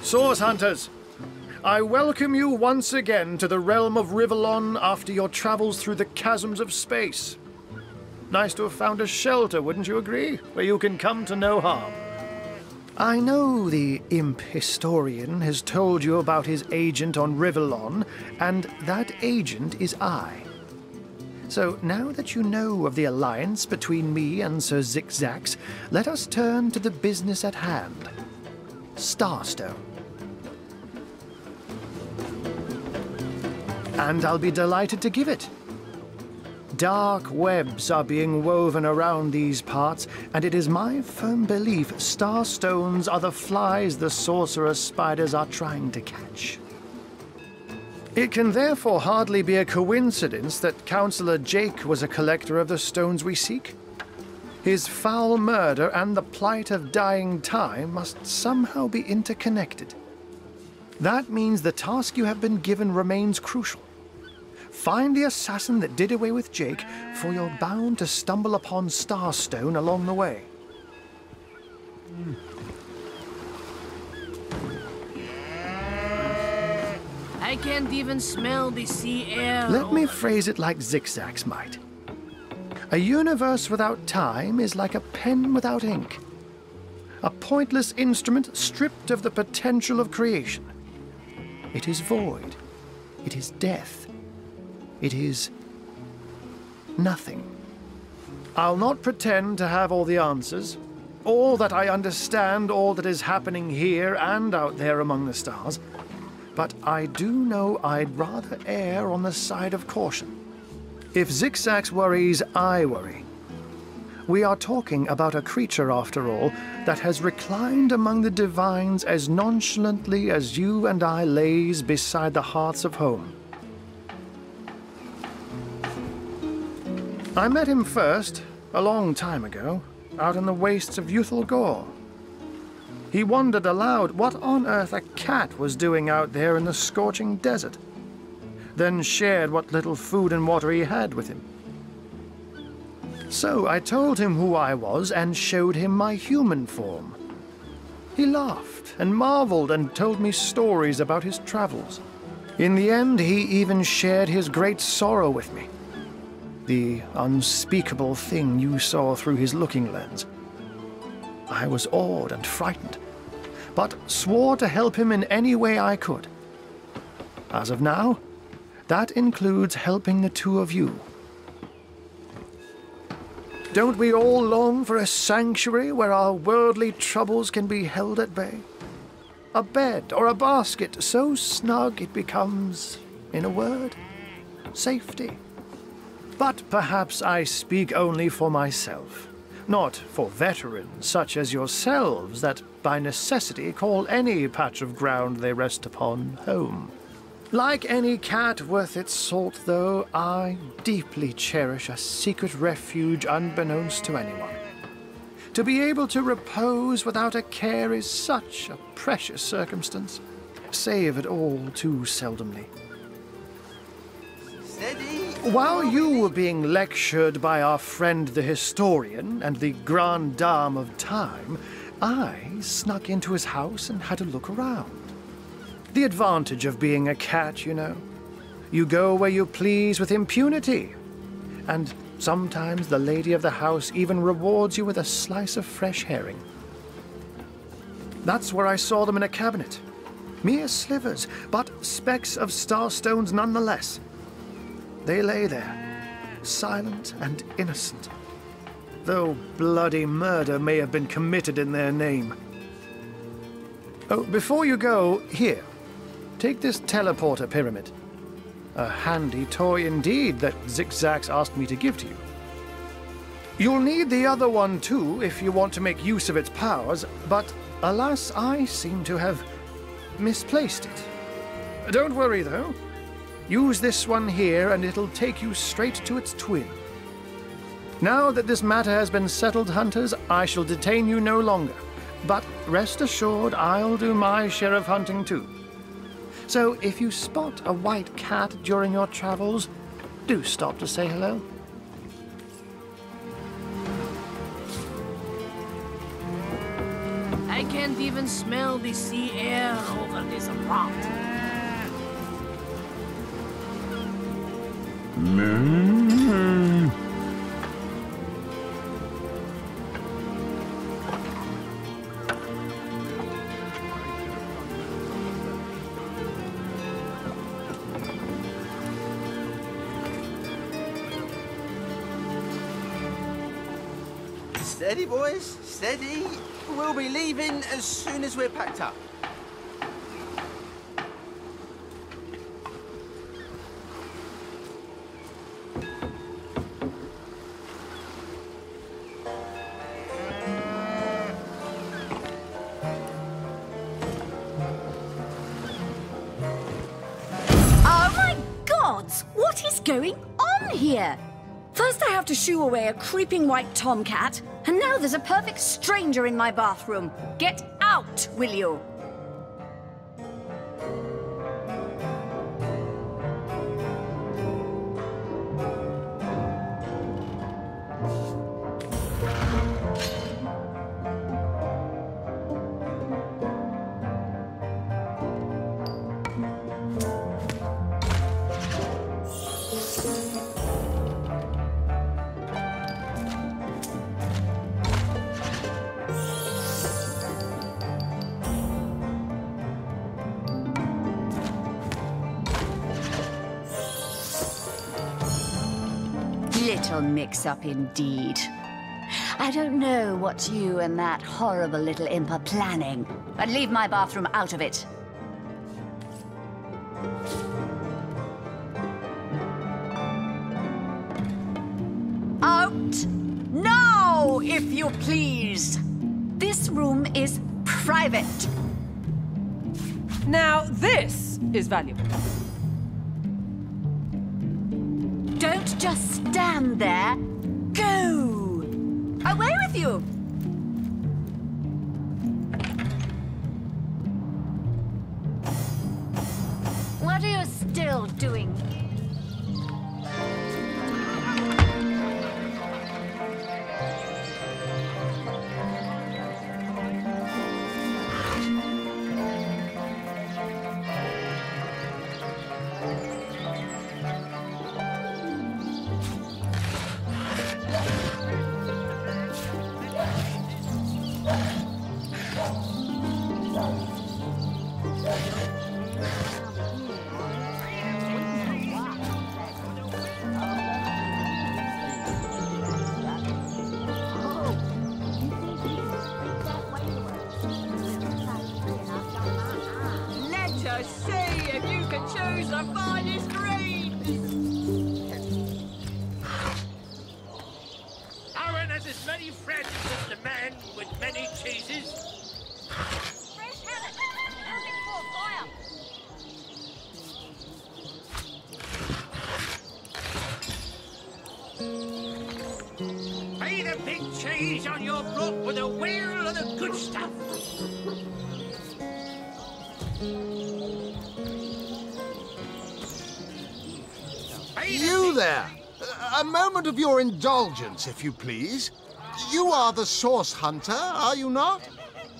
Source Hunters, I welcome you once again to the realm of Rivellon after your travels through the chasms of space. Nice to have found a shelter, wouldn't you agree? Where you can come to no harm. I know the imp historian has told you about his agent on Rivellon, and that agent is I. So now that you know of the alliance between me and Sir Zigzags, let us turn to the business at hand. Starstone. And I'll be delighted to give it. Dark webs are being woven around these parts, and it is my firm belief starstones are the flies the sorcerer's spiders are trying to catch. It can therefore hardly be a coincidence that Councillor Jake was a collector of the stones we seek. His foul murder and the plight of dying time must somehow be interconnected. That means the task you have been given remains crucial. Find the assassin that did away with Jake, for you're bound to stumble upon Starstone along the way. I can't even smell the sea air. Let me phrase it like Zigzags might. A universe without time is like a pen without ink. A pointless instrument stripped of the potential of creation. It is void. It is death. It is nothing. I'll not pretend to have all the answers, or that I understand all that is happening here and out there among the stars, but I do know I'd rather err on the side of caution. If Zigzags worries, I worry. We are talking about a creature, after all, that has reclined among the divines as nonchalantly as you and I laze beside the hearths of home. I met him first, a long time ago, out in the wastes of Youthful Gore. He wondered aloud what on earth a cat was doing out there in the scorching desert, then shared what little food and water he had with him. So I told him who I was and showed him my human form. He laughed and marveled and told me stories about his travels. In the end, he even shared his great sorrow with me. The unspeakable thing you saw through his looking lens. I was awed and frightened, but swore to help him in any way I could. As of now, that includes helping the two of you. Don't we all long for a sanctuary where our worldly troubles can be held at bay? A bed or a basket so snug it becomes, in a word, safety. But perhaps I speak only for myself, not for veterans such as yourselves that by necessity call any patch of ground they rest upon home. Like any cat worth its salt, though, I deeply cherish a secret refuge unbeknownst to anyone. To be able to repose without a care is such a precious circumstance, saved all too seldomly. While you were being lectured by our friend the historian and the grande dame of time, I snuck into his house and had a look around. The advantage of being a cat, you know. You go where you please with impunity. And sometimes the lady of the house even rewards you with a slice of fresh herring. That's where I saw them in a cabinet. Mere slivers, but specks of starstones nonetheless. They lay there, silent and innocent, though bloody murder may have been committed in their name. Oh, before you go, here, take this teleporter pyramid. A handy toy indeed that Zigzags asked me to give to you. You'll need the other one too if you want to make use of its powers, but alas, I seem to have misplaced it. Don't worry though. Use this one here and it'll take you straight to its twin. Now that this matter has been settled, hunters, I shall detain you no longer. But rest assured, I'll do my share of hunting too. So if you spot a white cat during your travels, do stop to say hello. I can't can't even smell the sea air over this rock. Steady, boys, steady. We'll be leaving as soon as we're packed up. Oh my gods! What is going on here? First I have to shoo away a creeping white tomcat, and now there's a perfect stranger in my bathroom. Get out, will you? Little mix-up indeed. I don't know what you and that horrible little imp are planning, but leave my bathroom out of it. Out now, if you please. This room is private. Now, this is valuable. Don't just stand there. Go! Away with you! What are you still doing? See if you can choose the finest greens. Aaron has as many friends as the man with many cheeses. Fresh haddock! Helping for fire! Pay the big cheese on your block with a wheel of the good stuff. You there! A moment of your indulgence, if you please. You are the source hunter, are you not?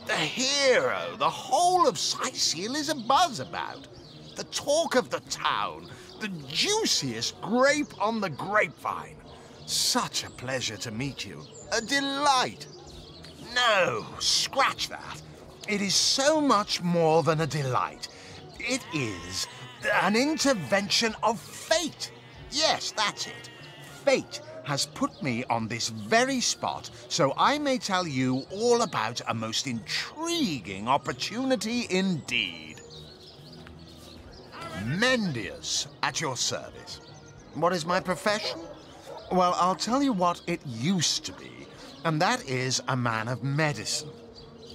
The hero the whole of Sightseal is abuzz about. The talk of the town. The juiciest grape on the grapevine. Such a pleasure to meet you. A delight. No, scratch that. It is so much more than a delight. It is an intervention of fate. Yes, that's it. Fate has put me on this very spot so I may tell you all about a most intriguing opportunity indeed. Mendius, at your service. What is my profession? Well, I'll tell you what it used to be, and that is a man of medicine.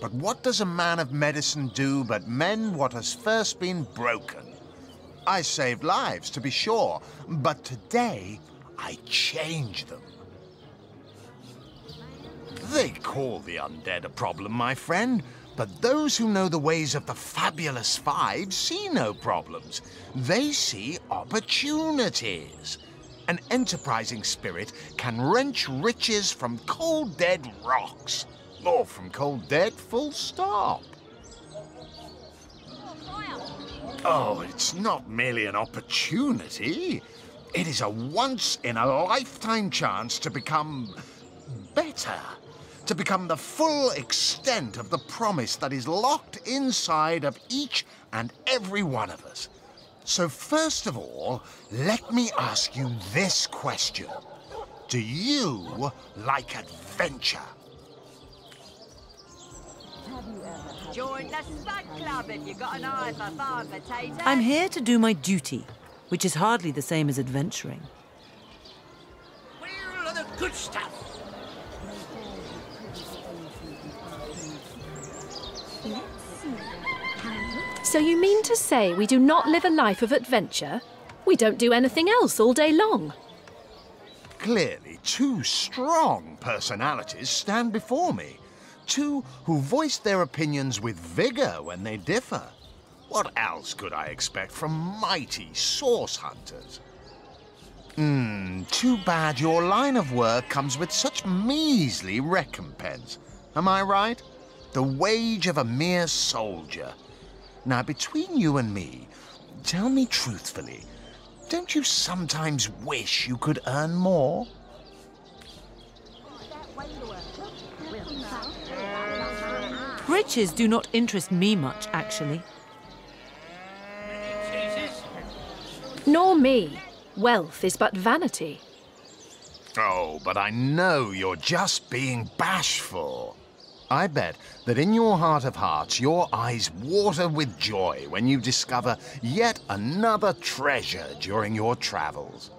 But what does a man of medicine do but mend what has first been broken? I saved lives, to be sure, but today I change them. They call the undead a problem, my friend, but those who know the ways of the fabulous five see no problems. They see opportunities. An enterprising spirit can wrench riches from cold dead rocks, or from cold dead full stop. Oh, it's not merely an opportunity. It is a once-in-a-lifetime chance to become better. To become the full extent of the promise that is locked inside of each and every one of us. So first of all, let me ask you this question. Do you like adventure? Join the Spud Club if you got an eye for farm potatoes. I'm here to do my duty, which is hardly the same as adventuring. Where are the good stuff? So you mean to say we do not live a life of adventure? We don't do anything else all day long? Clearly, two strong personalities stand before me. Two who voice their opinions with vigor when they differ. What else could I expect from mighty source hunters? Too bad your line of work comes with such measly recompense. Am I right? The wage of a mere soldier. Now, between you and me, tell me truthfully, don't you sometimes wish you could earn more? Riches do not interest me much, actually. Cheeses? Nor me. Wealth is but vanity. Oh, but I know you're just being bashful. I bet that in your heart of hearts, your eyes water with joy when you discover yet another treasure during your travels.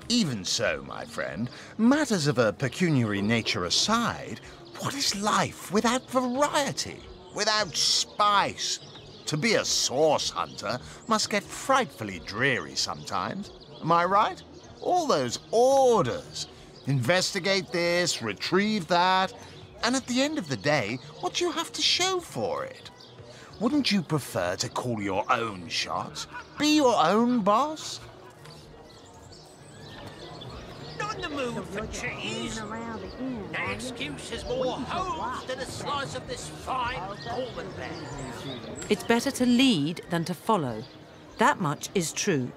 Even so, my friend, matters of a pecuniary nature aside, what is life without variety, without spice? To be a source hunter must get frightfully dreary sometimes. Am I right? All those orders. Investigate this, retrieve that. And at the end of the day, what do you have to show for it? Wouldn't you prefer to call your own shots? Be your own boss? Not in the mood for cheese. That excuse is more holes than a slice of this fine almond bread. It's better to lead than to follow. That much is true.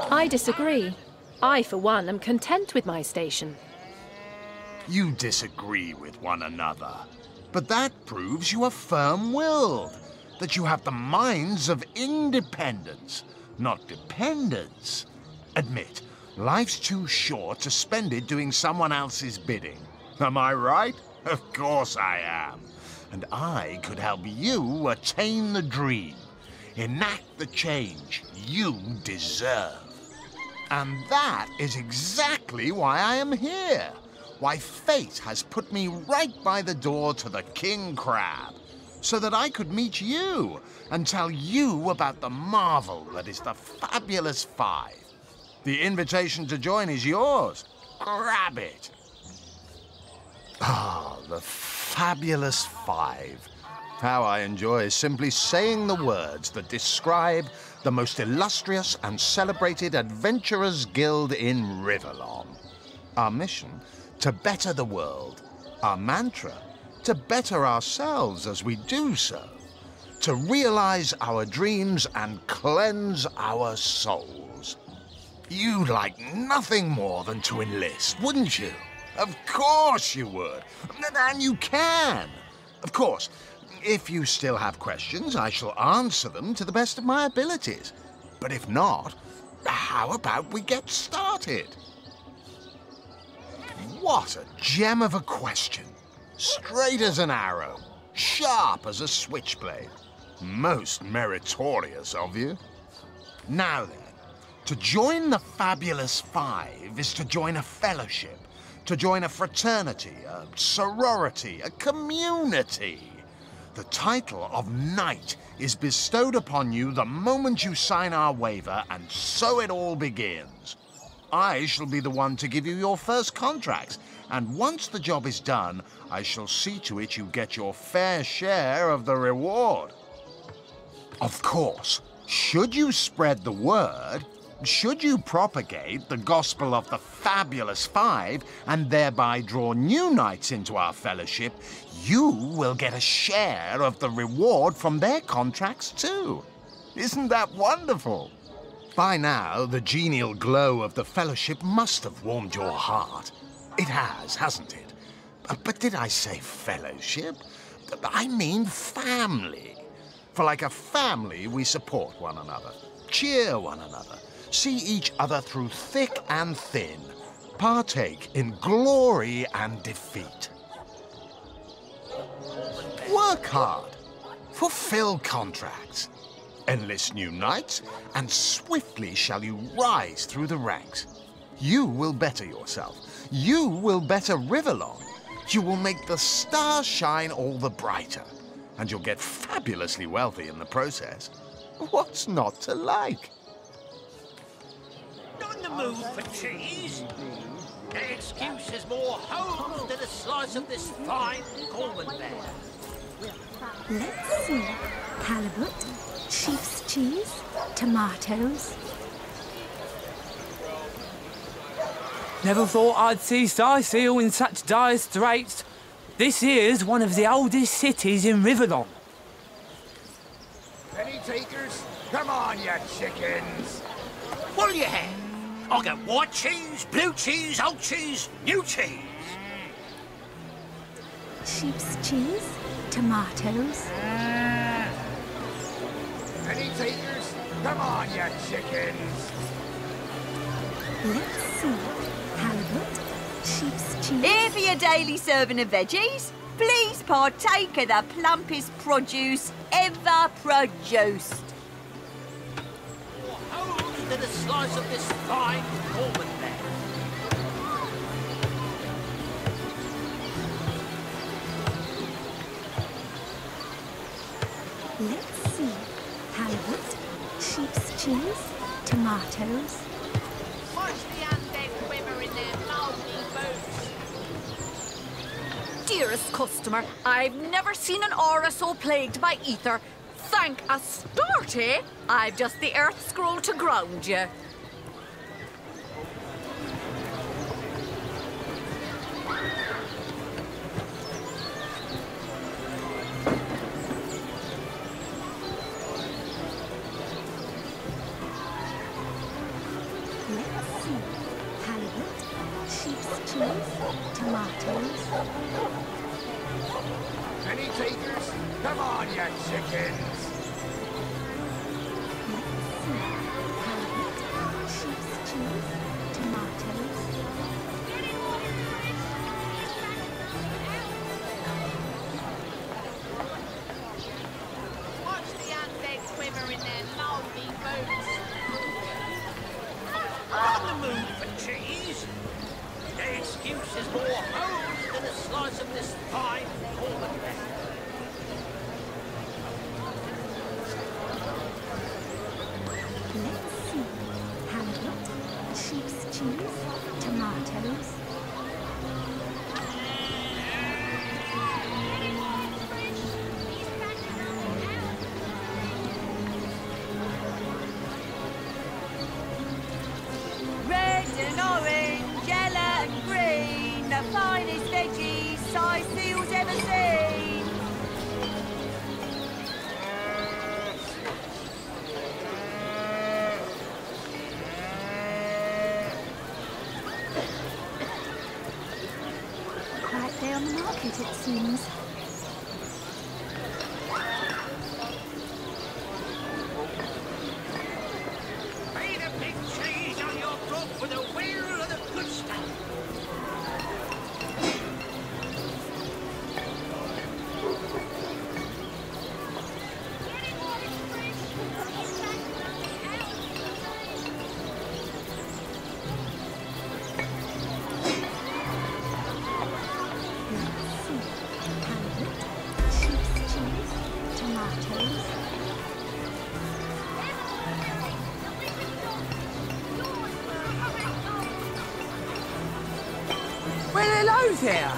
I disagree. I, for one, am content with my station. You disagree with one another. But that proves you are firm-willed, that you have the minds of independence, not dependence. Admit, life's too short to spend it doing someone else's bidding. Am I right? Of course I am. And I could help you attain the dream, enact the change you deserve. And that is exactly why I am here. Why fate has put me right by the door to the King Crab, so that I could meet you and tell you about the marvel that is the Fabulous Five. The invitation to join is yours. Grab it. Ah, the Fabulous Five. How I enjoy simply saying the words that describe the most illustrious and celebrated adventurers' guild in Riverlon. Our mission, to better the world. Our mantra, to better ourselves as we do so. To realize our dreams and cleanse our souls. You'd like nothing more than to enlist, wouldn't you? Of course you would. And you can. Of course, if you still have questions, I shall answer them to the best of my abilities. But if not, how about we get started? What a gem of a question. Straight as an arrow, sharp as a switchblade. Most meritorious of you. Now then, to join the Fabulous Five is to join a fellowship, to join a fraternity, a sorority, a community. The title of Knight is bestowed upon you the moment you sign our waiver, and so it all begins. I shall be the one to give you your first contracts, and once the job is done, I shall see to it you get your fair share of the reward. Of course, should you spread the word, should you propagate the gospel of the Fabulous Five and thereby draw new knights into our fellowship, you will get a share of the reward from their contracts too. Isn't that wonderful? By now, the genial glow of the fellowship must have warmed your heart. It has, hasn't it? But did I say fellowship? I mean family. For like a family, we support one another, cheer one another, see each other through thick and thin, partake in glory and defeat. Work hard, fulfill contracts, enlist new knights, and swiftly shall you rise through the ranks. You will better yourself. You will better Riverlong. You will make the stars shine all the brighter, and you'll get fabulously wealthy in the process. What's not to like? Not in the mood for cheese. No excuse is more holes than a slice of this fine Gorman bear. Let's see. Halibut, sheep's cheese, tomatoes. Never thought I'd see Seal in such dire straits. This here's one of the oldest cities in Riverlong. Penny takers? Come on, you chickens! What'll you have? I'll get white cheese, blue cheese, old cheese, new cheese. Sheep's cheese, tomatoes. Penny takers? Come on, you chickens! Let's see. Halibut, sheep's cheese. Here for your daily serving of veggies. Please partake of the plumpest produce ever produced. More holes than a slice of this fine Gorman bear. Let's see. Halibut, sheep's cheese, tomatoes. Watch the undead quiver in their mouldy boots. Dearest customer, I've never seen an aura so plagued by ether. Thank Astarte, I've just the earth scroll to ground you. Let's see. Halibut, sheep's cheese, tomatoes. Penny takers? Come on, you chickens! Let's see. Halibut, sheep's cheese, tomatoes. Watch the undead quiver in their mouldy boots. Not in the mood for cheese. No excuse is more holes than a slice of this fine Gorman bear. Let's see. Halibut, sheep's cheese, tomatoes. Red and orange, yellow and green, the finest veggies Seal's ever seen. Quiet day on the market, it seems. Ain't a big cheese on your book with a wheel of the good stuff. Let's see. Halibut, sheep's cheese, tomatoes. Well, hello there.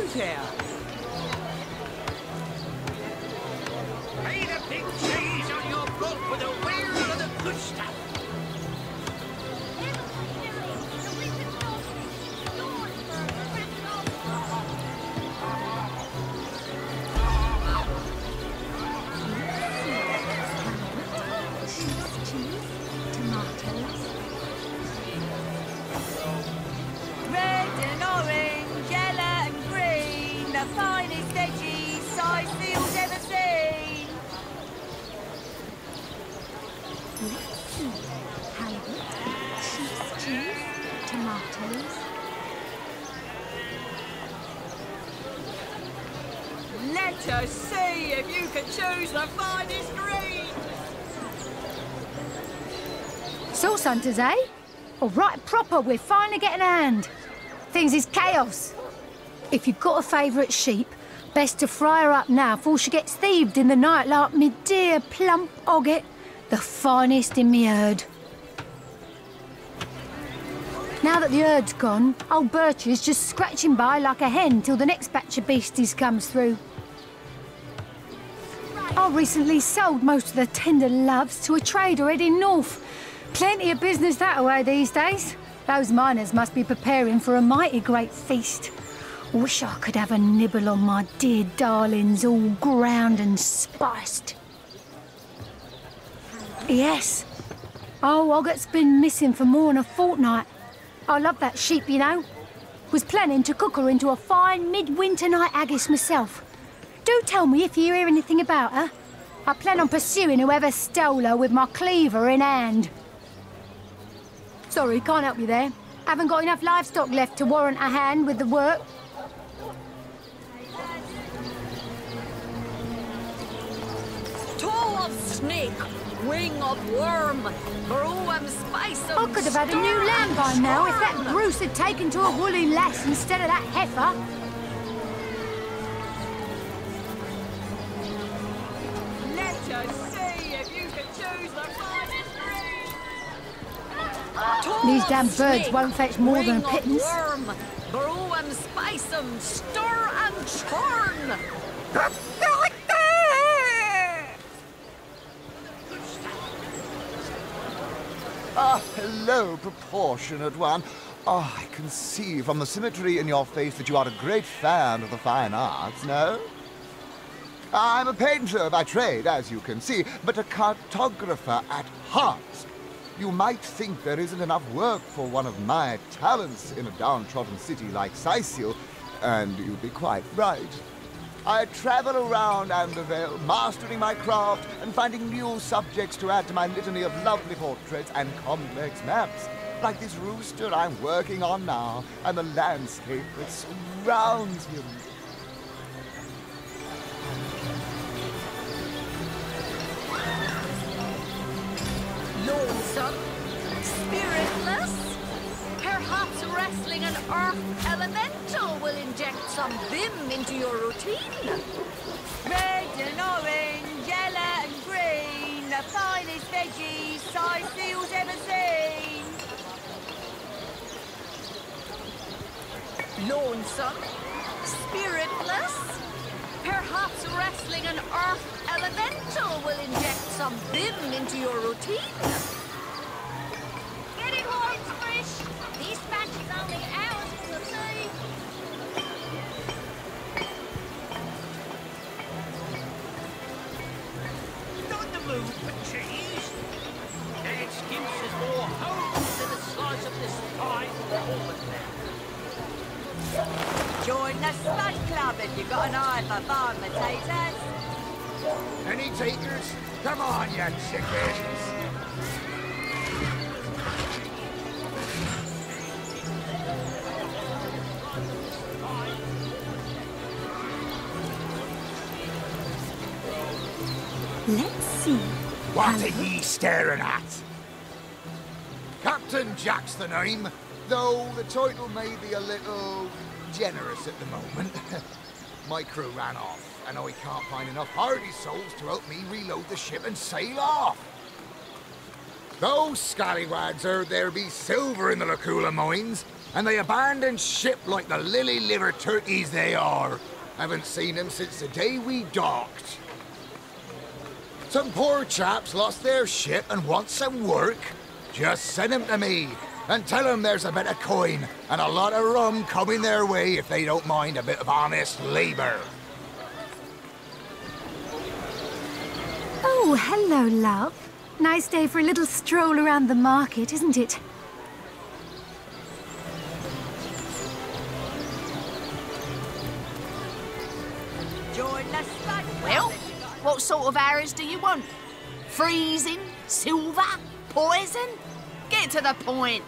smooth here. Paint a big cheese on your book with a wheel of the good stuff. Red and orange, yellow and green, the finest veggies Sicilia's ever seen. Halibut, sheep's cheese, tomatoes. Let us see if you can choose the finest green. Sauce hunters, eh? All right, proper, we're finally getting a hand. Things is chaos. If you've got a favourite sheep, best to fry her up now before she gets thieved in the night like me dear plump Ogget, the finest in me herd. Now that the herd's gone, old Birchie's just scratching by like a hen till the next batch of beasties comes through. I recently sold most of the tender loves to a trader heading north. Plenty of business that way these days. Those miners must be preparing for a mighty great feast. Wish I could have a nibble on my dear darlings, all ground and spiced. Yes. Oh, Ogget's been missing for more than a fortnight. I love that sheep, you know. Was planning to cook her into a fine midwinter night haggis myself. Do tell me if you hear anything about her. I plan on pursuing whoever stole her with my cleaver in hand. Sorry, can't help you there. Haven't got enough livestock left to warrant a hand with the work. Toe of snake, wing of worm, brew and spice I could have had a new lamb by now if that Bruce had taken to a woolly lass instead of that heifer. Let us see if you can choose the finest green. These damn birds won't fetch more than a pittance. Worm, brew and spice 'em, stir and churn. Ah, hello, proportionate one. Oh, I can see from the symmetry in your face that you are a great fan of the fine arts, no? I'm a painter by trade, as you can see, but a cartographer at heart. You might think there isn't enough work for one of my talents in a downtrodden city like Sicil, and you'd be quite right. I travel around Andervale, mastering my craft and finding new subjects to add to my litany of lovely portraits and complex maps, like this rooster I'm working on now, and the landscape that surrounds him. Lonesome, spiritless. Perhaps wrestling an earth elemental will inject some vim into your routine. Red and orange, yellow and green, the finest veggies Sicilia's ever seen. Lonesome, spiritless. Perhaps wrestling an earth elemental will inject some vim into your routine. Getting home, Squish. These matches only hours from the sea. Not in the mood for cheese. An excuse is more homes than a slice of this fine Coleman bell. Join the Spud Club if you've got an eye for farm potatoes. Any takers? Come on, you chickens! Let's see. What are ye staring at? Captain Jack's the name, though the title may be a little generous at the moment. My crew ran off, and I can't find enough hardy souls to help me reload the ship and sail off. Those scallywags heard there be silver in the Lacula mines, and they abandoned ship like the lily-livered turkeys they are. Haven't seen them since the day we docked. Some poor chaps lost their ship and want some work. Just send them to me, and tell them there's a bit of coin and a lot of rum coming their way if they don't mind a bit of honest labour. Oh, hello, love. Nice day for a little stroll around the market, isn't it? Well, what sort of arrows do you want? Freezing? Silver? Poison? Get to the point.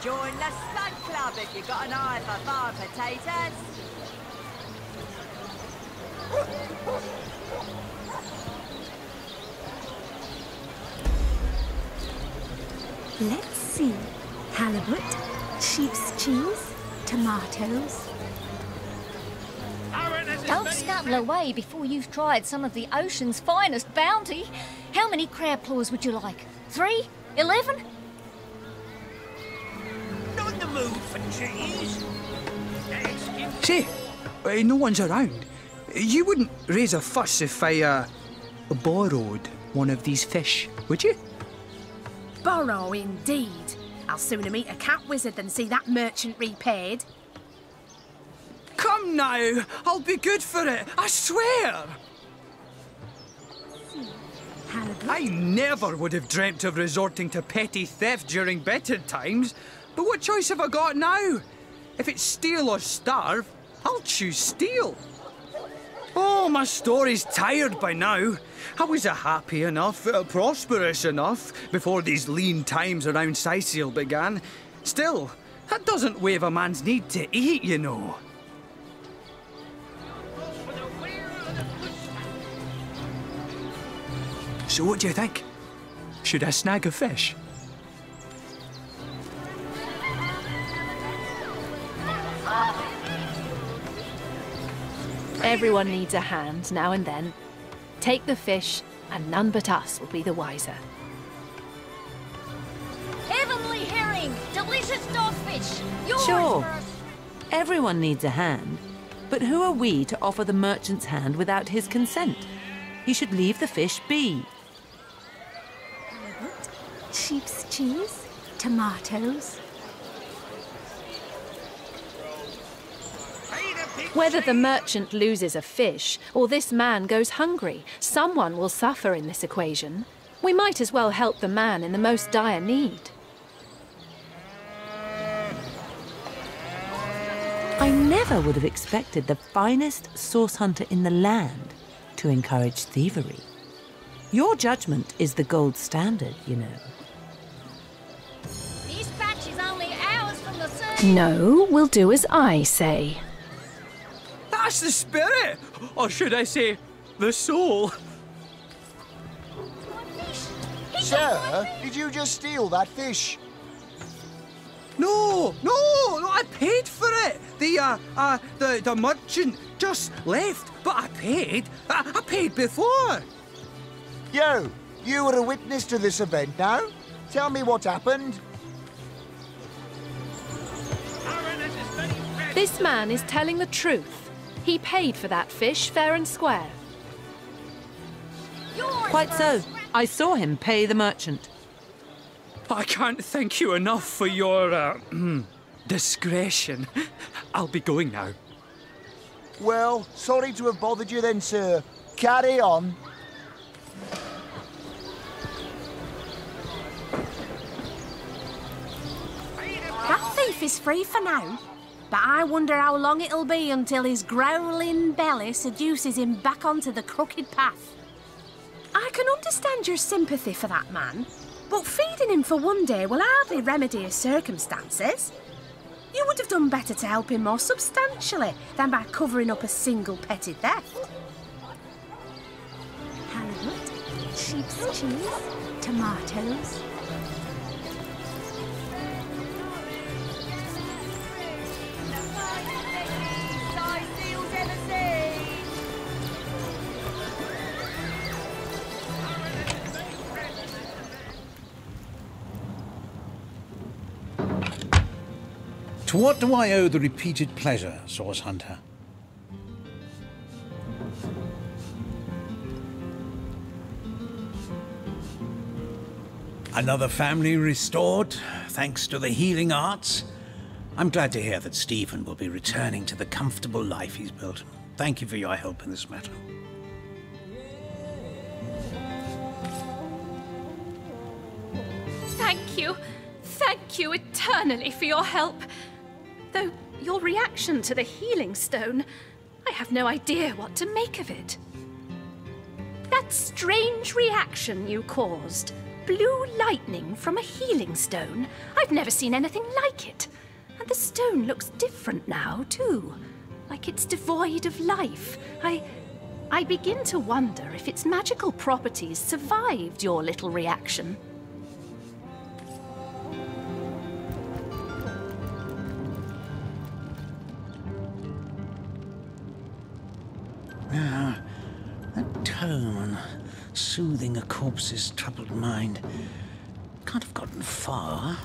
Join the Spud Club if you've got an eye for fire potatoes. Let's see. Halibut, sheep's cheese, tomatoes. Don't scuttle away before you've tried some of the ocean's finest bounty. How many crab claws would you like? 3? 11? Not in the mood for cheese. Say, no one's around. You wouldn't raise a fuss if I, borrowed one of these fish, would you? Borrow, indeed. I'll sooner meet a cat wizard than see that merchant repaid. Come now, I'll be good for it, I swear! I never would have dreamt of resorting to petty theft during better times, but what choice have I got now? If it's steal or starve, I'll choose steal. Oh, my story's tired by now. I was happy enough, prosperous enough, before these lean times around Sicil began. Still, that doesn't waive a man's need to eat, you know. So what do you think? Should I snag a fish? Everyone needs a hand now and then. Take the fish, and none but us will be the wiser. Heavenly herring! Delicious dogfish! Yours Sure. first. Everyone needs a hand. But who are we to offer the merchant's hand without his consent? He should leave the fish be. Halibut, sheep's cheese, tomatoes. Whether the merchant loses a fish or this man goes hungry, someone will suffer in this equation. We might as well help the man in the most dire need. I never would have expected the finest source hunter in the land to encourage thievery. Your judgment is the gold standard, you know. This batch is only hours from the sea. No, we'll do as I say. That's the spirit! Or should I say, the soul? Sir, did you just steal that fish? No, I paid for it. The merchant just left, but I paid. I paid before. You were a witness to this event now. Tell me what happened. This man is telling the truth. He paid for that fish fair and square. Quite so. I saw him pay the merchant. I can't thank you enough for your, discretion. I'll be going now. Well, sorry to have bothered you then, sir. Carry on. That thief is free for now, but I wonder how long it'll be until his growling belly seduces him back onto the crooked path. I can understand your sympathy for that man, but feeding him for one day will hardly remedy his circumstances. You would have done better to help him more substantially than by covering up a single petty theft. Halibut, sheep's cheese, tomatoes. To what do I owe the repeated pleasure, Source Hunter? Another family restored, thanks to the healing arts. I'm glad to hear that Stephen will be returning to the comfortable life he's built. Thank you for your help in this matter. Thank you eternally for your help. Though your reaction to the healing stone, I have no idea what to make of it. That strange reaction you caused, blue lightning from a healing stone, I've never seen anything like it. And the stone looks different now, too. Like it's devoid of life. I begin to wonder if its magical properties survived your little reaction. That tone, soothing a corpse's troubled mind, can't have gotten far.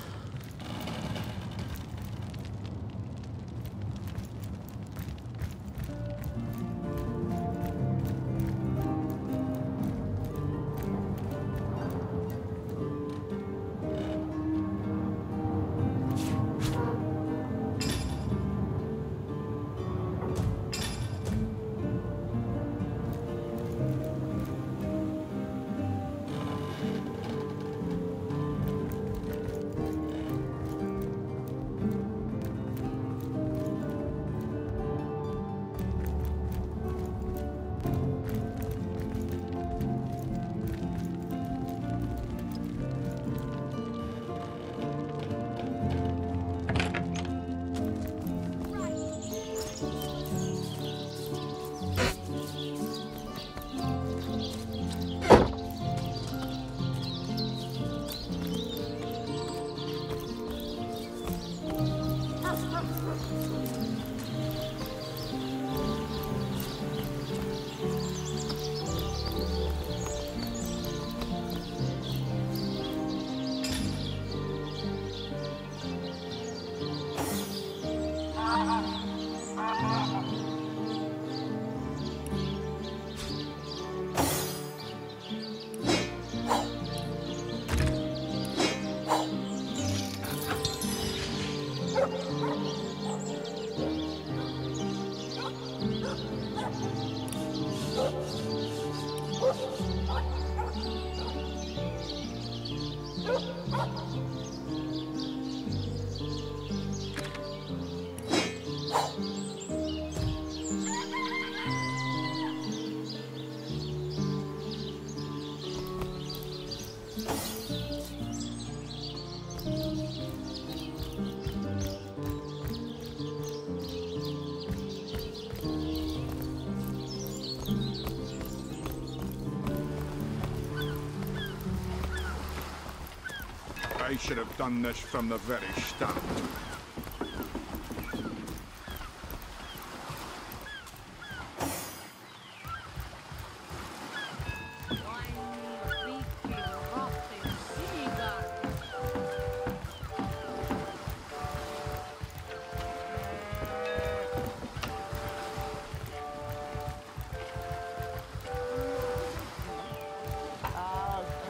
I should have done this from the very start.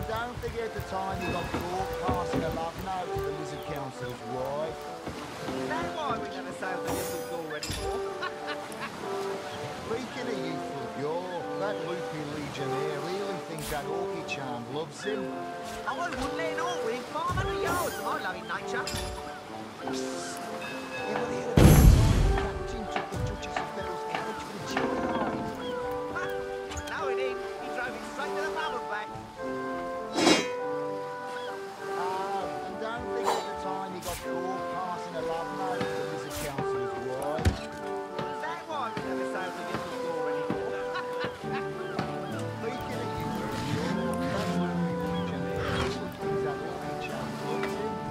Don't forget the time you got caught passing a love note to the Lizard Council's wife. Is that why we're going to sail the Lizard already for? Speaking of youthful yore, that loopy legionnaire really thinks that Orky charm loves him. I wouldn't let it all within 500 yards of my loving nature. Everybody heard about the time the captain took the Duchess of Bell's carriage for the joyride? No, he didn't. He drove it straight to the bubble back. And don't forget the time he got caught passing a love note to the Lizard Council's wife. Is that why we never sailed the Lizard already for? Speaking of youthful yore, that loopy legionnaire really thinks that Orky charm loves him.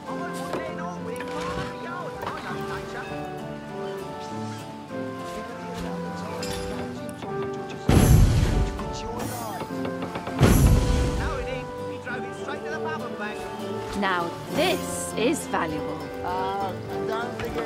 I wouldn't let it all within 500 yards of my loving nature. Now this is valuable. And don't forget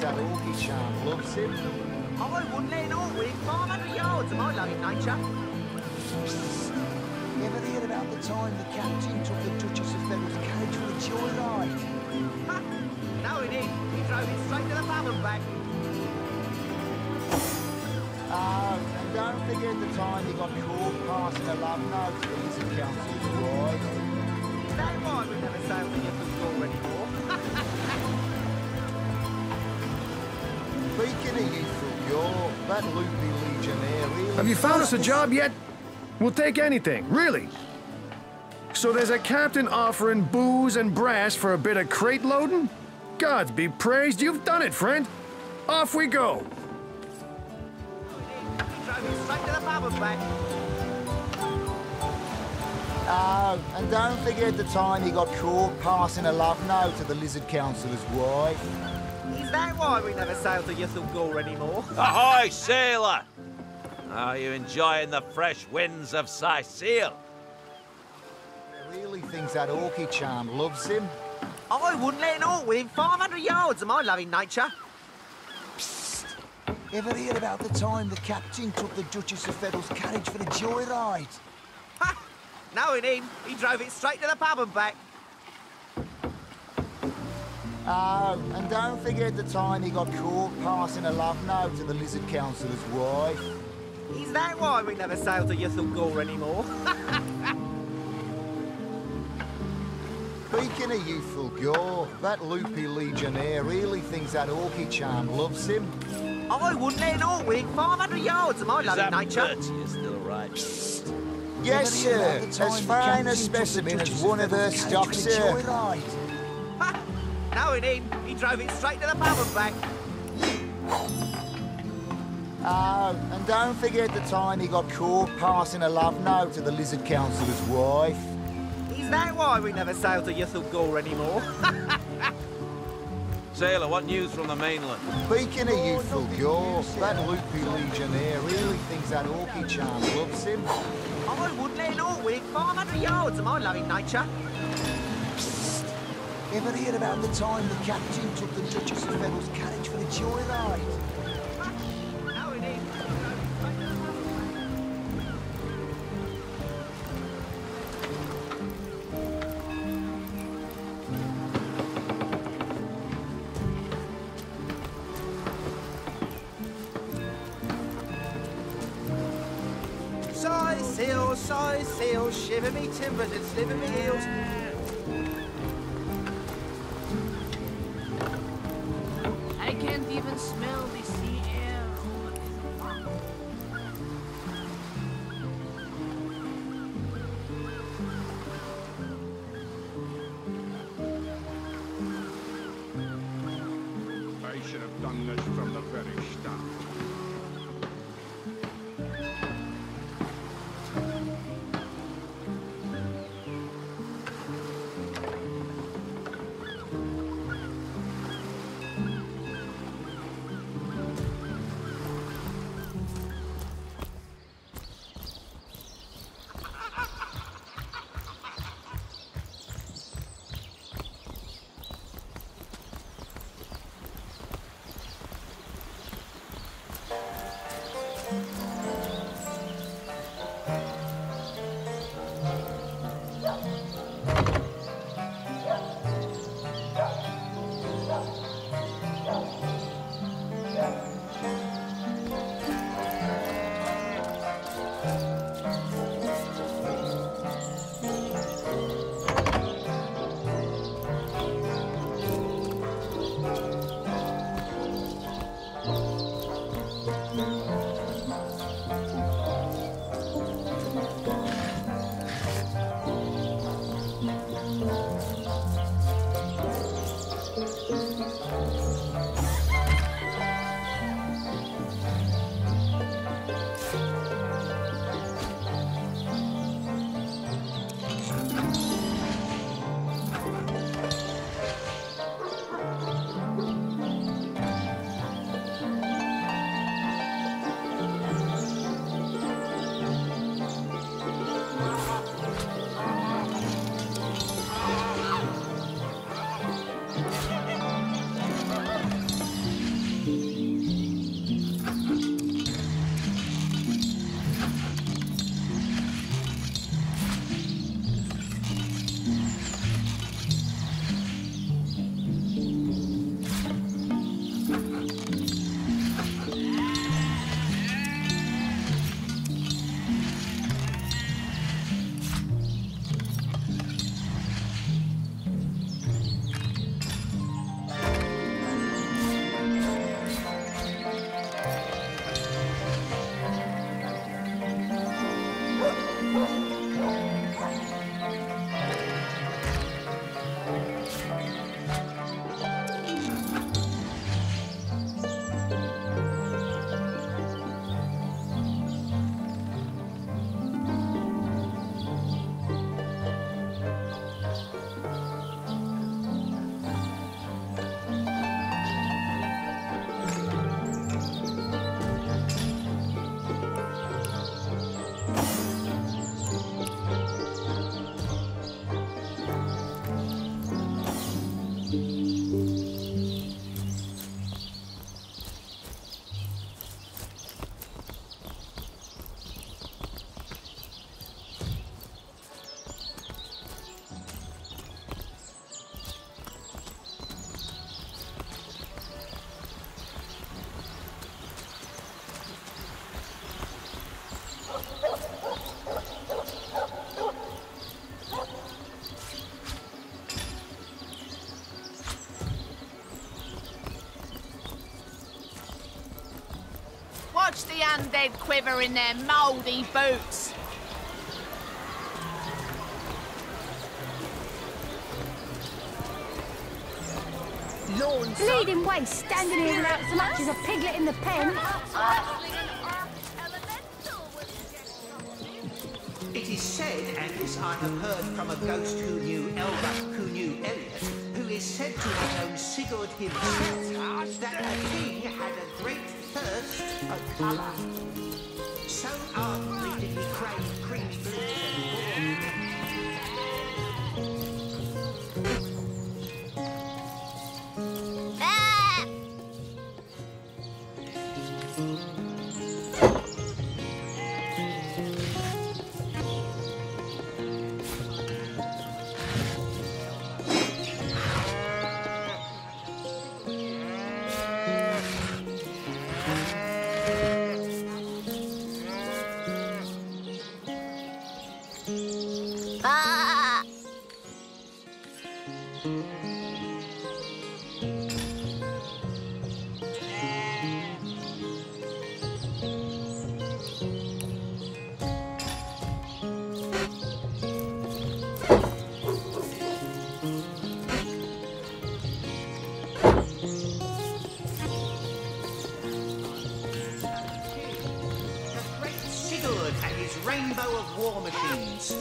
that orky charm loves him. I wouldn't let an orc within 500 yards of my loving nature. Ever heard about the time the captain took the Duchess of Fennel's carriage for a joyride? Ha! No, he didn't. He drove it straight to the pub and back. Oh, and don't forget the time he got caught passing a love note to the Lizard Council's wife. Is that why we never sailed to Yetham's anymore? Speaking of youthful gore, that loopy legionnaire really... Have you found us a job yet? We'll take anything, really. So there's a captain offering booze and brass for a bit of crate loading? Gods be praised, you've done it, friend. Off we go. Drove it straight to the pub and back. Oh, and don't forget the time he got caught passing a love note to the Lizard Councilor's wife. Is that why we never sailed to Yetham's anymore? Ahoy, sailor! Are you enjoying the fresh winds of Sicile? Really thinks that orky charm loves him. I wouldn't let an orc within 500 yards of my loving nature. Psst! Ever heard about the time the captain took the Duchess of Fennel's carriage for a joyride? Ha! Knowing him, he drove it straight to the pub and back. Oh, and don't forget the time he got caught passing a love note to the Lizard Councilor's wife. Is that why we never sailed to Yetham's anymore? Speaking of youthful gore, that loopy legionnaire really thinks that orky charm loves him. I wouldn't let an orc within 500 yards of my loving nature. Bertie is still right. Psst. Yes, sir. As fine a specimen as one of her stock, sir. Ha! Knowing him, he drove it straight to the pub and back. Oh, and don't forget the time he got caught passing a love note to the Lizard Councilor's wife. Is that why we never sailed to Yetham's anymore? Sailor, what news from the mainland? Speaking of youthful gore, that loopy legionnaire really thinks that orky charm loves him. I wouldn't let an orc within 500 yards of my loving nature. Psst! Ever heard about the time the captain took the Duchess of Fennel's carriage for a joyride? Size sails, shiver me timbers and sliver me heels. I can't even smell the sea air. I should have done this from the very start. Watch the undead quiver in their mouldy boots. Bleeding waste, standing here without so much as a piglet in the pen. It is said, and this I have heard from a ghost who knew Elbert, who knew Elliot, who is said to have known Sigurd himself, that the king had a great thirst for colour. So ardently did he crave creamy blues war machines.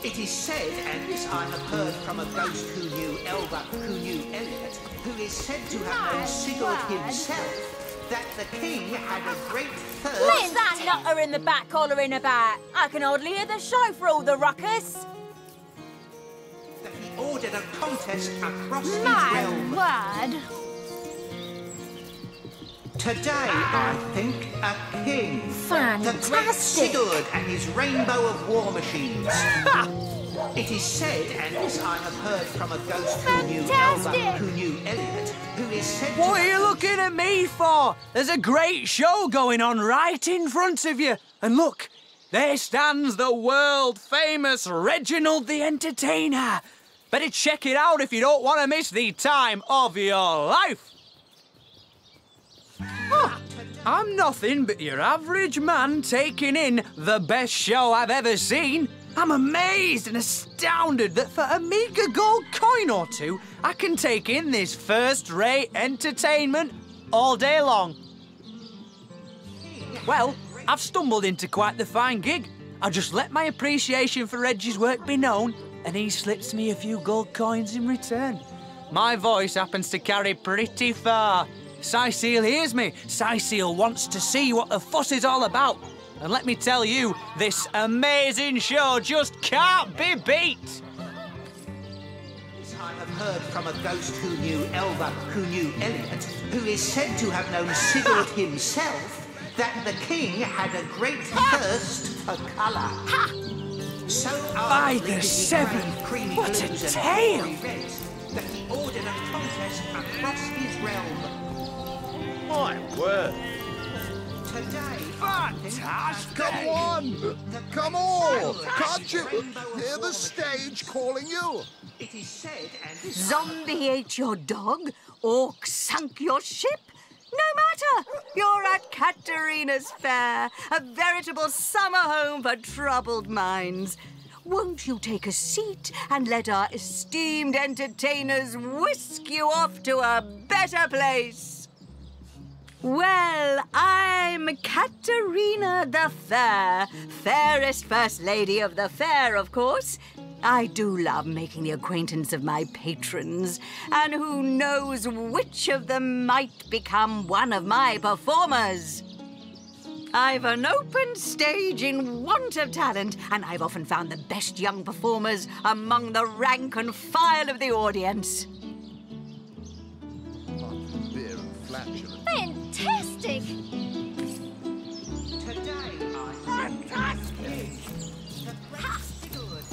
It is said, and this I have heard from a ghost who knew Elbert, who knew Elliot, who is said to have known Sigurd himself, that the king had a great thirst. What's that nutter in the back hollering about? I can hardly hear the show for all the ruckus. That he ordered a contest across his My realm. word. Today, I think, a king. Fantastic. The great Sigurd and his rainbow of war machines. It is said, and this I have heard from a ghost who knew Elbert, who knew Elliot, who is said to... What are you looking at me for? There's a great show going on right in front of you. And look, there stands the world-famous Reginald the Entertainer. Better check it out if you don't want to miss the time of your life. Oh, I'm nothing but your average man taking in the best show I've ever seen. I'm amazed and astounded that for a meagre gold coin or two, I can take in this first-rate entertainment all day long. Well, I've stumbled into quite the fine gig. I just let my appreciation for Reggie's work be known, and he slips me a few gold coins in return. My voice happens to carry pretty far. Cecile hears me. Cecile wants to see what the fuss is all about. And let me tell you, this amazing show just can't be beat. This I have heard from a ghost who knew Elbert, who knew Elliot, who is said to have known Sigurd himself, that the king had a great thirst for colour. So By the seven, what a tale! That he ordered a contest across his realm. My word. Today, fantastic! Come on! Come on! Can't you hear the stage calling you? It is said, and Zombie ate your dog? Orc sunk your ship? No matter! You're at Katerina's Fair, a veritable summer home for troubled minds. Won't you take a seat and let our esteemed entertainers whisk you off to a better place? Well, I'm Katerina the Fair, fairest First Lady of the Fair, of course. I do love making the acquaintance of my patrons, and who knows which of them might become one of my performers. I've an open stage in want of talent, and I've often found the best young performers among the rank and file of the audience. Beer and flatulence. Fantastic! today I Fantastic!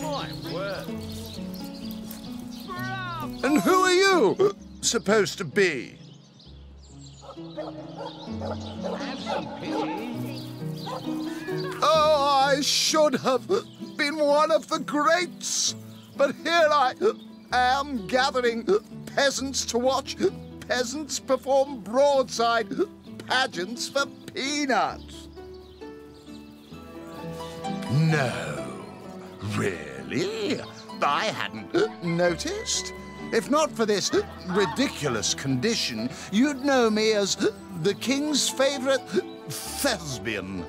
My word. And who are you supposed to be? Oh, I should have been one of the greats. But here I am gathering peasants to watch peasants perform broadside pageants for peanuts. No, really? I hadn't noticed. If not for this ridiculous condition, you'd know me as the king's favorite thespian.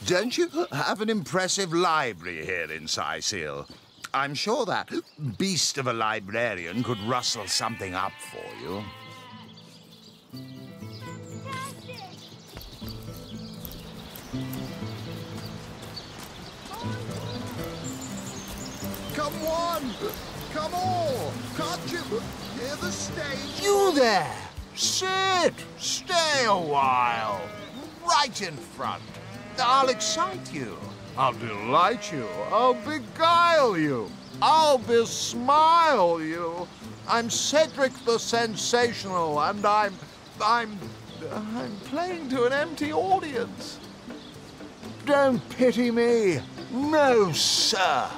Don't you have an impressive library here in Sicil? I'm sure that beast of a librarian could rustle something up for you. Come on! Come all! Can't you hear the stage? You there! Sit! Stay a while! Right in front. I'll excite you. I'll delight you. I'll beguile you. I'll besmile you. I'm Cedric the Sensational, and I'm playing to an empty audience. Don't pity me. No, sir.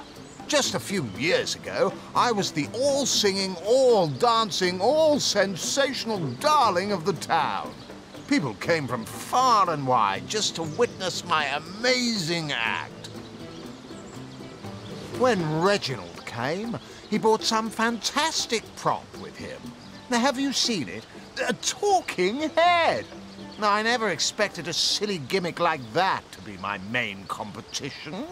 Just a few years ago, I was the all-singing, all-dancing, all-sensational darling of the town. People came from far and wide just to witness my amazing act. When Reginald came, he brought some fantastic prop with him. Now, have you seen it? A talking head. Now, I never expected a silly gimmick like that to be my main competition.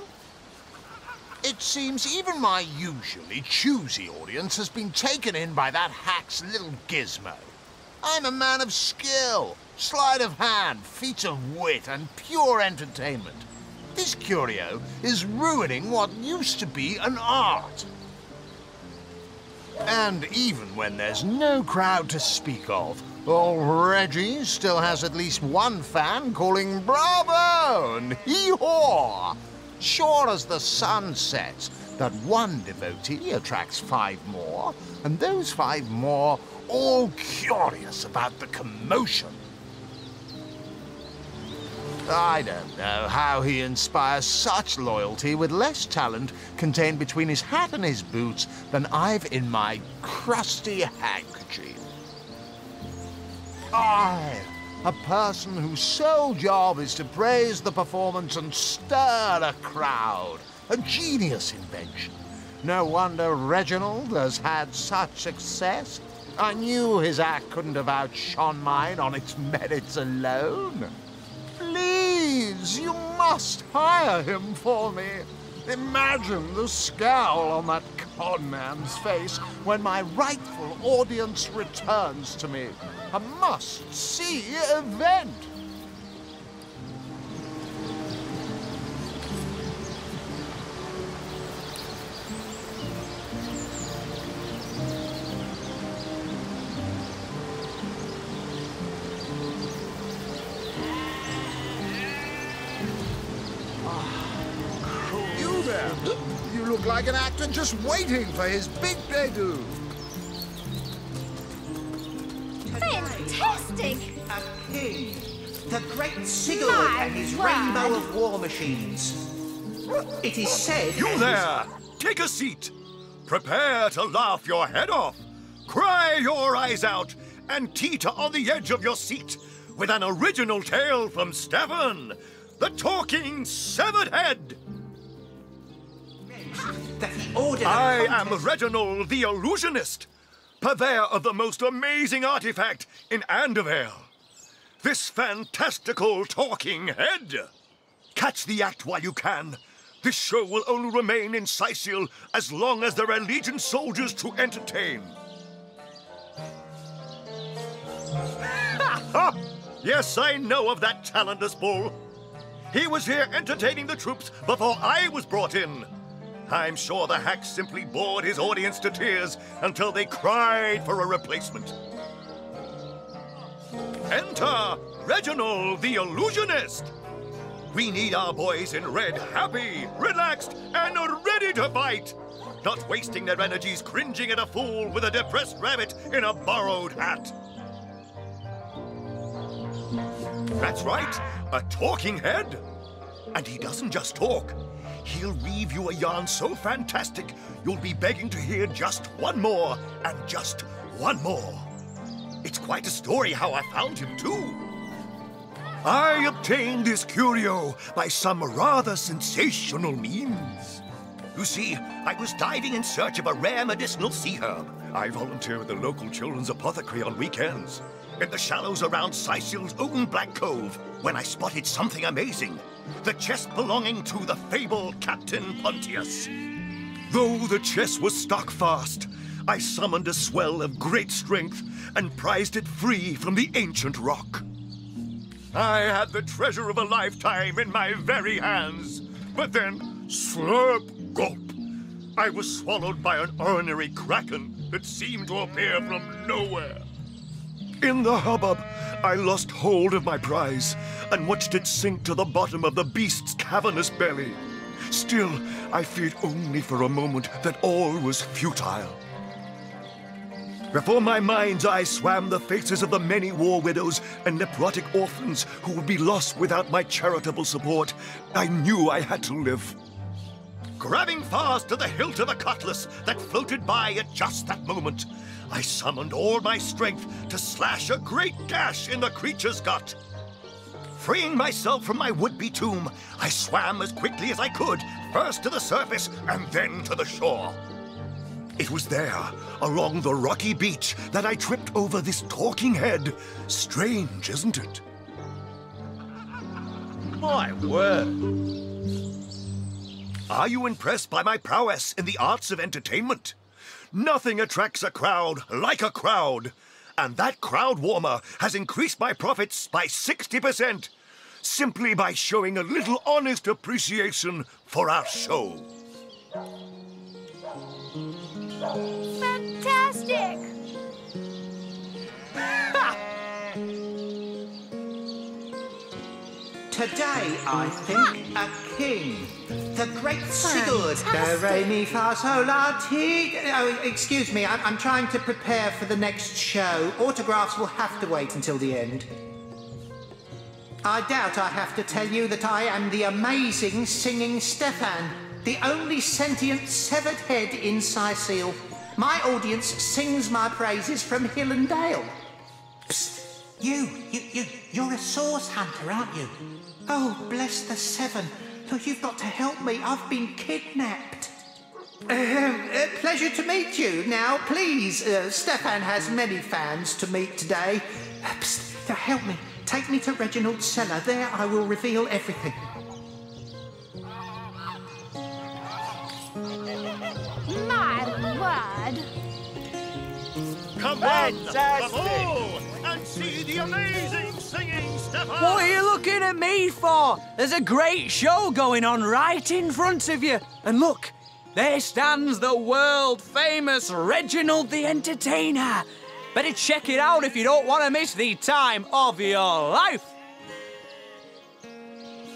It seems even my usually choosy audience has been taken in by that hack's little gizmo. I'm a man of skill, sleight of hand, feats of wit, and pure entertainment. This curio is ruining what used to be an art. And even when there's no crowd to speak of, old Reggie still has at least one fan calling bravo and hee-haw. Sure as the sun sets, that one devotee attracts 5 more, and those 5 more all curious about the commotion. I don't know how he inspires such loyalty with less talent contained between his hat and his boots than I've in my crusty handkerchief. I, a person whose sole job is to praise the performance and stir a crowd. A genius invention. No wonder Reginald has had such success. I knew his act couldn't have outshone mine on its merits alone. Please, you must hire him for me. Imagine the scowl on that conman's face when my rightful audience returns to me. A must-see event. You there! You look like an actor just waiting for his big debut. Fantastic! A king, the great Sigurd and his rainbow of war machines. It is said... You there! Take a seat. Prepare to laugh your head off, cry your eyes out, and teeter on the edge of your seat with an original tale from Stefan, the talking severed head. I am Reginald the Illusionist, purveyor of the most amazing artifact in Andevale. This fantastical talking head. Catch the act while you can. This show will only remain in Sicil as long as there are Legion soldiers to entertain. Yes, I know of that talentless bull. He was here entertaining the troops before I was brought in. I'm sure the hack simply bored his audience to tears until they cried for a replacement. Enter Reginald the Illusionist. We need our boys in red happy, relaxed, and ready to fight. Not wasting their energies cringing at a fool with a depressed rabbit in a borrowed hat. That's right, a talking head. And he doesn't just talk. He'll weave you a yarn so fantastic, you'll be begging to hear just one more, and just one more. It's quite a story how I found him, too. I obtained this curio by some rather sensational means. You see, I was diving in search of a rare medicinal sea herb. I volunteer at the local children's apothecary on weekends, in the shallows around Sicil's own Black Cove, when I spotted something amazing. The chest belonging to the fabled Captain Pontius. Though the chest was stuck fast, I summoned a swell of great strength and prized it free from the ancient rock. I had the treasure of a lifetime in my very hands, but then, slurp, gulp, I was swallowed by an ornery kraken that seemed to appear from nowhere. In the hubbub, I lost hold of my prize and watched it sink to the bottom of the beast's cavernous belly. Still, I feared only for a moment that all was futile. Before my mind's eye swam the faces of the many war widows and necrotic orphans who would be lost without my charitable support. I knew I had to live. Grabbing fast to the hilt of a cutlass that floated by at just that moment, I summoned all my strength to slash a great gash in the creature's gut. Freeing myself from my would-be tomb, I swam as quickly as I could, first to the surface and then to the shore. It was there, along the rocky beach, that I tripped over this talking head. Strange, isn't it? My word. Are you impressed by my prowess in the arts of entertainment? Nothing attracts a crowd like a crowd. And that crowd warmer has increased my profits by 60%, simply by showing a little honest appreciation for our show. Fantastic! Today, I think, a king. The great Sigurd. Do, re, mi, fa, sol, la, ti. Oh, excuse me, I'm trying to prepare for the next show. Autographs will have to wait until the end. I doubt I have to tell you that I am the amazing singing Stefan, the only sentient severed head in Sicile. My audience sings my praises from hill and dale. Psst. You're a source hunter, aren't you? Oh, bless the seven. Look, you've got to help me. I've been kidnapped. Pleasure to meet you. Now, please, Stefan has many fans to meet today. Psst, help me. Take me to Reginald's cellar. There I will reveal everything. My word. Come on, and see the amazing singing Stefan! What are you looking at me for? There's a great show going on right in front of you. And look, there stands the world-famous Reginald the Entertainer. Better check it out if you don't want to miss the time of your life.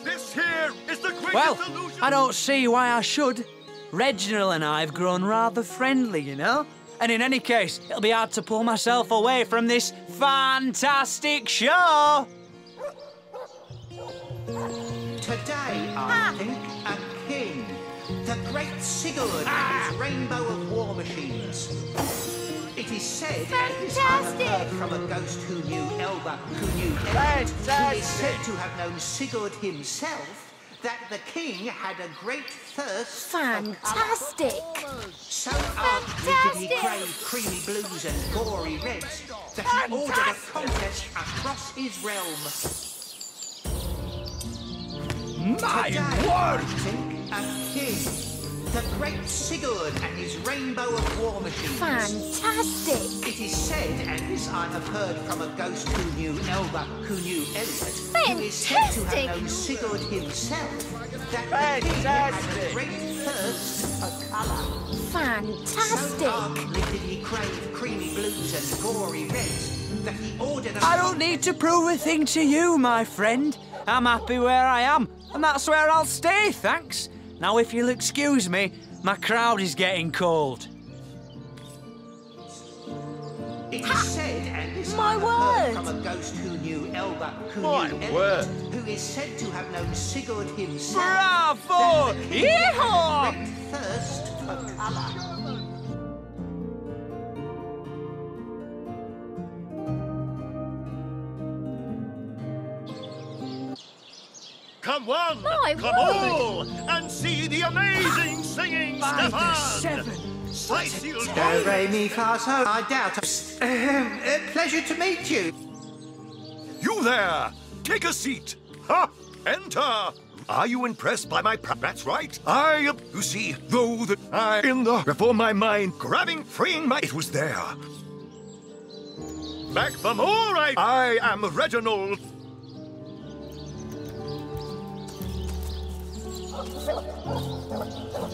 This here is the greatest illusion. I don't see why I should. Reginald and I have grown rather friendly, you know? And in any case, it'll be hard to pull myself away from this fantastic show. Today, I think, a king. The great Sigurd and his rainbow of war machines. It is said, and I have heard from a ghost who knew Elba, who knew Elba, who is said to have known Sigurd himself, that the king had a great thirst. Fantastic! So ardently did he crave creamy blues and gory reds that he ordered a contest across his realm. My word! I think a king. The great Sigurd and his rainbow of war machines. Fantastic! It is said, and this I have heard from a ghost who knew Elba, who knew Elliot, who is said to have known Sigurd himself, that the king had a great thirst for colour. Fantastic! So ardently did he crave creamy blues and gory reds that he ordered a... I don't need to prove a thing to you, my friend. I'm happy where I am, and that's where I'll stay, thanks. Now, if you'll excuse me, my crowd is getting cold. It is said, and this My I have heard word. from a ghost who knew Elba, who My knew word. Elliot, who is said to have known Sigurd himself. Bravo! Then the king had Yeehaw! a great thirst for colour. Come one, My come all, and see the amazing singing Stefan! Sicil Do, re, mi, fa, so. I doubt. Pleasure to meet you. You there! Take a seat! Ha! Enter! Are you impressed by my That's right. You see, though that before my mind, grabbing, freeing my... It was there. Back for more, I am Reginald.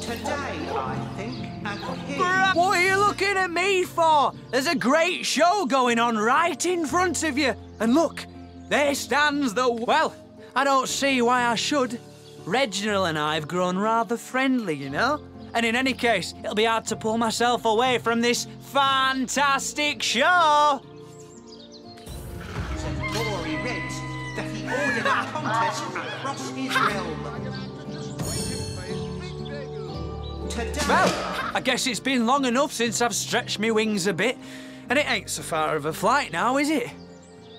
Today, I think, a king... What are you looking at me for? There's a great show going on right in front of you. And look, there stands the... Well, I don't see why I should. Reginald and I have grown rather friendly, you know? And in any case, it'll be hard to pull myself away from this fantastic show. Gory Reds that he ordered a contest across his realm. Today... Well, I guess it's been long enough since I've stretched my wings a bit, and it ain't so far of a flight now, is it?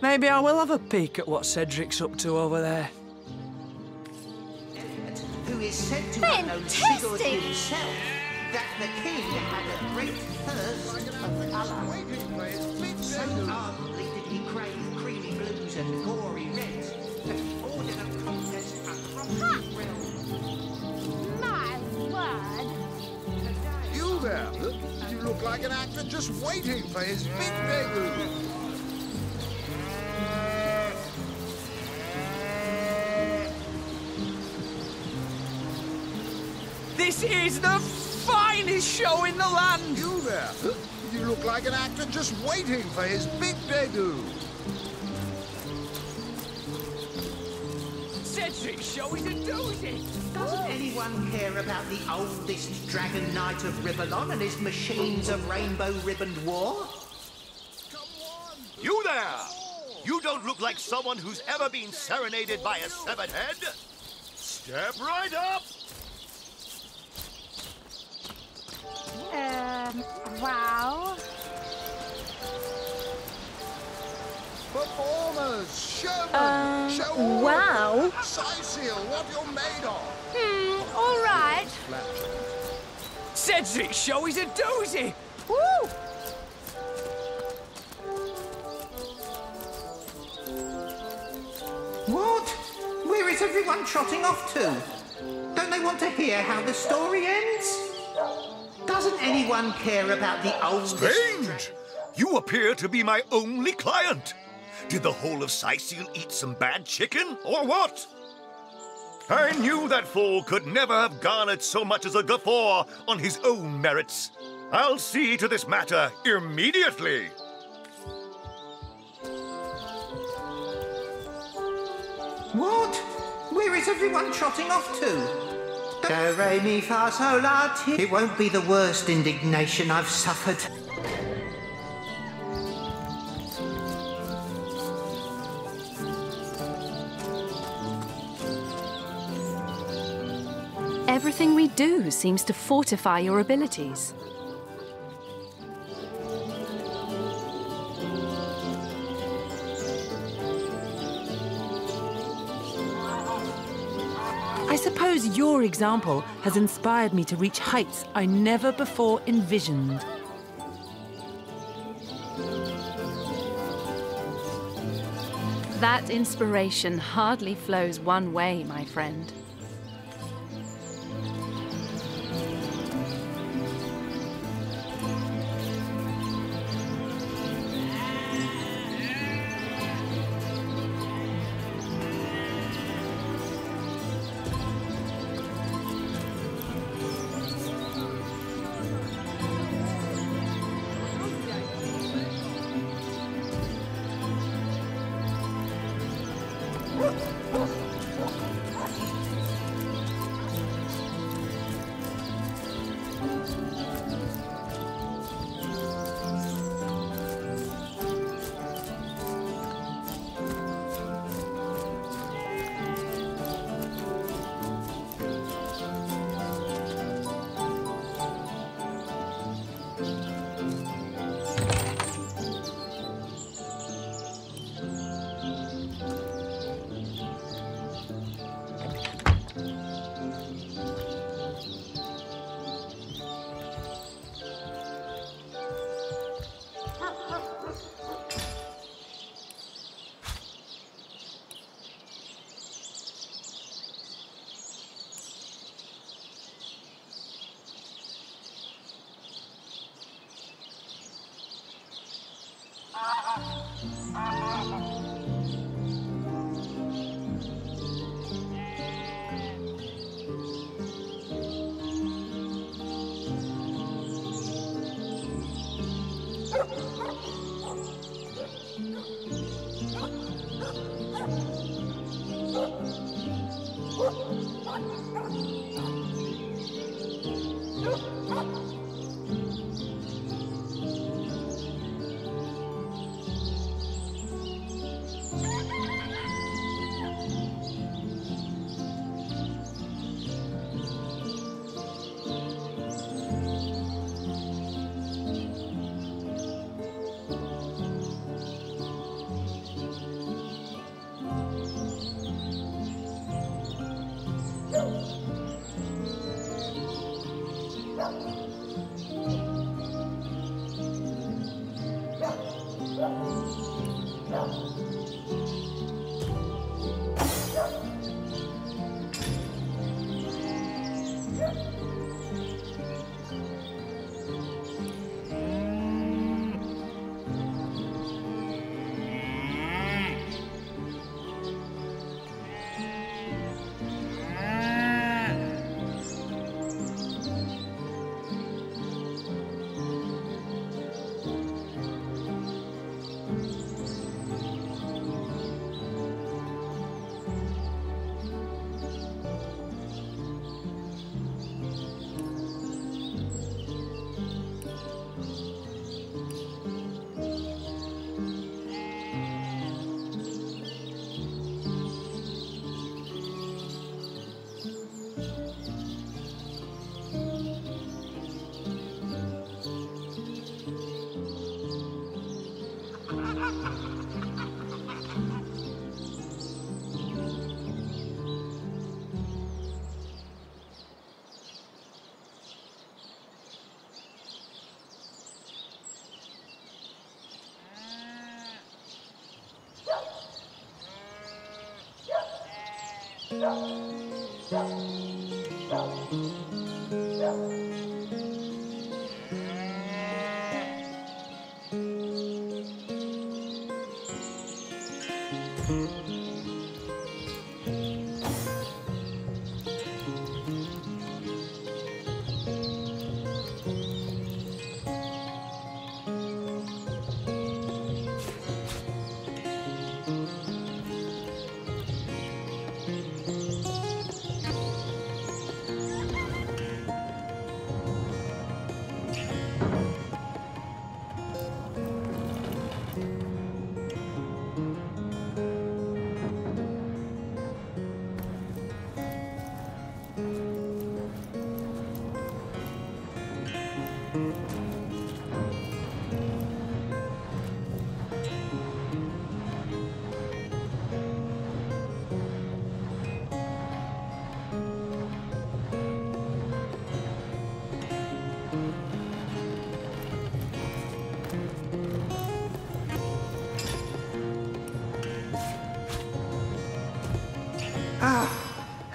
Maybe I will have a peek at what Cedric's up to over there. Who is said to have known Sigurd himself, that the king had a great thirst for colour. So ardently did he crave creamy blues and gory reds that he ordered a contest across his realm. My word. You there? You look like an actor just waiting for his big debut. This is the finest show in the land! You there? You look like an actor just waiting for his big debut. Cedric's show is a doozy! Doesn't anyone care about the oldest Dragon Knight of Ribelon and his machines of rainbow-ribboned war? You there! You don't look like someone who's ever been serenaded by a severed head. Step right up! Wow. Performers, showmen, show wow. Sicil, what you're made of. All right. Cedric's show is a doozy! Woo! What? Where is everyone trotting off to? Don't they want to hear how the story ends? Doesn't anyone care about the oldest... Strange! You appear to be my only client. Did the whole of Sicil eat some bad chicken, or what? I knew that fool could never have garnered so much as a guffaw on his own merits. I'll see to this matter immediately. What? Where is everyone trotting off to? Do, re, mi, fa, sol, la, ti. It won't be the worst indignation I've suffered. Everything we do seems to fortify your abilities. I suppose your example has inspired me to reach heights I never before envisioned. That inspiration hardly flows one way, my friend.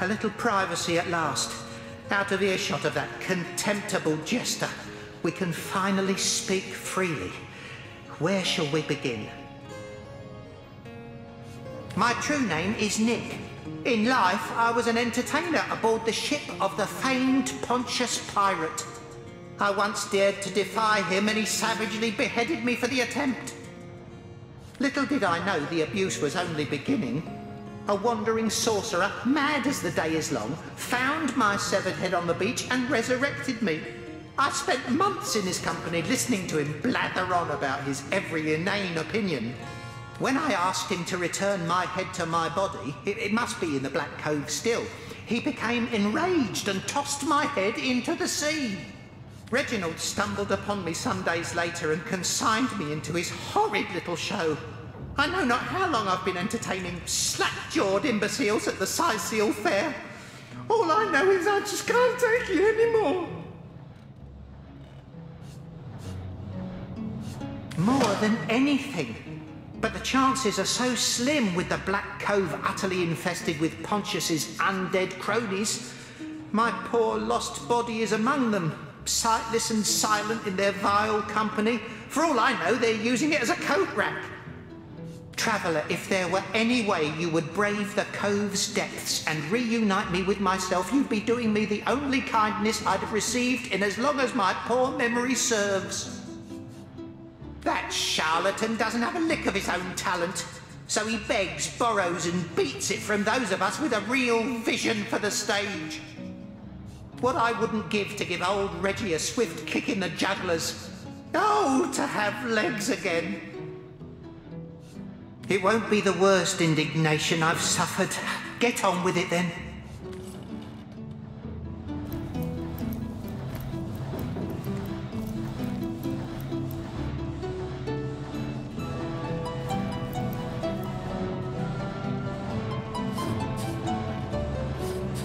A little privacy at last. Out of earshot of that contemptible jester. We can finally speak freely. Where shall we begin? My true name is Nick. In life, I was an entertainer aboard the ship of the famed Pontius Pirate. I once dared to defy him and he savagely beheaded me for the attempt. Little did I know the abuse was only beginning. A wandering sorcerer, mad as the day is long, found my severed head on the beach and resurrected me. I spent months in his company listening to him blather on about his every inane opinion. When I asked him to return my head to my body, it must be in the Black Cove still, he became enraged and tossed my head into the sea. Reginald stumbled upon me some days later and consigned me into his horrid little show. I know not how long I've been entertaining slack-jawed imbeciles at the Seal Fair. All I know is I just can't take it anymore. More than anything. But the chances are so slim with the Black Cove utterly infested with Pontius's undead cronies. My poor lost body is among them, sightless and silent in their vile company. For all I know, they're using it as a coat rack. Traveller, if there were any way you would brave the cove's depths and reunite me with myself, you'd be doing me the only kindness I'd have received in as long as my poor memory serves. That charlatan doesn't have a lick of his own talent, so he begs, borrows and beats it from those of us with a real vision for the stage. What I wouldn't give to give old Reggie a swift kick in the jugglers. Oh, to have legs again. It won't be the worst indignation I've suffered. Get on with it then.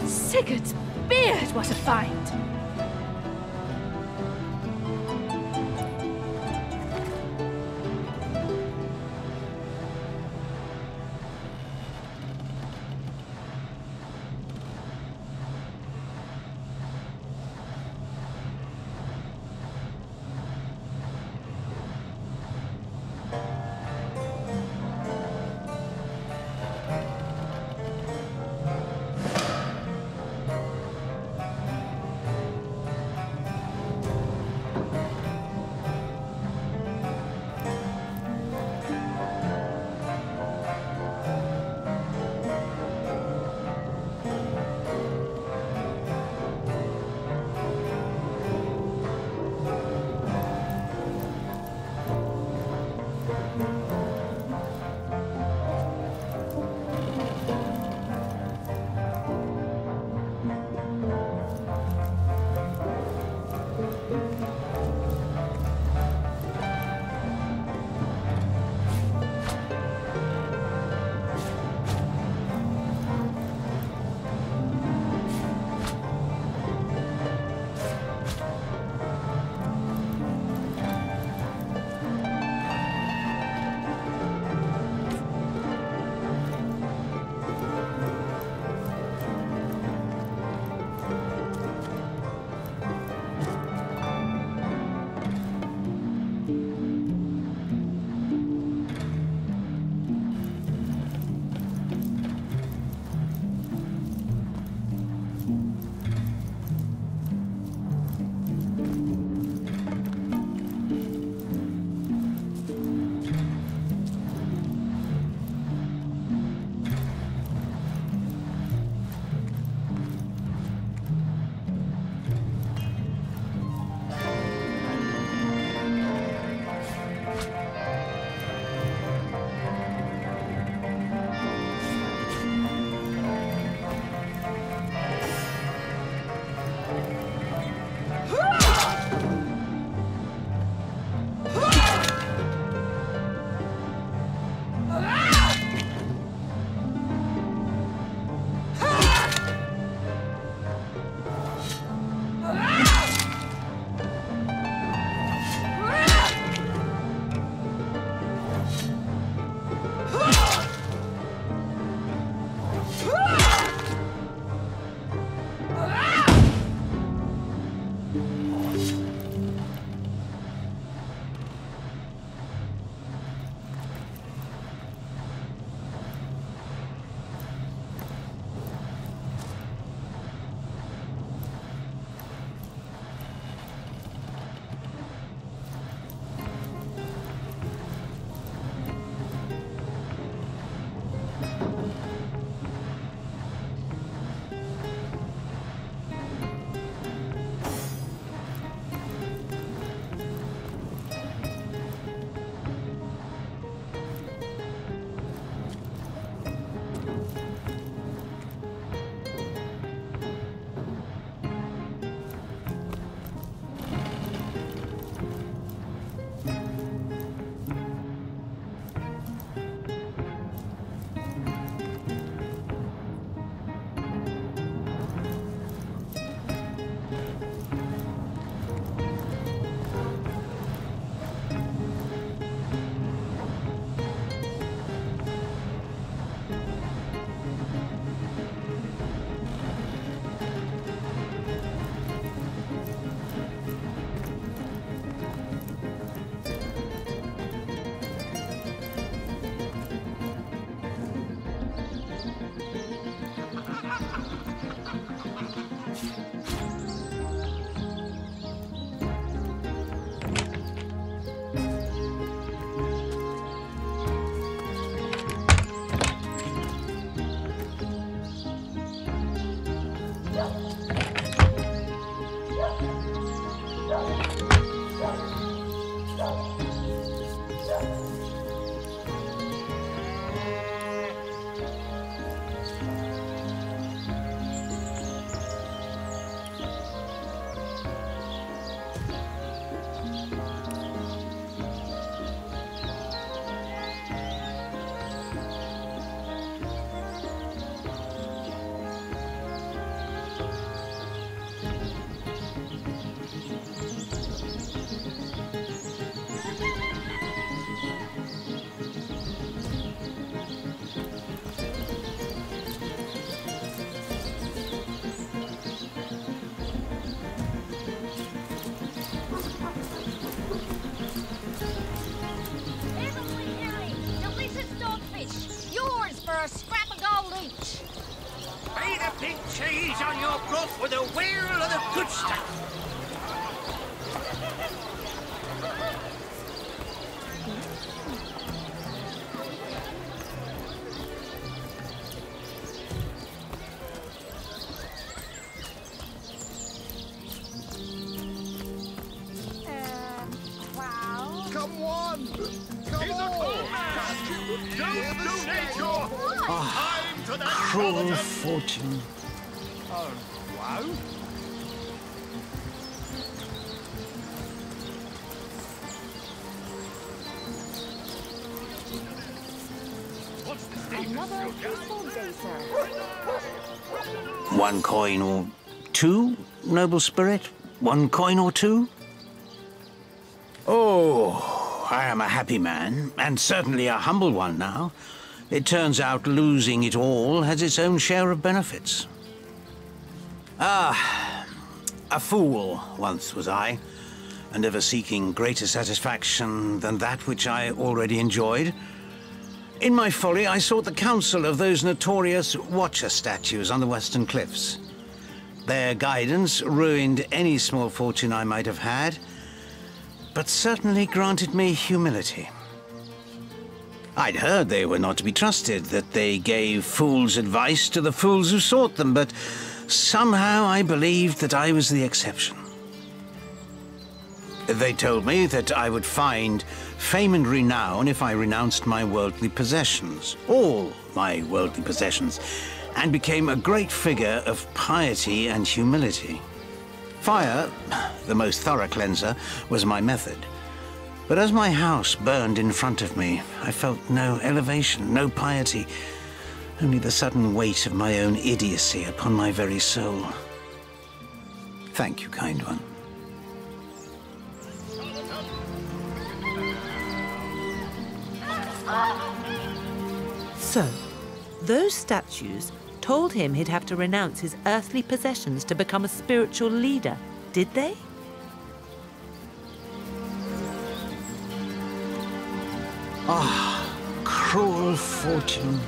Sigurd's beard, what a find! for the whale of the good stuff. Come on! Come on! Cruel fortune. Oh, wow. Another peaceful day, sir. One coin or two, noble spirit? One coin or two? Oh, I am a happy man, and certainly a humble one now. It turns out losing it all has its own share of benefits. Ah, a fool once was I, and ever seeking greater satisfaction than that which I already enjoyed. In my folly, I sought the counsel of those notorious Watcher statues on the western cliffs. Their guidance ruined any small fortune I might have had, but certainly granted me humility. I'd heard they were not to be trusted, that they gave fools' advice to the fools who sought them, but somehow I believed that I was the exception. They told me that I would find fame and renown if I renounced my worldly possessions, all my worldly possessions, and became a great figure of piety and humility. Fire, the most thorough cleanser, was my method. But as my house burned in front of me, I felt no elevation, no piety, only the sudden weight of my own idiocy upon my very soul. Thank you, kind one. So, those statues told him he'd have to renounce his earthly possessions to become a spiritual leader, did they? Ah, cruel fortune.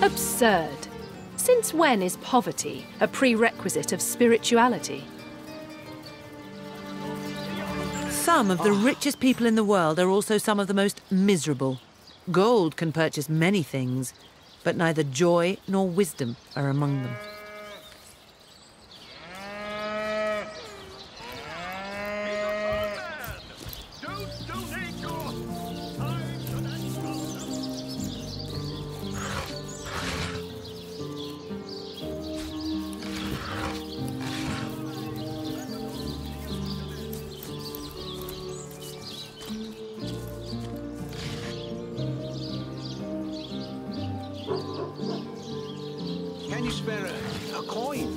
Absurd. Since when is poverty a prerequisite of spirituality? Some of the richest people in the world are also some of the most miserable. Gold can purchase many things, but neither joy nor wisdom are among them. Can you spare a coin?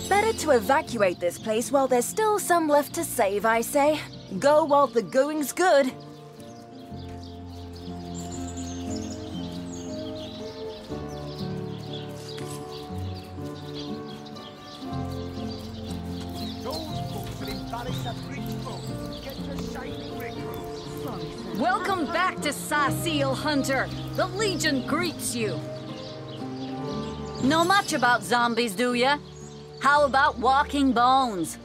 Better to evacuate this place while there's still some left to save, I say. Go while the going's good. Welcome back to Seal Hunter. The Legion greets you. Know much about zombies, do ya? How about walking bones?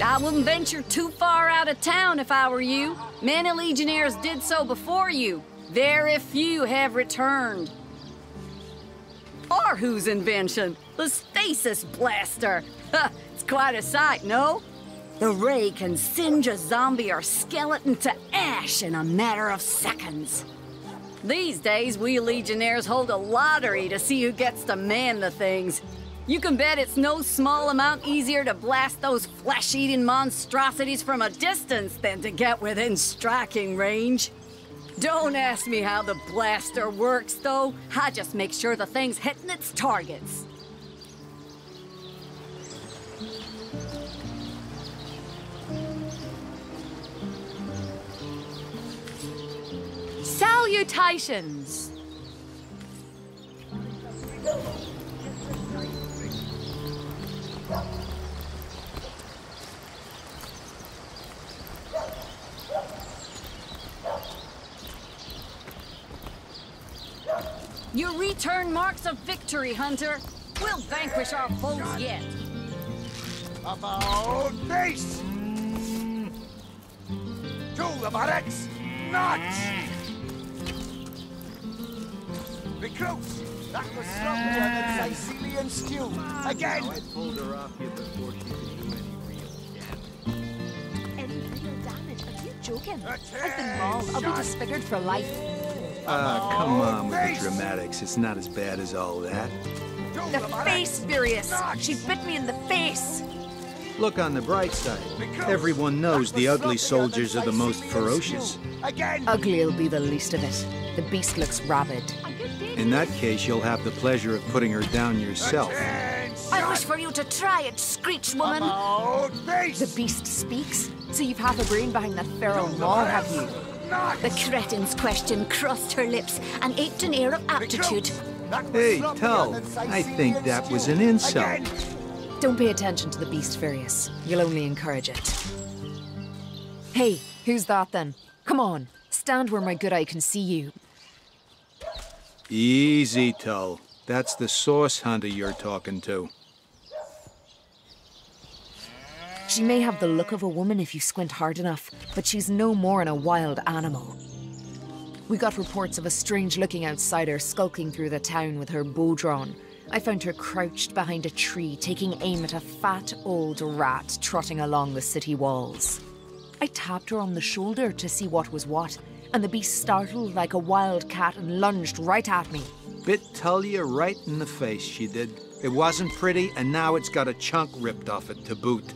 I wouldn't venture too far out of town if I were you. Many Legionnaires did so before you. Very few have returned. Or whose invention? The stasis blaster. It's quite a sight, no? The ray can singe a zombie or skeleton to ash in a matter of seconds. These days, we Legionnaires hold a lottery to see who gets to man the things. You can bet it's no small amount easier to blast those flesh-eating monstrosities from a distance than to get within striking range. Don't ask me how the blaster works, though. I just make sure the thing's hitting its targets. Salutations! Your return marks of victory, Hunter. We'll vanquish our foes yet. About face! To the barracks! Not! Recruits! That was stronger than Sicilian stew. Again! I pulled her off you before she could do any real damage. Are you joking? I've been mauled. I'll be disfigured for life. Come on with the dramatics. It's not as bad as all that. The face, Virius! She bit me in the face! Look on the bright side. Everyone knows the ugly soldiers are the most ferocious. Ugly'll be the least of it. The beast looks rabid. In that case, you'll have the pleasure of putting her down yourself. I wish for you to try it, Screech woman. The beast speaks? So you've half a brain behind that feral maw, have you? The cretin's question crossed her lips and aped an air of aptitude. Hey, Tull, I think that was an insult. Don't pay attention to the beast, Virius. You'll only encourage it. Hey, who's that then? Come on, stand where my good eye can see you. Easy, Tull. That's the source hunter you're talking to. She may have the look of a woman if you squint hard enough, but she's no more than a wild animal. We got reports of a strange-looking outsider skulking through the town with her bow drawn. I found her crouched behind a tree, taking aim at a fat old rat trotting along the city walls. I tapped her on the shoulder to see what was what, and the beast startled like a wild cat and lunged right at me. Bit Tullia right in the face, she did. It wasn't pretty, and now it's got a chunk ripped off it to boot.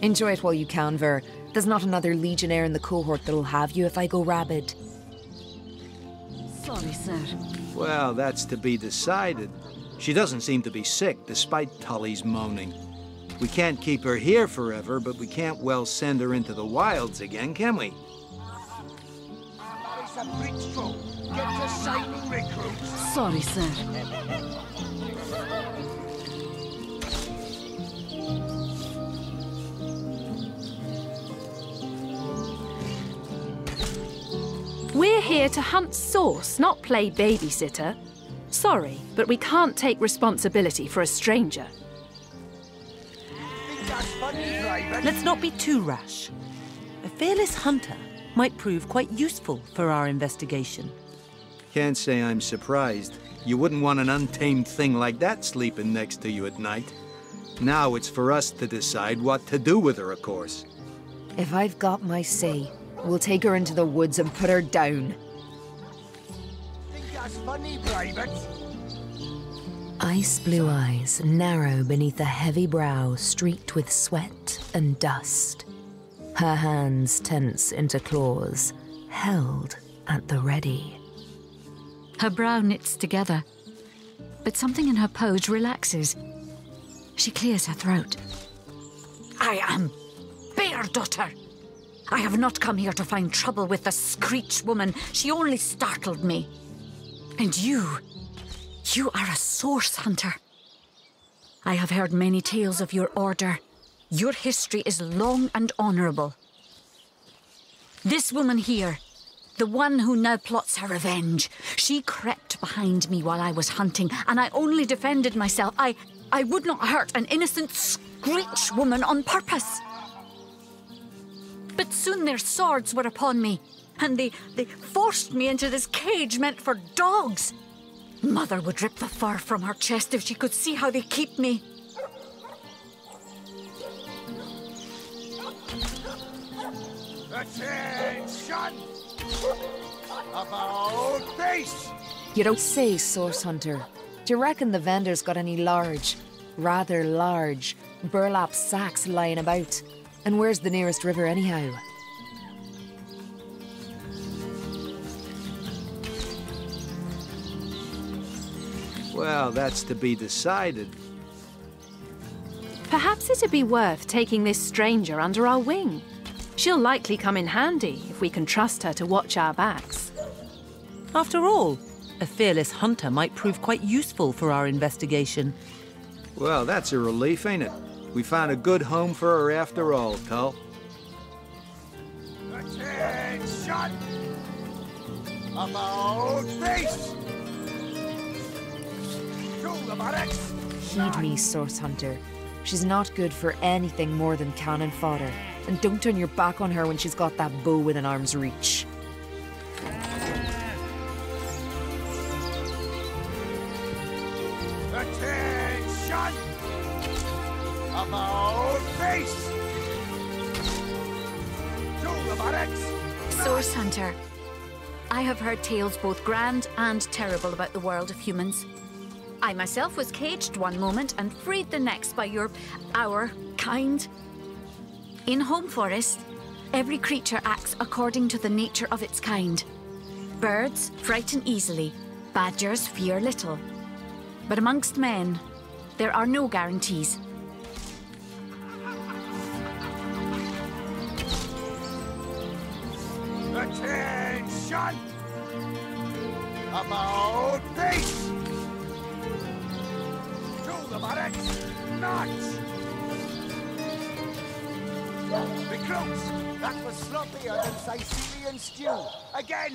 Enjoy it while you can, Ver. There's not another legionnaire in the cohort that'll have you if I go rabid. Sorry, sir. Well, that's to be decided. She doesn't seem to be sick, despite Tully's moaning. We can't keep her here forever, but we can't well send her into the wilds again, can we? Sorry, sir. We're here to hunt source, not play babysitter. Sorry, but we can't take responsibility for a stranger. Let's not be too rash. A fearless hunter might prove quite useful for our investigation. Can't say I'm surprised. You wouldn't want an untamed thing like that sleeping next to you at night. Now it's for us to decide what to do with her, of course. If I've got my say, we'll take her into the woods and put her down. Think that's funny, Private? Ice blue eyes, narrow beneath a heavy brow streaked with sweat and dust. Her hands tense into claws, held at the ready. Her brow knits together, but something in her pose relaxes. She clears her throat. I am Bear Daughter. I have not come here to find trouble with the Screech woman. She only startled me. And you are a source hunter. I have heard many tales of your order. Your history is long and honorable. This woman here, the one who now plots her revenge, she crept behind me while I was hunting, and I only defended myself. I would not hurt an innocent Screech woman on purpose. But soon their swords were upon me, and they forced me into this cage meant for dogs. Mother would rip the fur from her chest if she could see how they keep me. Attention! About face! You don't say, source hunter. Do you reckon the vendor's got any rather large, burlap sacks lying about? And where's the nearest river anyhow? Well, that's to be decided. Perhaps it'd be worth taking this stranger under our wing. She'll likely come in handy if we can trust her to watch our backs. After all, a fearless hunter might prove quite useful for our investigation. Well, that's a relief, ain't it? We found a good home for her after all, Tull. Attention! About face! Heed me, Source Hunter. She's not good for anything more than cannon fodder. And don't turn your back on her when she's got that bow within arm's reach. Attention! About face! To the barracks! Source Hunter, I have heard tales both grand and terrible about the world of humans. I myself was caged one moment and freed the next by our kind. In Home Forest, every creature acts according to the nature of its kind. Birds frighten easily, badgers fear little. But amongst men, there are no guarantees. Attention! About face! To the barracks! Notch! Recruits! That was sloppier than Sicilian stew. Again!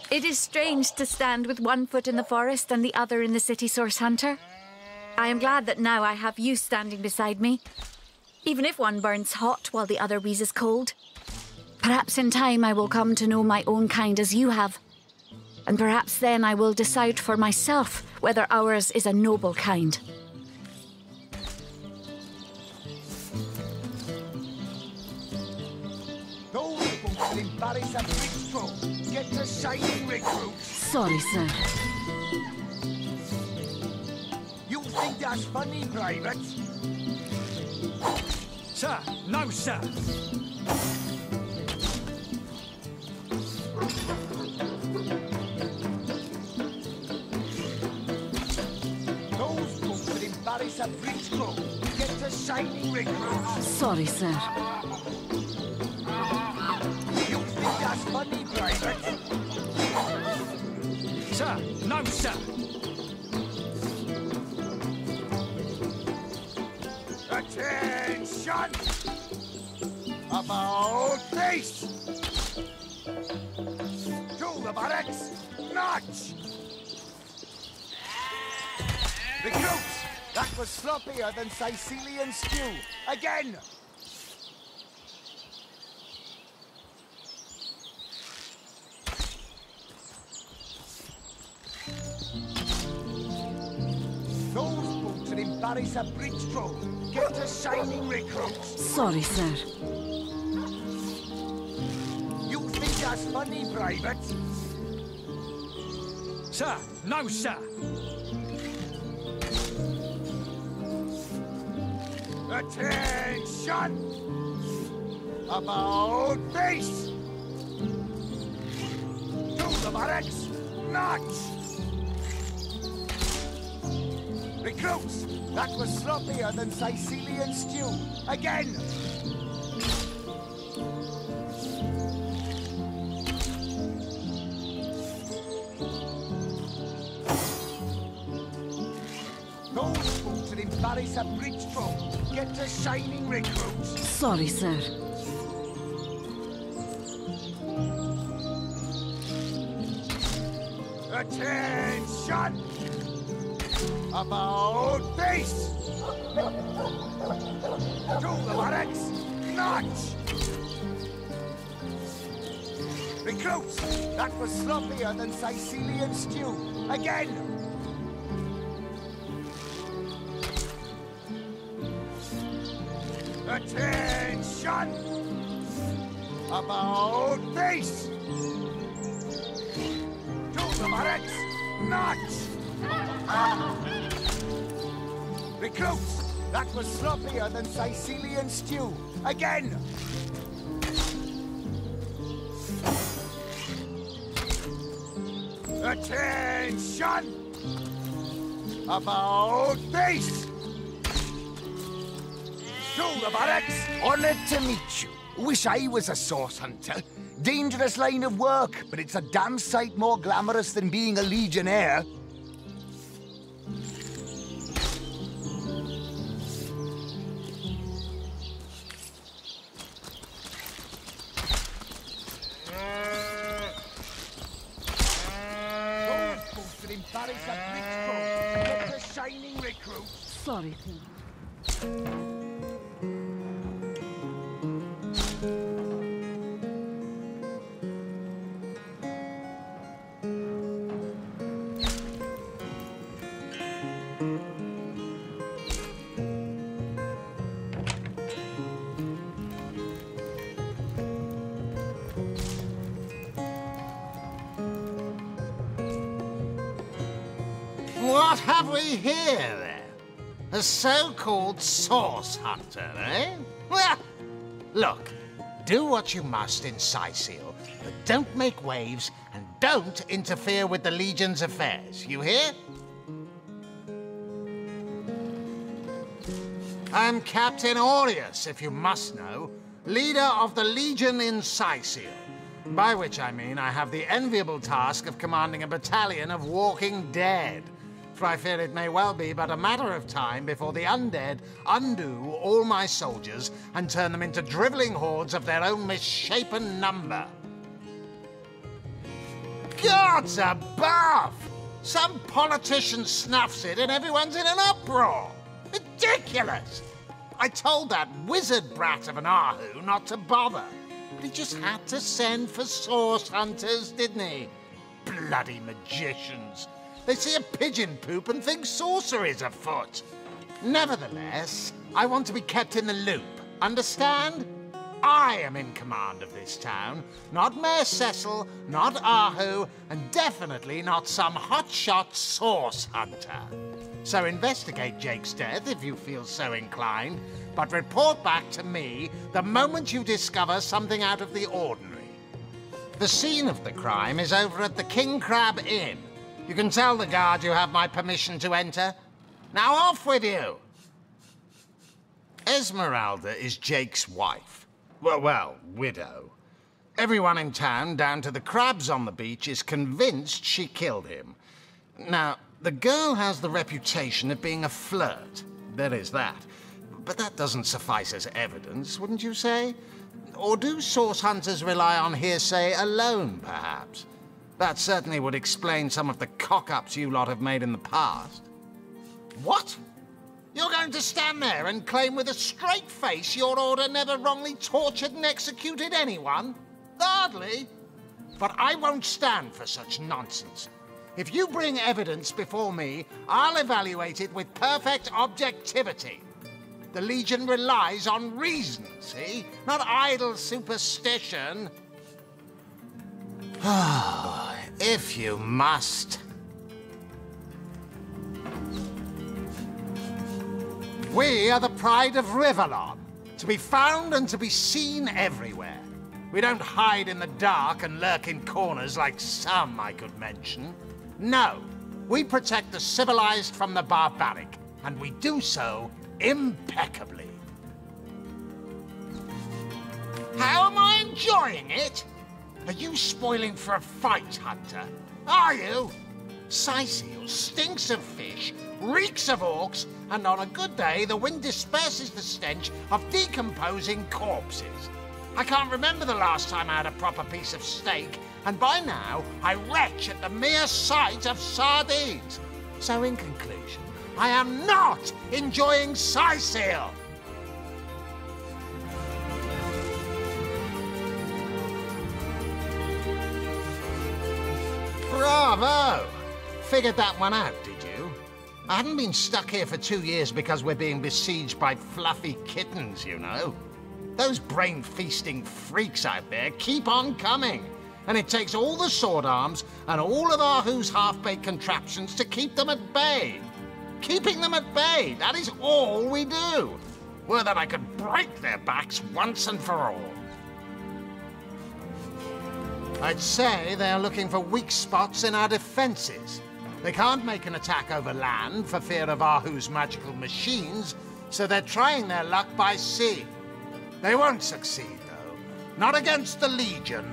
It is strange to stand with one foot in the forest and the other in the city, Source Hunter. I am glad that now I have you standing beside me, even if one burns hot while the other wheezes cold. Perhaps in time I will come to know my own kind as you have, and perhaps then I will decide for myself whether ours is a noble kind. Those folks will embarrass a big stroke. Get the shining recruits. Sorry, sir. You think that's funny, Private? Sir, no, sir. Those folks will embarrass a big stroke. Get the shining recruits. Sorry, sir. You think that's funny, Private? Sir, no, sir. Attention! About face! To the barracks! Notch! Recruits! That was sloppier than Sicilian stew. Again! Those boots will embarrass a bridge stroke. Get the shining recruits. Sorry, sir. You think that's funny, Private? Sir, no, sir. Attention! About face! To the barracks! Notch! Recruits! That was sloppier than Sicilian stew. Again! Those boots will embarrass a bridge stroke. Get the shining recruits. Sorry, sir. Attention! About face! To the barracks! Notch! Recruits! That was sloppier than Sicilian stew. Again! Attention! About face! To the barracks! Notch! Recruits! That was sloppier than Sicilian stew. Again! Attention! About face! To the barracks! Honoured to meet you. Wish I was a source hunter. Dangerous line of work, but it's a damn sight more glamorous than being a legionnaire. Those folks will embarrass a bridge stroke. Get the entertaining recruits. Sorry, What have we here, then? A so-called source hunter, eh? Well, look, do what you must in Sicil, but don't make waves and don't interfere with the Legion's affairs, you hear? I'm Captain Aureus, if you must know, leader of the Legion in Sicil. By which I mean I have the enviable task of commanding a battalion of walking dead. For I fear it may well be but a matter of time before the undead undo all my soldiers and turn them into drivelling hordes of their own misshapen number. Gods above! Some politician snuffs it and everyone's in an uproar. Ridiculous! I told that wizard brat of an Ahu not to bother. But he just had to send for source hunters, didn't he? Bloody magicians. They see a pigeon poop and think sorcery's afoot. Nevertheless, I want to be kept in the loop. Understand? I am in command of this town, not Mayor Cecil, not Ahu, and definitely not some hotshot source hunter. So investigate Jake's death if you feel so inclined, but report back to me the moment you discover something out of the ordinary. The scene of the crime is over at the King Crab Inn. You can tell the guard you have my permission to enter. Now off with you! Esmeralda is Jake's wife. Well, widow. Everyone in town, down to the crabs on the beach, is convinced she killed him. Now, the girl has the reputation of being a flirt. There is that. But that doesn't suffice as evidence, wouldn't you say? Or do source hunters rely on hearsay alone, perhaps? That certainly would explain some of the cock-ups you lot have made in the past. What? You're going to stand there and claim with a straight face your order never wrongly tortured and executed anyone? Hardly. But I won't stand for such nonsense. If you bring evidence before me, I'll evaluate it with perfect objectivity. The Legion relies on reason, see? Not idle superstition. If you must. We are the pride of Rivellon, to be found and to be seen everywhere. We don't hide in the dark and lurk in corners like some I could mention. No, we protect the civilized from the barbaric, and we do so impeccably. How am I enjoying it? Are you spoiling for a fight, Hunter? Are you? Sicil stinks of fish, reeks of orcs, and on a good day, the wind disperses the stench of decomposing corpses. I can't remember the last time I had a proper piece of steak, and by now, I retch at the mere sight of sardines. So in conclusion, I am not enjoying Sicil! Bravo! Figured that one out, did you? I hadn't been stuck here for 2 years because we're being besieged by fluffy kittens, you know. Those brain-feasting freaks out there keep on coming. And it takes all the sword arms and all of Ahu's half-baked contraptions to keep them at bay. Keeping them at bay, that is all we do. Were that I could break their backs once and for all. I'd say they're looking for weak spots in our defenses. They can't make an attack over land for fear of Ahu's magical machines, so they're trying their luck by sea. They won't succeed, though. Not against the Legion.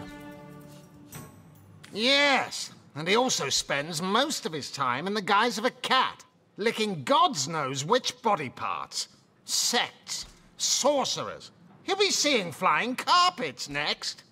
Yes, and he also spends most of his time in the guise of a cat, licking God's knows which body parts. Sects, sorcerers. He'll be seeing flying carpets next.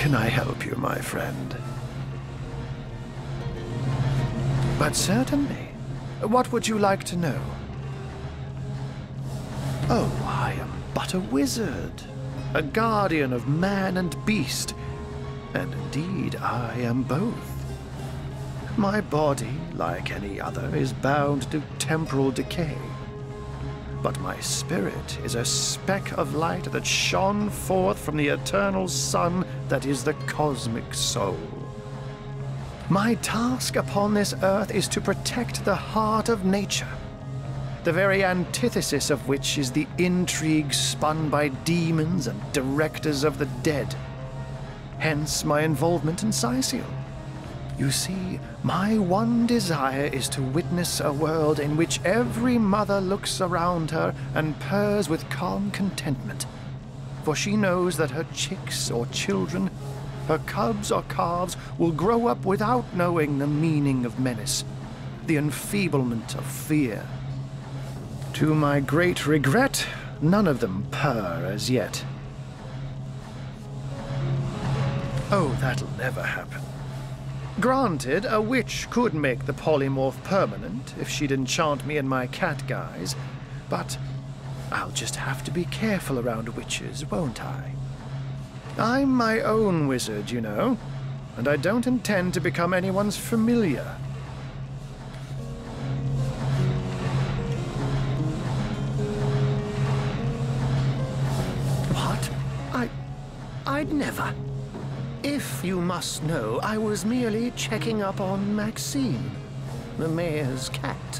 can I help you, my friend? But certainly. What would you like to know? Oh, I am but a wizard, a guardian of man and beast, and indeed I am both. My body, like any other, is bound to temporal decay. But my spirit is a speck of light that shone forth from the eternal sun that is the cosmic soul. My task upon this earth is to protect the heart of nature, the very antithesis of which is the intrigue spun by demons and directors of the dead. Hence my involvement in Sicil. You see, my one desire is to witness a world in which every mother looks around her and purrs with calm contentment. For she knows that her chicks or children, her cubs or calves, will grow up without knowing the meaning of menace, the enfeeblement of fear. To my great regret, none of them purr as yet. Oh, that'll never happen. Granted, a witch could make the polymorph permanent if she'd enchant me in my cat guise, but I'll just have to be careful around witches, won't I? I'm my own wizard, you know, and I don't intend to become anyone's familiar. What? I'd never. If you must know, I was merely checking up on Maxine, the mayor's cat.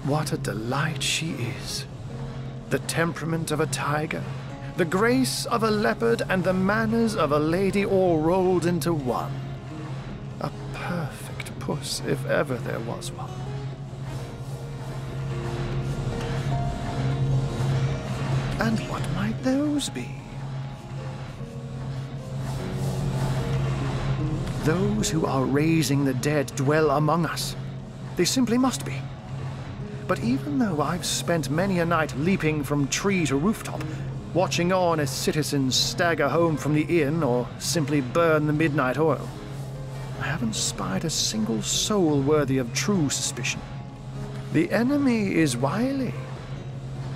What a delight she is. The temperament of a tiger, the grace of a leopard, and the manners of a lady all rolled into one. A perfect puss, if ever there was one. And what might those be? Those who are raising the dead dwell among us. They simply must be. But even though I've spent many a night leaping from tree to rooftop, watching on as citizens stagger home from the inn or simply burn the midnight oil, I haven't spied a single soul worthy of true suspicion. The enemy is wily.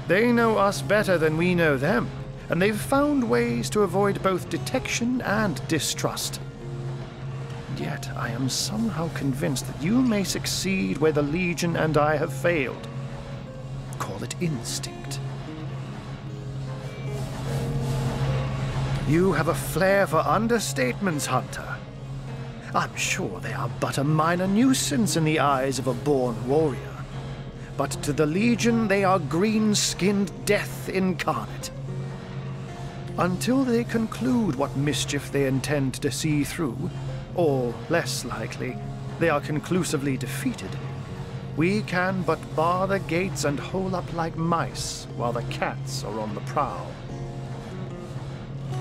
They know us better than we know them, and they've found ways to avoid both detection and distrust. Yet I am somehow convinced that you may succeed where the Legion and I have failed. Call it instinct. You have a flair for understatements, Hunter. I'm sure they are but a minor nuisance in the eyes of a born warrior. But to the Legion they are green-skinned death incarnate. Until they conclude what mischief they intend to see through, or, less likely, they are conclusively defeated, we can but bar the gates and hole up like mice while the cats are on the prowl.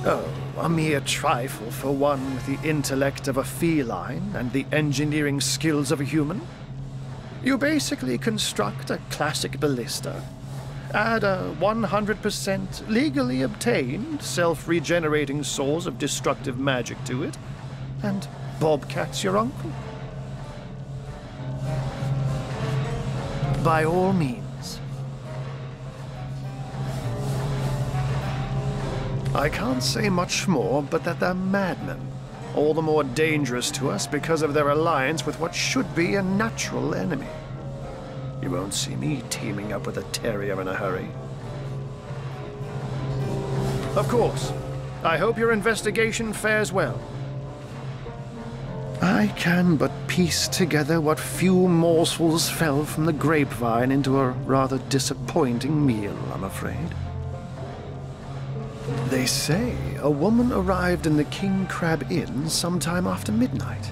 Oh, a mere trifle for one with the intellect of a feline and the engineering skills of a human. You basically construct a classic ballista, add a 100% legally obtained self-regenerating source of destructive magic to it, and Bobcat's your uncle. By all means. I can't say much more, but that they're madmen, all the more dangerous to us because of their alliance with what should be a natural enemy. You won't see me teaming up with a terrier in a hurry. Of course, I hope your investigation fares well. I can but piece together what few morsels fell from the grapevine into a rather disappointing meal, I'm afraid. They say a woman arrived in the King Crab Inn sometime after midnight.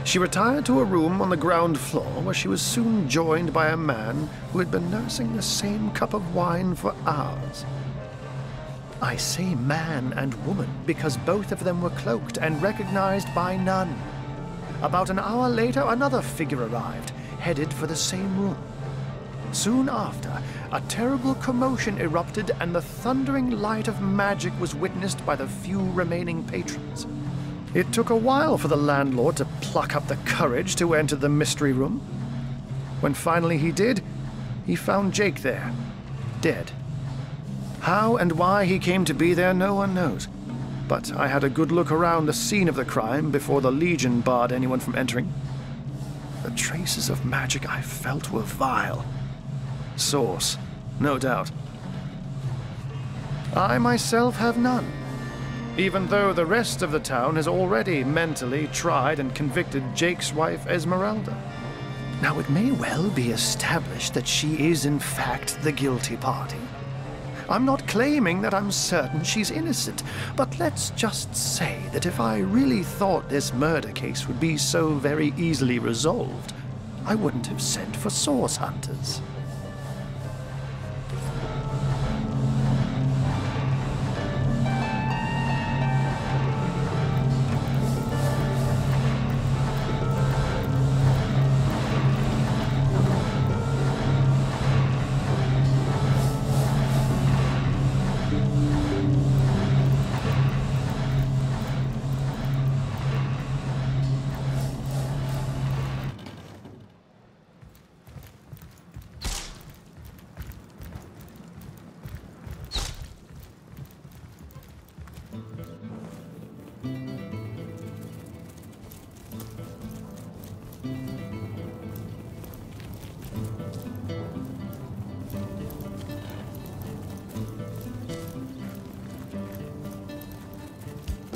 She retired to a room on the ground floor where she was soon joined by a man who had been nursing the same cup of wine for hours. I say man and woman because both of them were cloaked and recognized by none. About an hour later, another figure arrived, headed for the same room. Soon after, a terrible commotion erupted and the thundering light of magic was witnessed by the few remaining patrons. It took a while for the landlord to pluck up the courage to enter the mystery room. When finally he did, he found Jake there, dead. How and why he came to be there, no one knows. But I had a good look around the scene of the crime before the Legion barred anyone from entering. The traces of magic I felt were vile. Source, no doubt. I myself have none, even though the rest of the town has already mentally tried and convicted Jake's wife, Esmeralda. Now, it may well be established that she is in fact the guilty party. I'm not claiming that I'm certain she's innocent, but let's just say that if I really thought this murder case would be so very easily resolved, I wouldn't have sent for source hunters.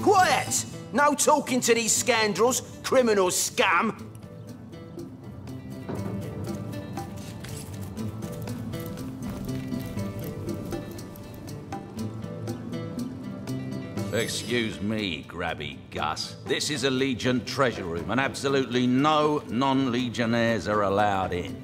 Quiet! No talking to these scoundrels, criminal scum! Excuse me, Grabby Gus. This is a Legion treasure room, and absolutely no non-Legionnaires are allowed in.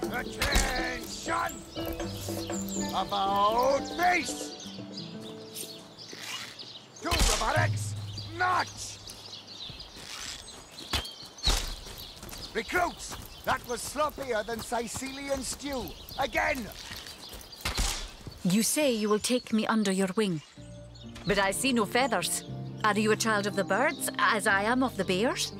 Attention! About face! To the barracks! March! Recruits! That was sloppier than Sicilian stew. Again! You say you will take me under your wing, but I see no feathers. Are you a child of the birds, as I am of the bears?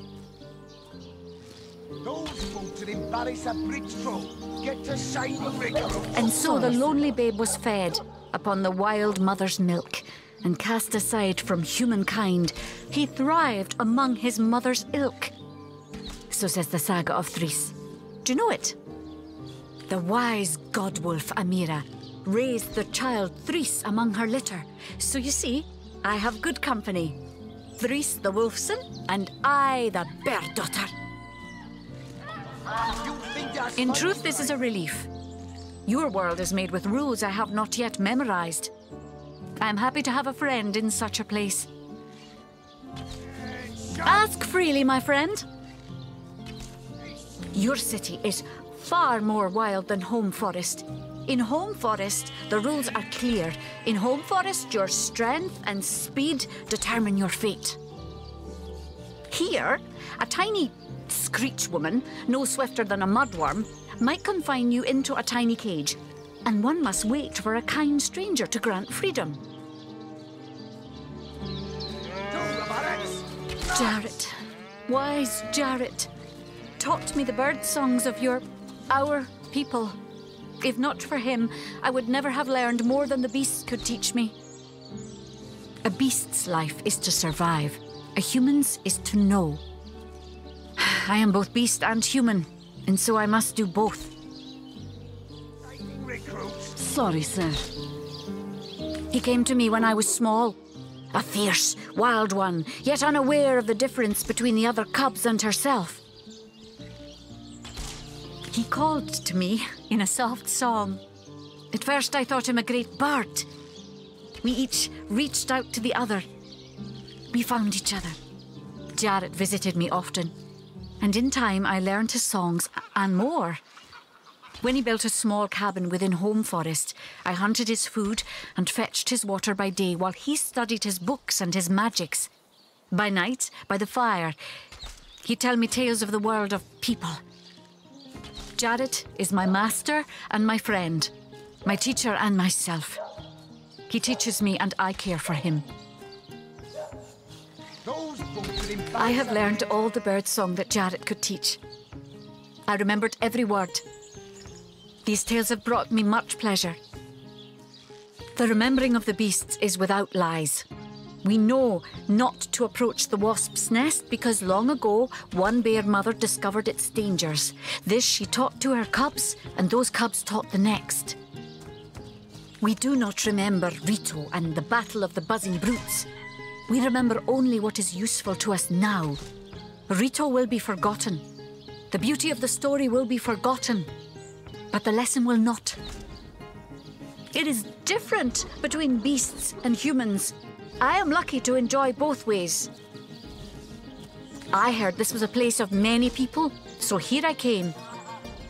Those boots would embarrass a bridge throw. Get to shine the recruits. And so the lonely babe was fed upon the wild mother's milk, and cast aside from humankind, he thrived among his mother's ilk. So says the saga of Threes. Do you know it? The wise godwolf Amira raised the child Threes among her litter. So you see, I have good company. Threes the wolfson, and I the bear daughter. In truth, this is a relief. Your world is made with rules I have not yet memorized. I am happy to have a friend in such a place. Ask freely, my friend. Your city is far more wild than Home Forest. In Home Forest, the rules are clear. In Home Forest, your strength and speed determine your fate. Here, a tiny screech woman, no swifter than a mudworm, might confine you into a tiny cage, and one must wait for a kind stranger to grant freedom. Jarrett, wise Jarrett, taught me the bird songs of our people. If not for him, I would never have learned more than the beasts could teach me. A beast's life is to survive. A human's is to know. I am both beast and human, and so I must do both. Sorry, sir. He came to me when I was small. A fierce, wild one, yet unaware of the difference between the other cubs and herself. He called to me in a soft song. At first I thought him a great bird. We each reached out to the other. We found each other. Jared visited me often, and in time I learned his songs and more. When he built a small cabin within Home Forest, I hunted his food and fetched his water by day while he studied his books and his magics. By night, by the fire, he'd tell me tales of the world of people. Jared is my master and my friend, my teacher and myself. He teaches me and I care for him. I have learned all the bird song that Jared could teach. I remembered every word. These tales have brought me much pleasure. The remembering of the beasts is without lies. We know not to approach the wasp's nest because long ago one bear mother discovered its dangers. This she taught to her cubs, and those cubs taught the next. We do not remember Rito and the battle of the buzzing brutes. We remember only what is useful to us now. Rito will be forgotten. The beauty of the story will be forgotten. But the lesson will not. It is different between beasts and humans. I am lucky to enjoy both ways. I heard this was a place of many people, so here I came.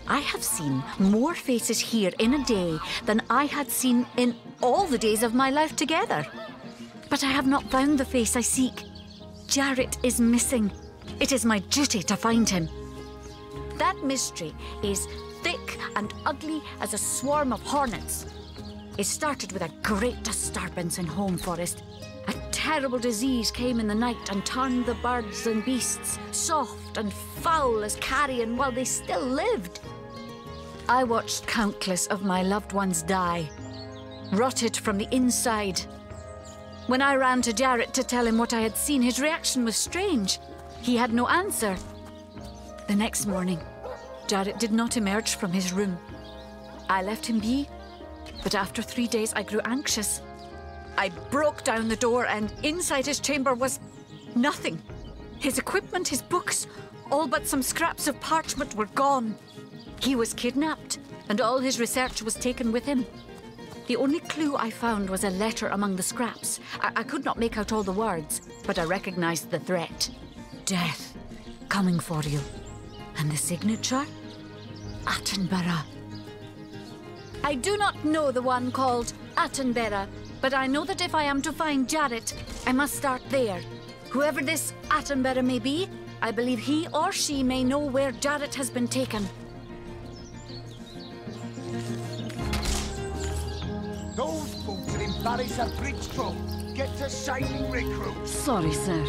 I have seen more faces here in a day than I had seen in all the days of my life together. But I have not found the face I seek. Jared is missing. It is my duty to find him. That mystery is thick and ugly as a swarm of hornets. It started with a great disturbance in Home Forest. A terrible disease came in the night and turned the birds and beasts soft and foul as carrion while they still lived. I watched countless of my loved ones die, rotted from the inside. When I ran to Jared to tell him what I had seen, his reaction was strange. He had no answer. The next morning, Jared did not emerge from his room. I left him be, but after 3 days I grew anxious. I broke down the door and inside his chamber was nothing. His equipment, his books, all but some scraps of parchment were gone. He was kidnapped and all his research was taken with him. The only clue I found was a letter among the scraps. I could not make out all the words, but I recognized the threat. Death, coming for you. And the signature? Attenborough. I do not know the one called Attenborough, but I know that if I am to find Jared, I must start there. Whoever this Attenborough may be, I believe he or she may know where Jared has been taken. Those boots are embarrass a bridge troll. Get to shining recruits. Sorry, sir.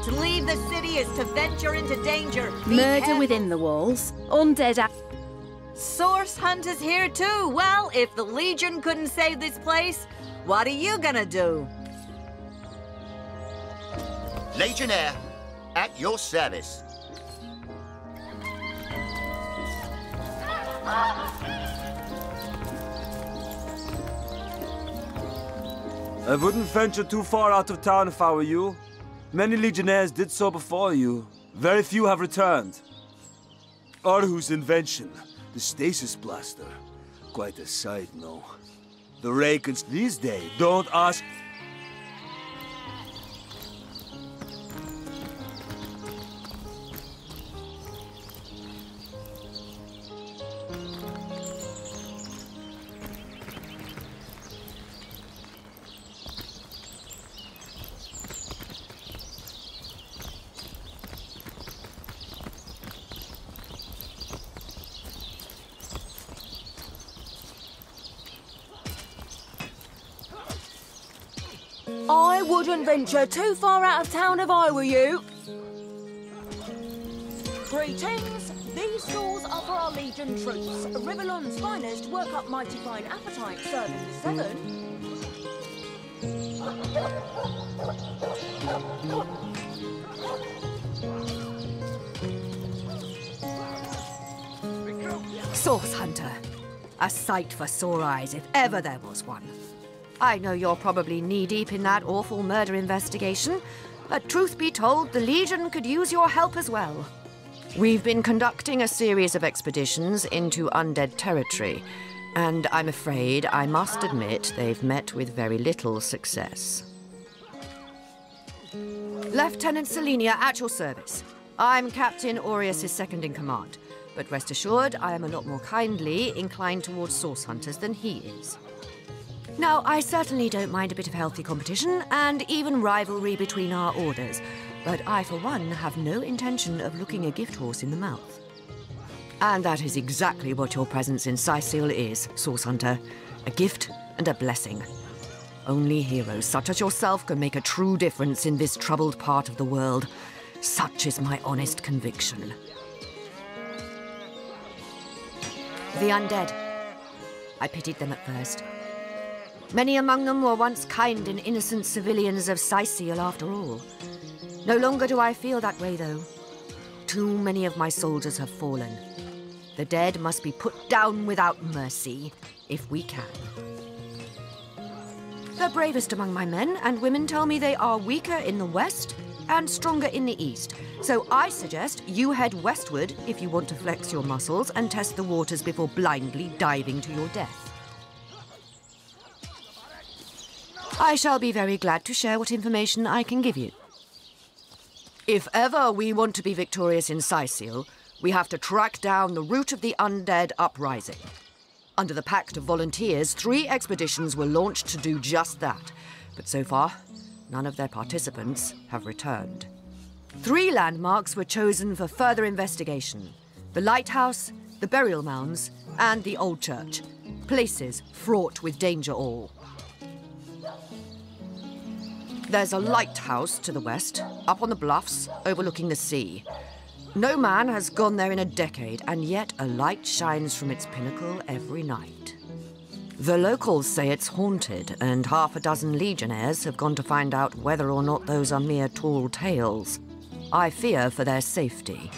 To leave the city is to venture into danger. Be Murder careful. within the walls. Undead. Source hunters here too. Well, if the Legion couldn't save this place, what are you gonna do? Legionnaire, at your service. I wouldn't venture too far out of town if I were you. Many legionnaires did so before you. Very few have returned. Arhu's invention, the stasis blaster. Quite a sight, no. The Rakens these days don't ask... I wouldn't venture too far out of town if I were you. Greetings. These stalls are for our Legion troops. Riverland's finest work up mighty fine appetite, serving the 7. Source Hunter. A sight for sore eyes, if ever there was one. I know you're probably knee-deep in that awful murder investigation, but truth be told, the Legion could use your help as well. We've been conducting a series of expeditions into undead territory, and I'm afraid I must admit they've met with very little success. Lieutenant Selenia, at your service. I'm Captain Aureus' second in command, but rest assured I am a lot more kindly inclined towards source hunters than he is. Now, I certainly don't mind a bit of healthy competition and even rivalry between our orders, but I, for one, have no intention of looking a gift horse in the mouth. And that is exactly what your presence in Sicil is, Source Hunter. A gift and a blessing. Only heroes such as yourself can make a true difference in this troubled part of the world. Such is my honest conviction. The undead. I pitied them at first. Many among them were once kind and innocent civilians of Sicil, after all. No longer do I feel that way, though. Too many of my soldiers have fallen. The dead must be put down without mercy, if we can. The bravest among my men and women tell me they are weaker in the west and stronger in the east. So I suggest you head westward if you want to flex your muscles and test the waters before blindly diving to your death. I shall be very glad to share what information I can give you. If ever we want to be victorious in Sicil, we have to track down the root of the undead uprising. Under the Pact of Volunteers, 3 expeditions were launched to do just that. But so far, none of their participants have returned. 3 landmarks were chosen for further investigation. The lighthouse, the burial mounds, and the old church. Places fraught with danger all. There's a lighthouse to the west, up on the bluffs, overlooking the sea. No man has gone there in a decade, and yet a light shines from its pinnacle every night. The locals say it's haunted, and half a dozen legionnaires have gone to find out whether or not those are mere tall tales. I fear for their safety.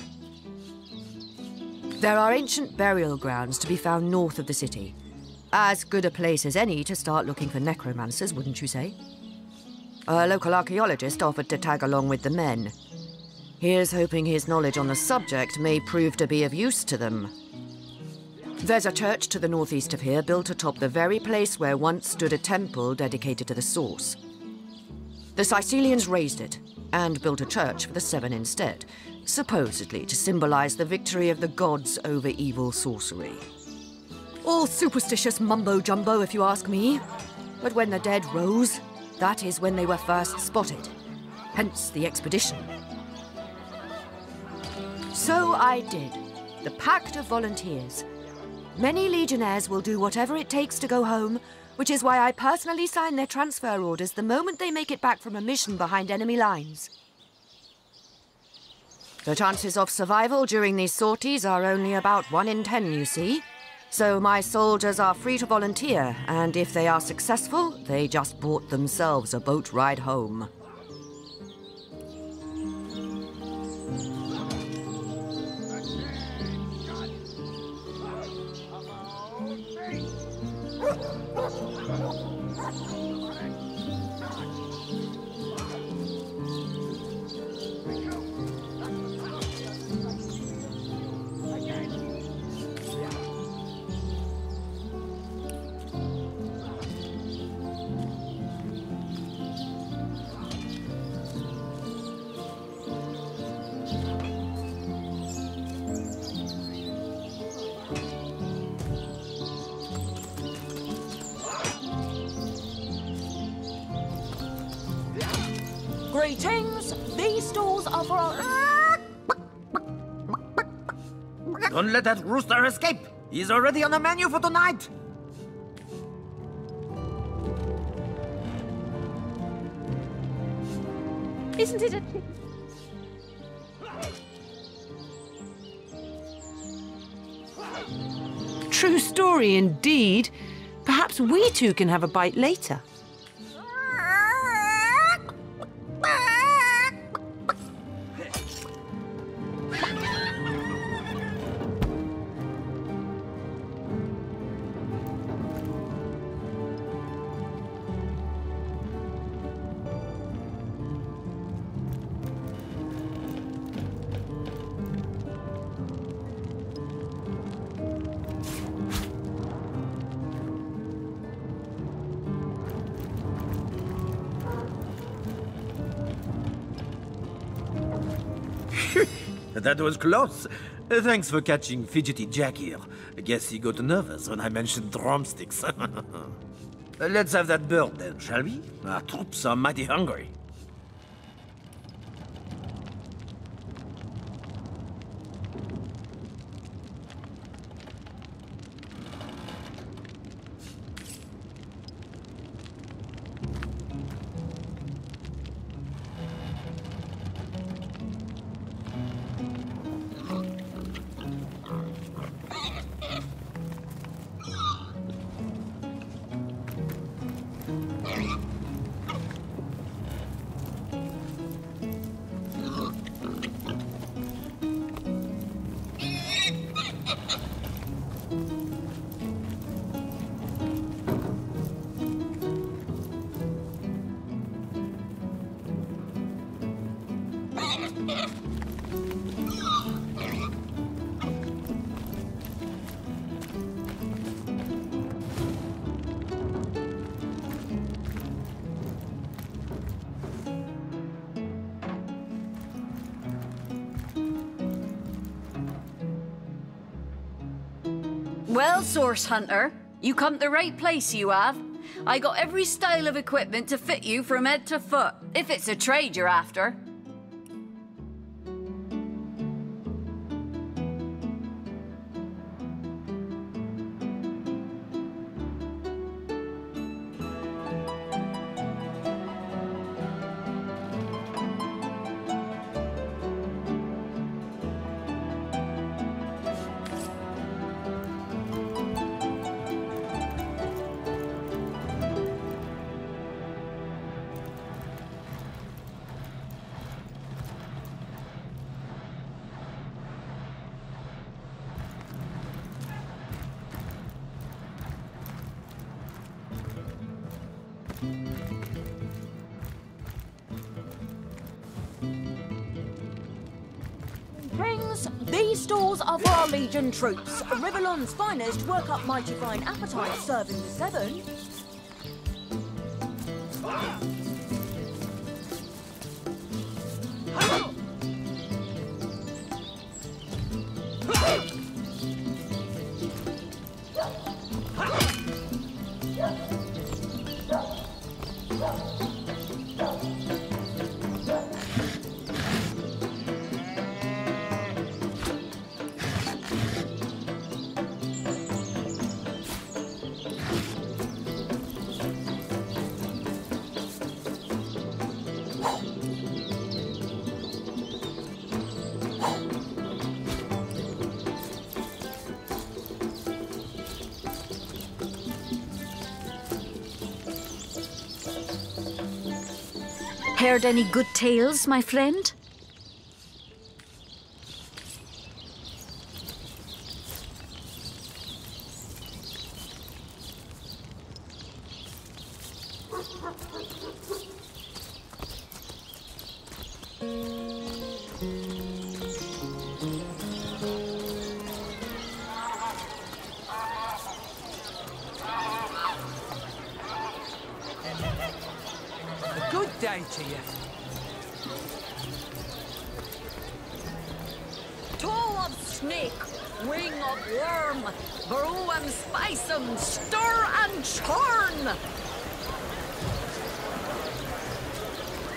There are ancient burial grounds to be found north of the city. As good a place as any to start looking for necromancers, wouldn't you say? A local archaeologist offered to tag along with the men. Here's hoping his knowledge on the subject may prove to be of use to them. There's a church to the northeast of here, built atop the very place where once stood a temple dedicated to the source. The Sicilians razed it, and built a church for the 7 instead, supposedly to symbolize the victory of the gods over evil sorcery. All superstitious mumbo-jumbo, if you ask me. But when the dead rose, that is when they were first spotted. Hence the expedition. So I did. The Pact of Volunteers. Many legionnaires will do whatever it takes to go home, which is why I personally sign their transfer orders the moment they make it back from a mission behind enemy lines. The chances of survival during these sorties are only about 1 in 10, you see. So my soldiers are free to volunteer, and if they are successful, they just bought themselves a boat ride home. Greetings! These stores are for our... Don't let that rooster escape! He's already on the menu for tonight! Isn't it a... True story indeed. Perhaps we two can have a bite later. That was close. Thanks for catching Fidgety Jack here. I guess he got nervous when I mentioned drumsticks. Let's have that bird then, shall we? Our troops are mighty hungry. Well, Source Hunter, you come to the right place, you have. I got every style of equipment to fit you from head to foot, if it's a trade you're after. Kings, these stalls are for our Legion troops. Rivellon's finest work up mighty fine appetite serving the seven. Heard any good tales, my friend? Good day to you. Toe of snake, wing of worm, brew and spice 'em, stir and churn!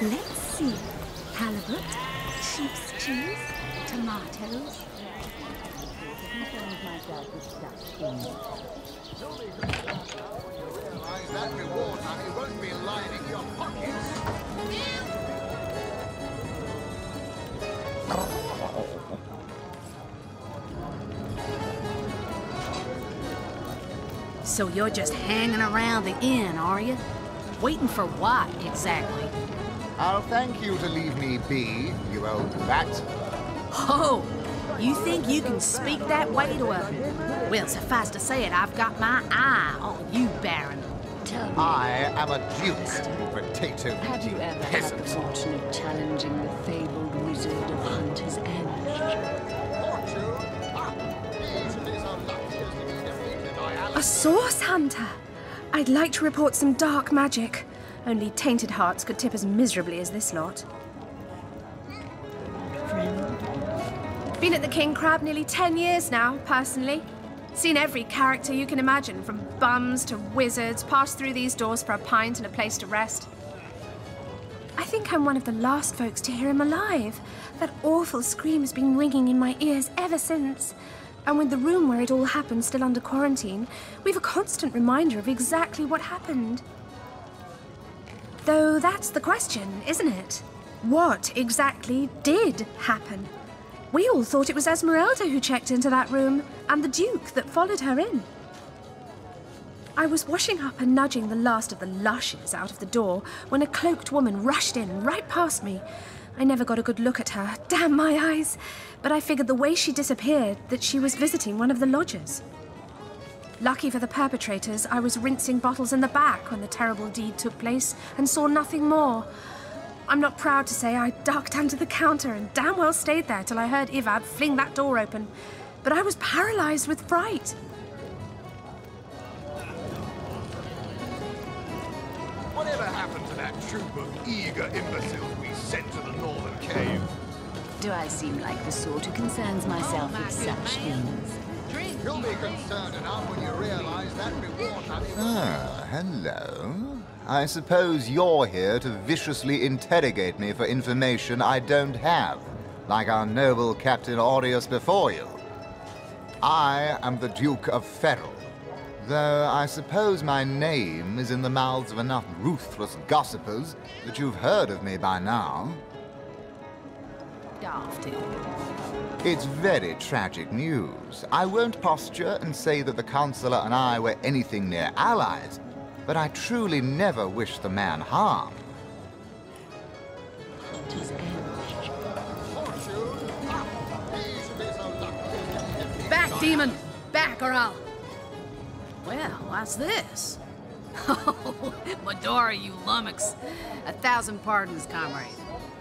Let's see. Halibut, sheep's cheese, tomatoes. That reward money won't be lining your pockets. So you're just hanging around the inn, are you? Waiting for what, exactly? I'll thank you to leave me be, you old rat. Oh, you think you can speak that way to a... Well, suffice to say it, I've got my eye on you, Baron. I am a duke, potato Have you ever peasant. had the fortune of challenging the fabled wizard of Hunter's End? A source hunter? I'd like to report some dark magic. Only tainted hearts could tip as miserably as this lot. Friend, Been at the King Crab nearly 10 years now, personally. Seen every character you can imagine, from bums to wizards, passed through these doors for a pint and a place to rest. I think I'm one of the last folks to hear him alive. That awful scream has been ringing in my ears ever since. And with the room where it all happened still under quarantine, we've a constant reminder of exactly what happened. Though that's the question, isn't it? What exactly did happen? We all thought it was Esmeralda who checked into that room, and the Duke that followed her in. I was washing up and nudging the last of the lushes out of the door when a cloaked woman rushed in right past me. I never got a good look at her, damn my eyes, but I figured the way she disappeared that she was visiting one of the lodgers. Lucky for the perpetrators, I was rinsing bottles in the back when the terrible deed took place and saw nothing more. I'm not proud to say I ducked under the counter and damn well stayed there till I heard Ivab fling that door open, but I was paralyzed with fright. Whatever happened to that troop of eager imbeciles we sent to the northern cave? Do I seem like the sort who concerns myself with such things? You'll be concerned enough when you realize that reward money was... Ah, hello. I suppose you're here to viciously interrogate me for information I don't have, like our noble Captain Aureus before you. I am the Duke of Ferrell, though I suppose my name is in the mouths of enough ruthless gossipers that you've heard of me by now. It's very tragic news. I won't posture and say that the Chancellor and I were anything near allies, but I truly never wish the man harm. Back, demon! Back, or I'll... Well, what's this? Oh, Medora, you lummox. 1,000 pardons, comrade.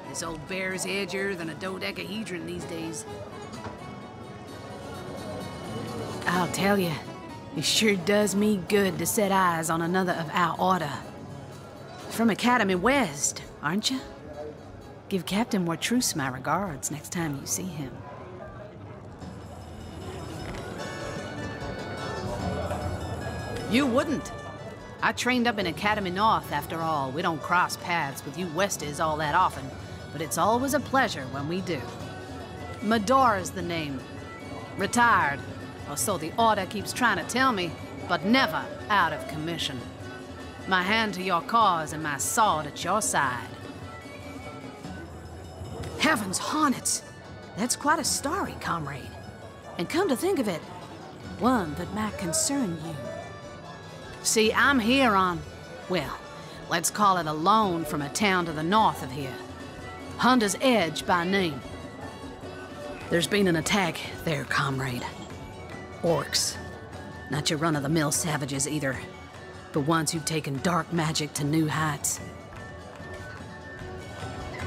This old bear's edgier than a dodecahedron these days. I'll tell you, it sure does me good to set eyes on another of our order. From Academy West, aren't you? Give Captain Wartruce my regards next time you see him. You wouldn't. I trained up in Academy North, after all. We don't cross paths with you Westies all that often, but it's always a pleasure when we do. Medora's the name. Retired, or so the Order keeps trying to tell me, but never out of commission. My hand to your cause and my sword at your side. Heavens hornets! That's quite a story, comrade. And come to think of it, one that might concern you. See, I'm here on, well, let's call it a loan from a town to the north of here. Hunter's Edge by name. There's been an attack there, comrade. Orcs. Not your run-of-the-mill savages either, but ones who've taken dark magic to new heights.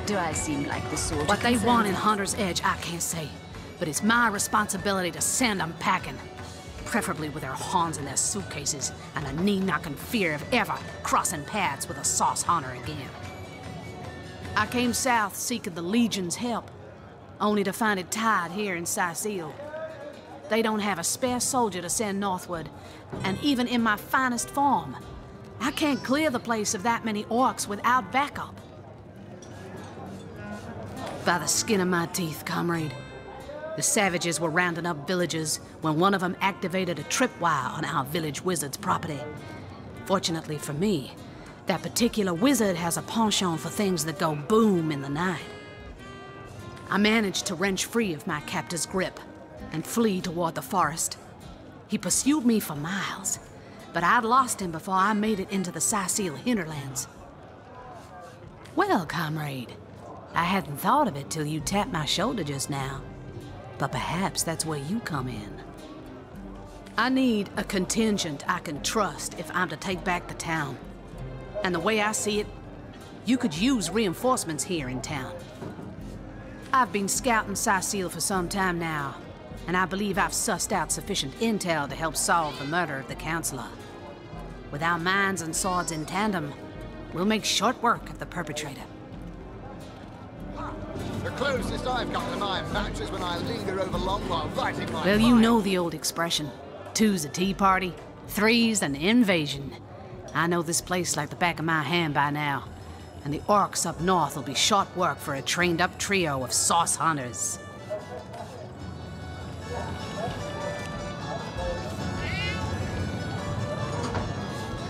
Do I seem like the sort What they want in Hunter's Edge, I can't say, but it's my responsibility to send them packing. Preferably with their horns in their suitcases and a knee-knocking fear of ever crossing paths with a sauce hunter again. I came south seeking the Legion's help, only to find it tied here in Sicil. They don't have a spare soldier to send northward, and even in my finest form, I can't clear the place of that many orcs without backup. By the skin of my teeth, comrade. The savages were rounding up villagers when one of them activated a tripwire on our village wizard's property. Fortunately for me, that particular wizard has a penchant for things that go boom in the night. I managed to wrench free of my captor's grip and flee toward the forest. He pursued me for miles, but I'd lost him before I made it into the Sicil hinterlands. Well, comrade, I hadn't thought of it till you tapped my shoulder just now. But perhaps that's where you come in. I need a contingent I can trust if I'm to take back the town. And the way I see it, you could use reinforcements here in town. I've been scouting Sicil for some time now, and I believe I've sussed out sufficient intel to help solve the murder of the Counselor. With our minds and swords in tandem, we'll make short work of the perpetrator. The closest I've got to my match is when I linger over long while writing my Well, you know the old expression. 2's a tea party, 3's an invasion. I know this place like the back of my hand by now. And the orcs up north will be short work for a trained-up trio of sauce hunters.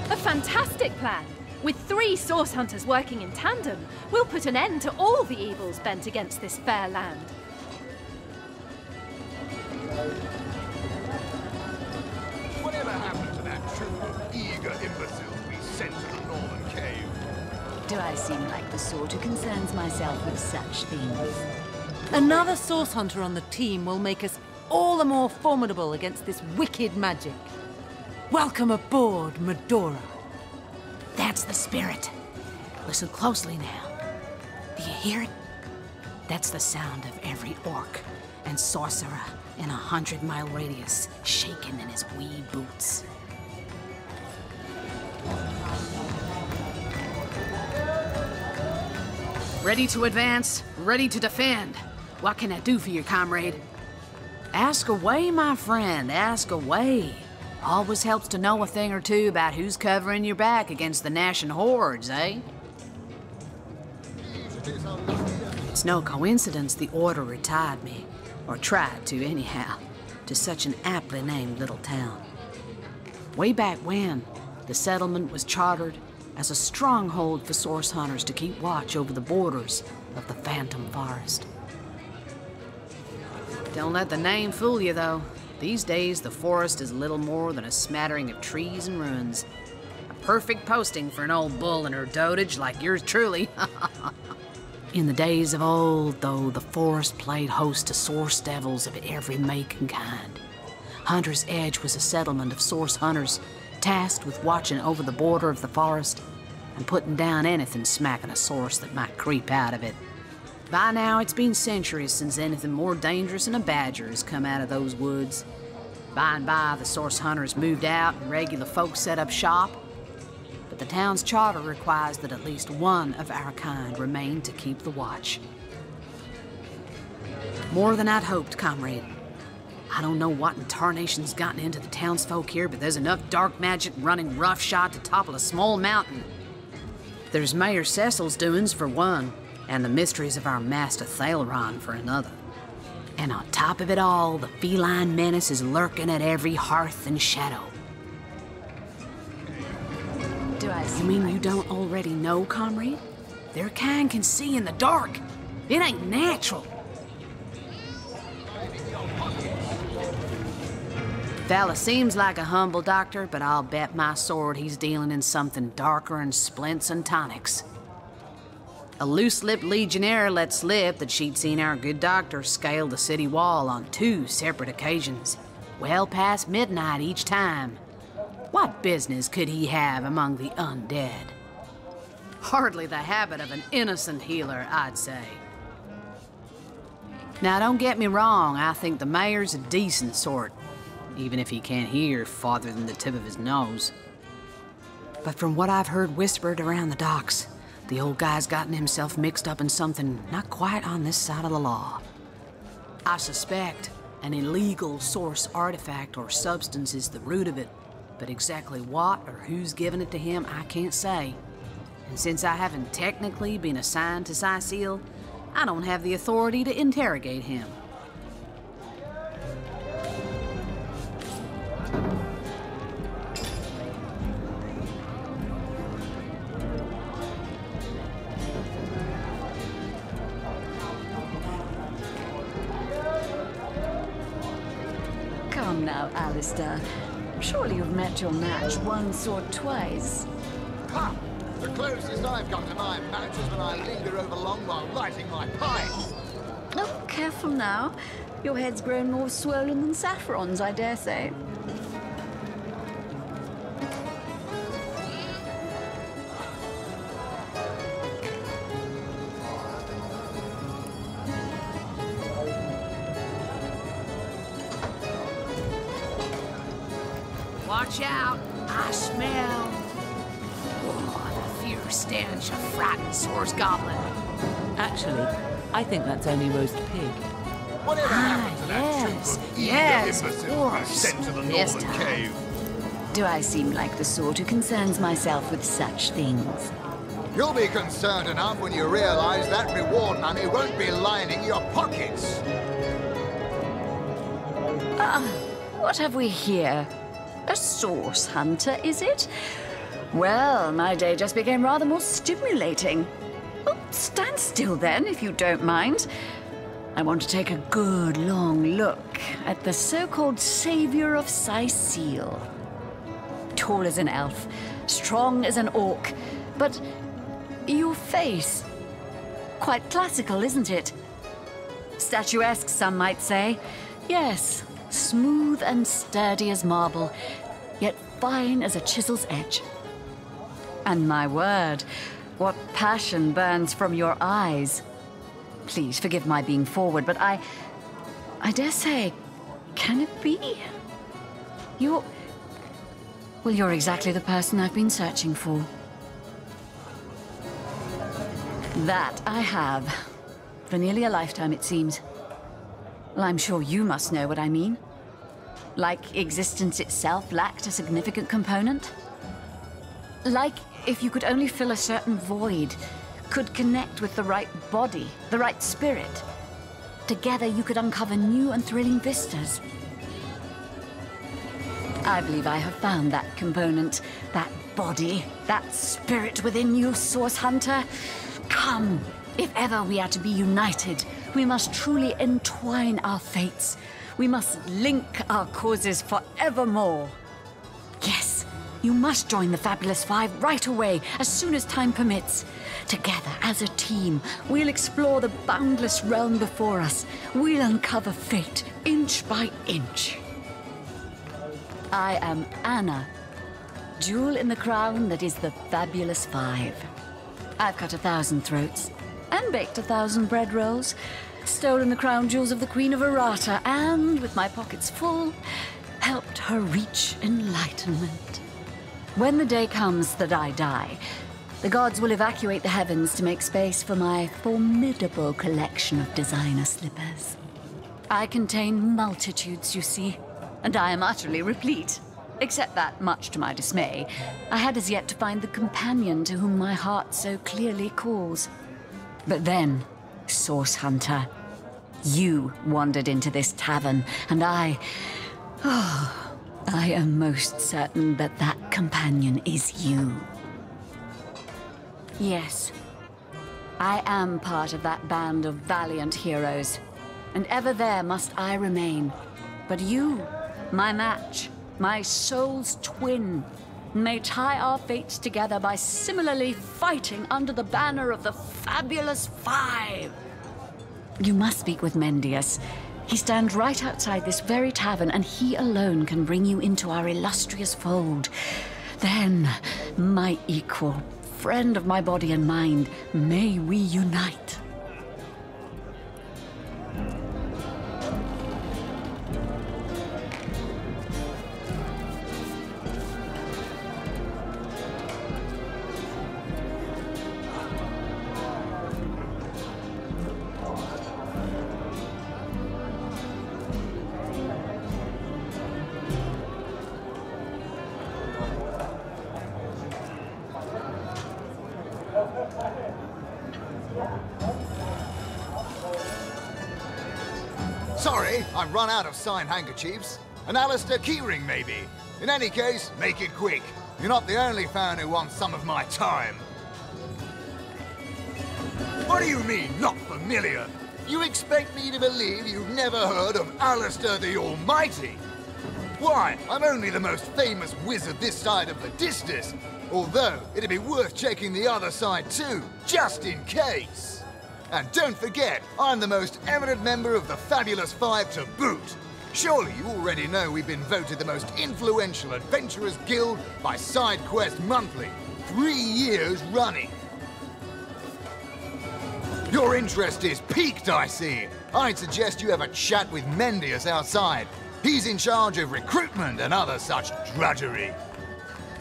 A fantastic plan! With 3 source hunters working in tandem, we'll put an end to all the evils bent against this fair land. Whatever happened to that troop of eager imbeciles we sent to the northern cave? Do I seem like the sort who concerns myself with such things? Another source hunter on the team will make us all the more formidable against this wicked magic. Welcome aboard, Medora. That's the spirit. Listen closely now. Do you hear it? That's the sound of every orc and sorcerer in a 100-mile radius shaking in his wee boots. Ready to advance, ready to defend. What can I do for you, comrade? Ask away, my friend, ask away. Always helps to know a thing or two about who's covering your back against the gnashing hordes, eh? It's no coincidence the Order retired me, or tried to anyhow, to such an aptly named little town. Way back when, the settlement was chartered as a stronghold for source hunters to keep watch over the borders of the Phantom Forest. Don't let the name fool you, though. These days, the forest is little more than a smattering of trees and ruins. A perfect posting for an old bull and her dotage like yours truly. In the days of old, though, the forest played host to source devils of every make and kind. Hunter's Edge was a settlement of source hunters, tasked with watching over the border of the forest and putting down anything smacking a source that might creep out of it. By now, it's been centuries since anything more dangerous than a badger has come out of those woods. By and by, the source hunters moved out and regular folks set up shop. But the town's charter requires that at least one of our kind remain to keep the watch. More than I'd hoped, comrade. I don't know what in tarnation's gotten into the townsfolk here, but there's enough dark magic running roughshod to topple a small mountain. There's Mayor Cecil's doings for one, and the mysteries of our master Thaleron for another. And on top of it all, the feline menace is lurking at every hearth and shadow. You mean you don't already know, comrade? Their kind can see in the dark. It ain't natural. Fella seems like a humble doctor, but I'll bet my sword he's dealing in something darker than splints and tonics. A loose-lipped legionnaire let slip that she'd seen our good doctor scale the city wall on 2 separate occasions, well past midnight each time. What business could he have among the undead? Hardly the habit of an innocent healer, I'd say. Now, don't get me wrong, I think the mayor's a decent sort, even if he can't hear farther than the tip of his nose. But from what I've heard whispered around the docks, the old guy's gotten himself mixed up in something not quite on this side of the law. I suspect an illegal source artifact or substance is the root of it, but exactly what or who's given it to him, I can't say. And since I haven't technically been assigned to Cecil, I don't have the authority to interrogate him. Come now, Alistair. Surely you've met your match once or twice. Ha! The closest I've got to my match is when I linger over long while lighting my pipe. Oh, careful now. Your head's grown more swollen than Saffron's, I dare say. Watch out! I smell... Oh, the fierce stench of frightened source goblin. Actually, I think that's only roast pig. Whatever happened to that troop of yes, eager of imbeciles course. sent to the This northern time. cave? Do I seem like the sort who concerns myself with such things? You'll be concerned enough when you realize that reward money won't be lining your pockets. What have we here? A source hunter, is it? Well, my day just became rather more stimulating. Oh, stand still then, if you don't mind. I want to take a good long look at the so-called savior of Sicile. Tall as an elf, strong as an orc, but your face, quite classical, isn't it? Statuesque, some might say. Yes, smooth and sturdy as marble, yet fine as a chisel's edge. And my word, what passion burns from your eyes. Please forgive my being forward, but I dare say, can it be? Well, you're exactly the person I've been searching for. That I have. For nearly a lifetime, it seems. Well, I'm sure you must know what I mean. Like existence itself lacked a significant component. Like if you could only fill a certain void, could connect with the right body, the right spirit. Together you could uncover new and thrilling vistas. I believe I have found that component, that body, that spirit within you, Source Hunter. Come, if ever we are to be united, we must truly entwine our fates. We must link our causes forevermore. Yes, you must join the Fabulous Five right away, as soon as time permits. Together, as a team, we'll explore the boundless realm before us. We'll uncover fate, inch by inch. I am Anna, jewel in the crown that is the Fabulous Five. I've cut 1,000 throats, and baked 1,000 bread rolls, stolen the crown jewels of the Queen of Arata, and, with my pockets full, helped her reach enlightenment. When the day comes that I die, the gods will evacuate the heavens to make space for my formidable collection of designer slippers. I contain multitudes, you see, and I am utterly replete. Except that, much to my dismay, I had as yet to find the companion to whom my heart so clearly calls. But then, Source Hunter, you wandered into this tavern, and I am most certain that that companion is you. Yes, I am part of that band of valiant heroes, and ever there must I remain. But you, my match, my soul's twin, may tie our fates together by similarly fighting under the banner of the Fabulous Five. You must speak with Mendius. He stands right outside this very tavern, and he alone can bring you into our illustrious fold. Then, my equal, friend of my body and mind, may we unite. Sorry, I've run out of signed handkerchiefs. An Alistair keyring, maybe. In any case, make it quick. You're not the only fan who wants some of my time. What do you mean, not familiar? You expect me to believe you've never heard of Alistair the Almighty? Why, I'm only the most famous wizard this side of the distance. Although, it'd be worth checking the other side too, just in case. And don't forget, I'm the most eminent member of the Fabulous Five to boot. Surely you already know we've been voted the most influential adventurers guild by SideQuest Monthly, 3 years running. Your interest is piqued, I see. I'd suggest you have a chat with Mendius outside. He's in charge of recruitment and other such drudgery.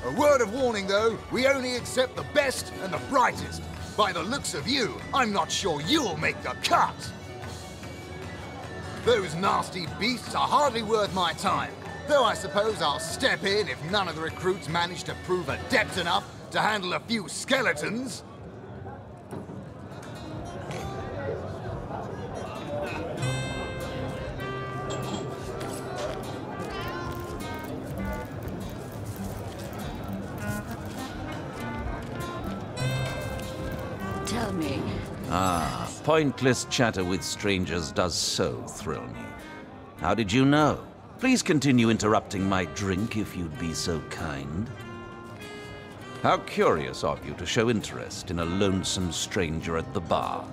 A word of warning, though, we only accept the best and the brightest. By the looks of you, I'm not sure you'll make the cut. Those nasty beasts are hardly worth my time. Though I suppose I'll step in if none of the recruits manage to prove adept enough to handle a few skeletons. Tell me. Ah, pointless chatter with strangers does so thrill me. How did you know? Please continue interrupting my drink if you'd be so kind. How curious of you to show interest in a lonesome stranger at the bar.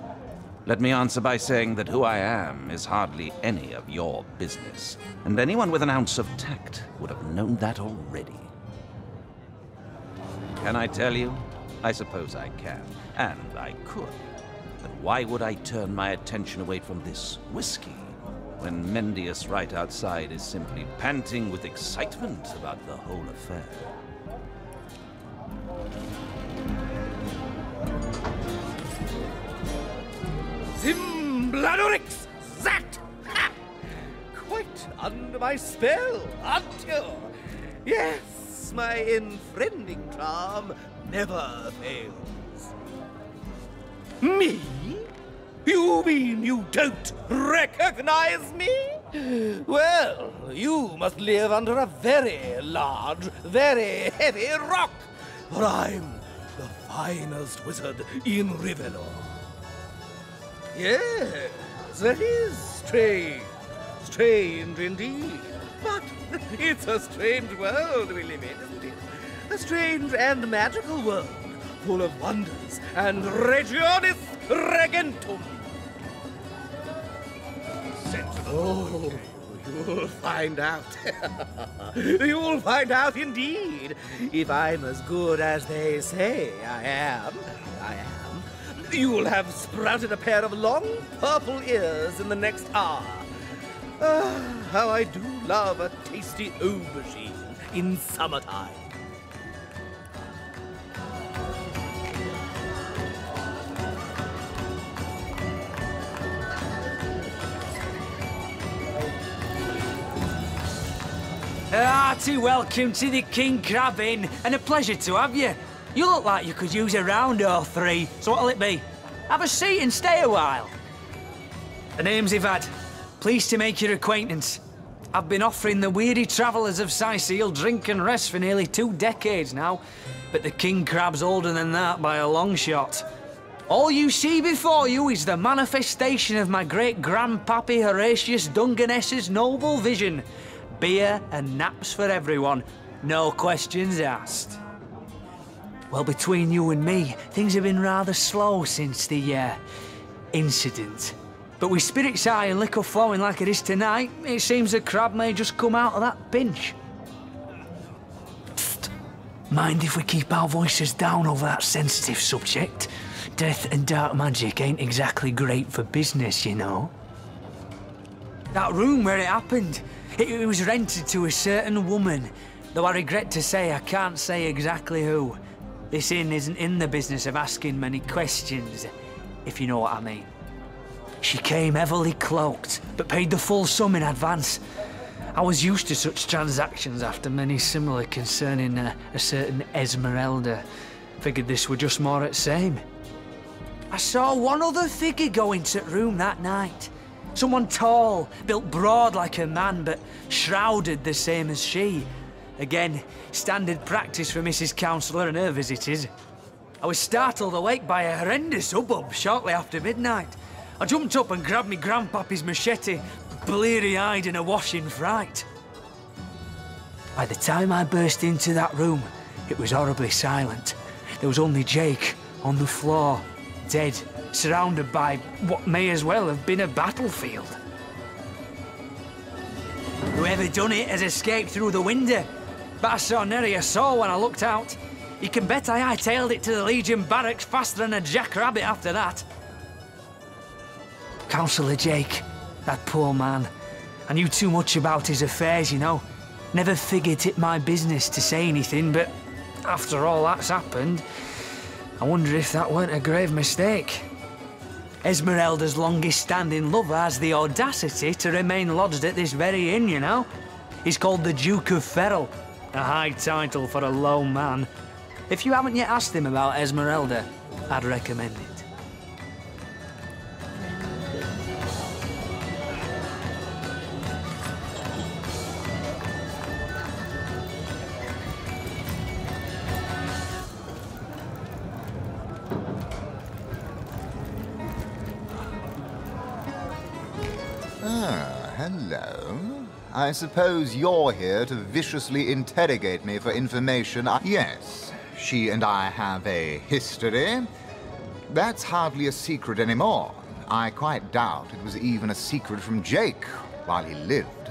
Let me answer by saying that who I am is hardly any of your business, and anyone with an ounce of tact would have known that already. Can I tell you? I suppose I can, and I could. But why would I turn my attention away from this whiskey when Mendius right outside is simply panting with excitement about the whole affair? Zimbladorix! That! Ha! Quite under my spell, aren't you? Yes, my enfriending charm never fails. Me? You mean you don't recognize me? Well, you must live under a very large, very heavy rock, for I'm the finest wizard in Rivellon. Yes, that is strange. Strange indeed. But it's a strange world we live in, isn't it? A strange and magical world, full of wonders and regionis regentum. Oh, you'll find out. You'll find out indeed. If I'm as good as they say I am, you'll have sprouted a pair of long purple ears in the next hour. Ah, how I do love a tasty aubergine in summertime. Hearty welcome to the King Crab Inn, and a pleasure to have you. You look like you could use a round or three, so what'll it be? Have a seat and stay a while. The name's Ivad. Pleased to make your acquaintance. I've been offering the weary travellers of Sicil drink and rest for nearly 2 decades now, but the King Crab's older than that by a long shot. All you see before you is the manifestation of my great-grandpappy Horatius Dungeness's noble vision. Beer and naps for everyone, no questions asked. Well, between you and me, things have been rather slow since the, incident. But with spirits high and liquor flowing like it is tonight, it seems the crab may just come out of that pinch. Psst. Mind if we keep our voices down over that sensitive subject? Death and dark magic ain't exactly great for business, you know. That room where it happened, it was rented to a certain woman, though I regret to say I can't say exactly who. This inn isn't in the business of asking many questions, if you know what I mean. She came heavily cloaked, but paid the full sum in advance. I was used to such transactions after many similar concerning a certain Esmeralda. Figured this were just more at same. I saw one other figure go into the room that night. Someone tall, built broad like a man, but shrouded the same as she. Again, standard practice for Mrs. Councillor and her visitors. I was startled awake by a horrendous hubbub shortly after midnight. I jumped up and grabbed me grandpappy's machete, bleary-eyed and awash in fright. By the time I burst into that room, it was horribly silent. There was only Jake on the floor, dead, surrounded by what may as well have been a battlefield. Whoever done it has escaped through the window, but I saw nary a soul when I looked out. You can bet I hightailed it to the Legion barracks faster than a jackrabbit after that. Councillor Jake, that poor man. I knew too much about his affairs, you know. Never figured it my business to say anything, but after all that's happened, I wonder if that weren't a grave mistake. Esmeralda's longest-standing lover has the audacity to remain lodged at this very inn, you know? He's called the Duke of Ferrol, a high title for a low man. If you haven't yet asked him about Esmeralda, I'd recommend it. Ah, hello. I suppose you're here to viciously interrogate me for information. Yes, she and I have a history. That's hardly a secret anymore. I quite doubt it was even a secret from Jake while he lived.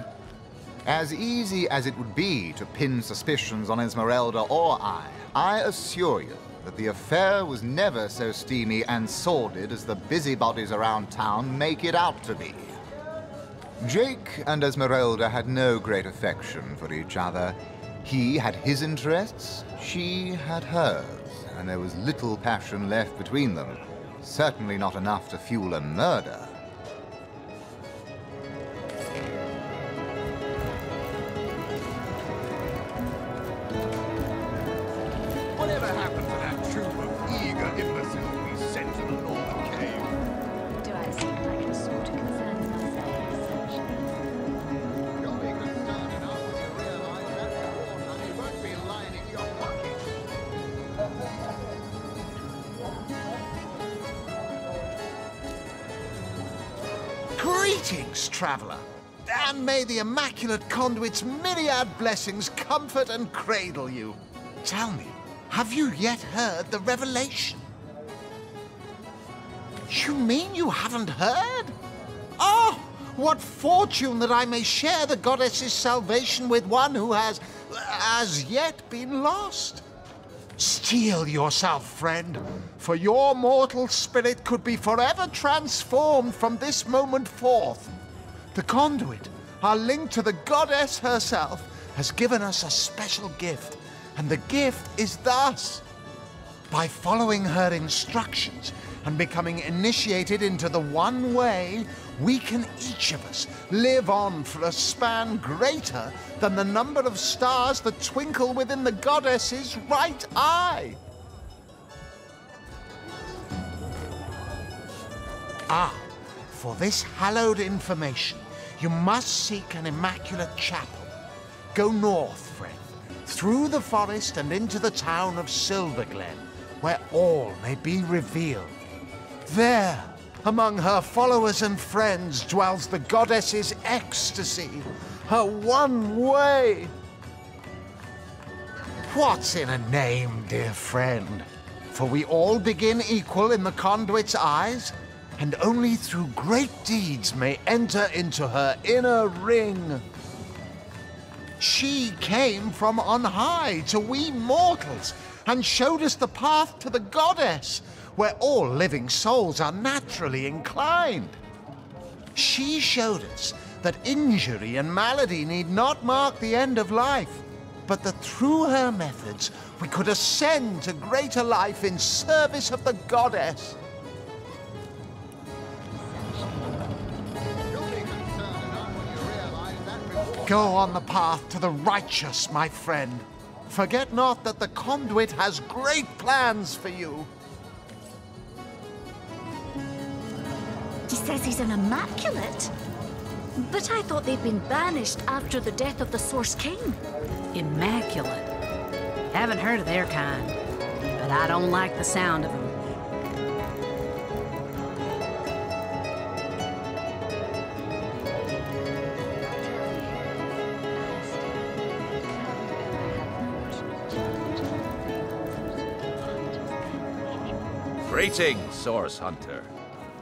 As easy as it would be to pin suspicions on Esmeralda or I assure you that the affair was never so steamy and sordid as the busybodies around town make it out to be. Jake and Esmeralda had no great affection for each other. He had his interests, she had hers, and there was little passion left between them. Certainly not enough to fuel a murder. Whatever happened to that troop of eager imbeciles we sent to the Northern Cave? Do I seem like a sort of concern myself with such? You'll be concerned enough when you realize that reward money won't be lining your pocket. Greetings, traveller, and may the Immaculate Conduit's myriad blessings comfort and cradle you. Tell me, have you yet heard the revelation? You mean you haven't heard? Oh, what fortune that I may share the goddess's salvation with one who has, as yet, been lost. Steel yourself, friend, for your mortal spirit could be forever transformed from this moment forth. The conduit, our link to the goddess herself, has given us a special gift, and the gift is thus. By following her instructions and becoming initiated into the one way, we can each of us live on for a span greater than the number of stars that twinkle within the goddess's right eye. Ah, for this hallowed information, you must seek an immaculate chapel. Go north, friend, through the forest and into the town of Silverglen, where all may be revealed. There, among her followers and friends, dwells the goddess's ecstasy, her one way. What's in a name, dear friend? For we all begin equal in the conduit's eyes, and only through great deeds may enter into her inner ring. She came from on high to we mortals, and showed us the path to the goddess, where all living souls are naturally inclined. She showed us that injury and malady need not mark the end of life, but that through her methods we could ascend to greater life in service of the goddess. Go on the path to the righteous, my friend. Forget not that the conduit has great plans for you. He says he's an immaculate. But I thought they'd been banished after the death of the Source King. Immaculate. Haven't heard of their kind, but I don't like the sound of them. Greetings, Source Hunter.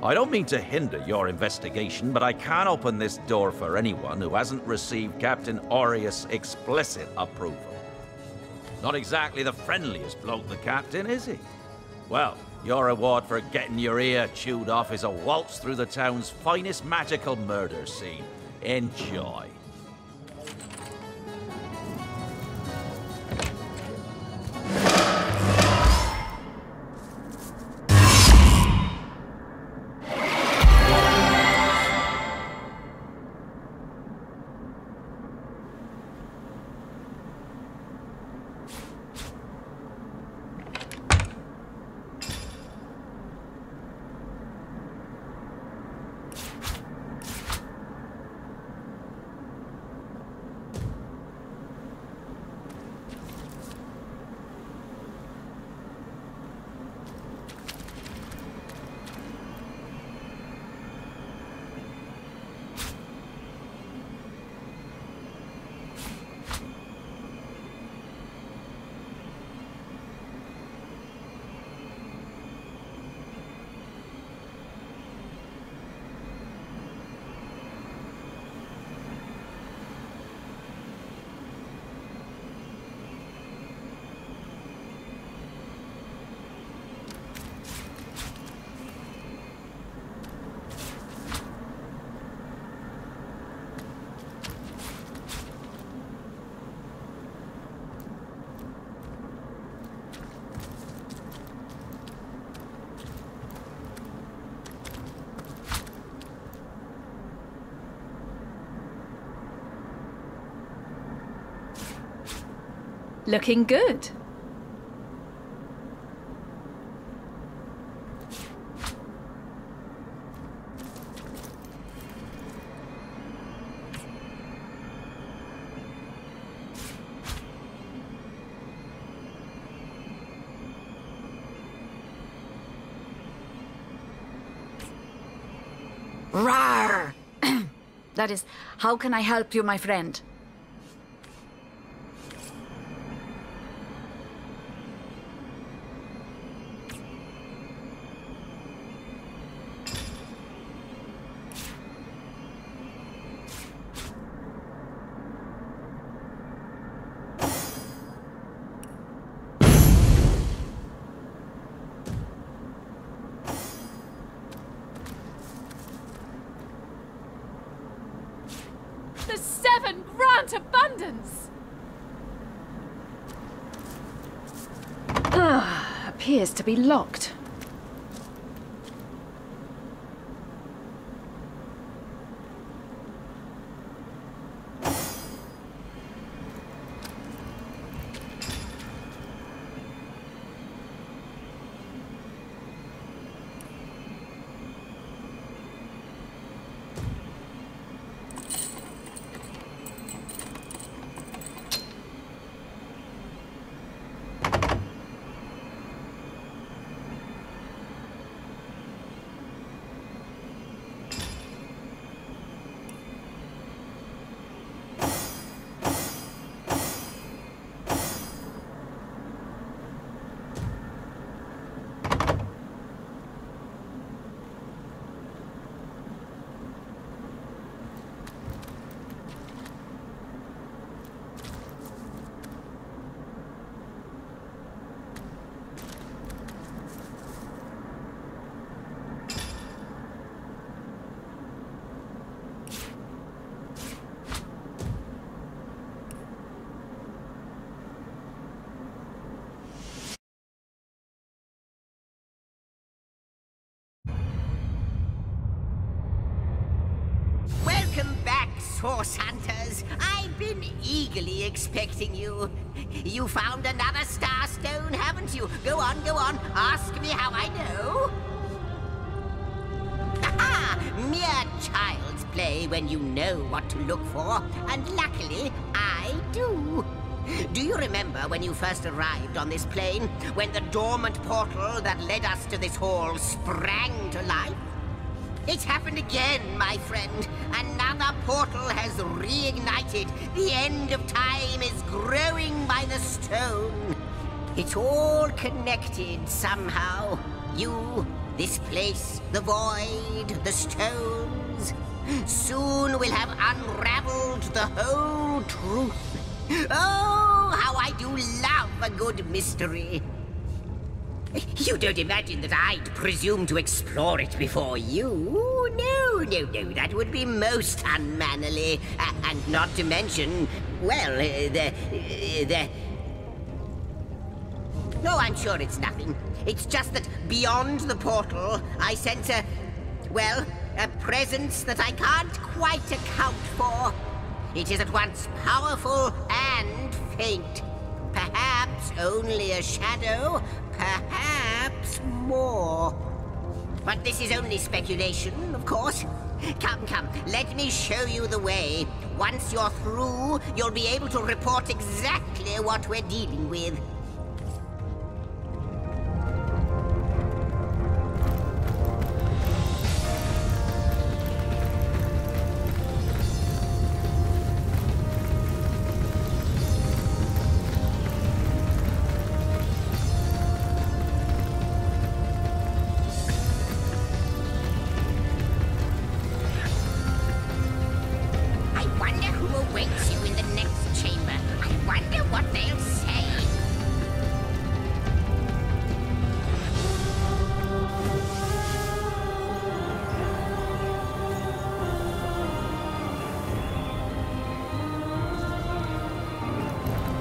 I don't mean to hinder your investigation, but I can't open this door for anyone who hasn't received Captain Aureus' explicit approval. Not exactly the friendliest bloke, the Captain, is he? Well, your reward for getting your ear chewed off is a waltz through the town's finest magical murder scene. Enjoy. Looking good. Rawr! That is, how can I help you, my friend? The 7 grant abundance! Appears to be locked. Welcome back, Source Hunters. I've been eagerly expecting you. You found another Star Stone, haven't you? Go on, ask me how I know. Ah, mere child's play when you know what to look for, and luckily, I do. Do you remember when you first arrived on this plane, when the dormant portal that led us to this hall sprang to life? It's happened again, my friend. Another portal has reignited. The end of time is growing by the stone. It's all connected somehow. You, this place, the void, the stones. Soon we'll have unraveled the whole truth. Oh, how I do love a good mystery. You don't imagine that I'd presume to explore it before you? No, that would be most unmannerly. And not to mention, well, No, I'm sure it's nothing. It's just that beyond the portal, I sense a presence that I can't quite account for. It is at once powerful and faint. Perhaps only a shadow, perhaps more. But this is only speculation, of course. Come, let me show you the way. Once you're through, you'll be able to report exactly what we're dealing with.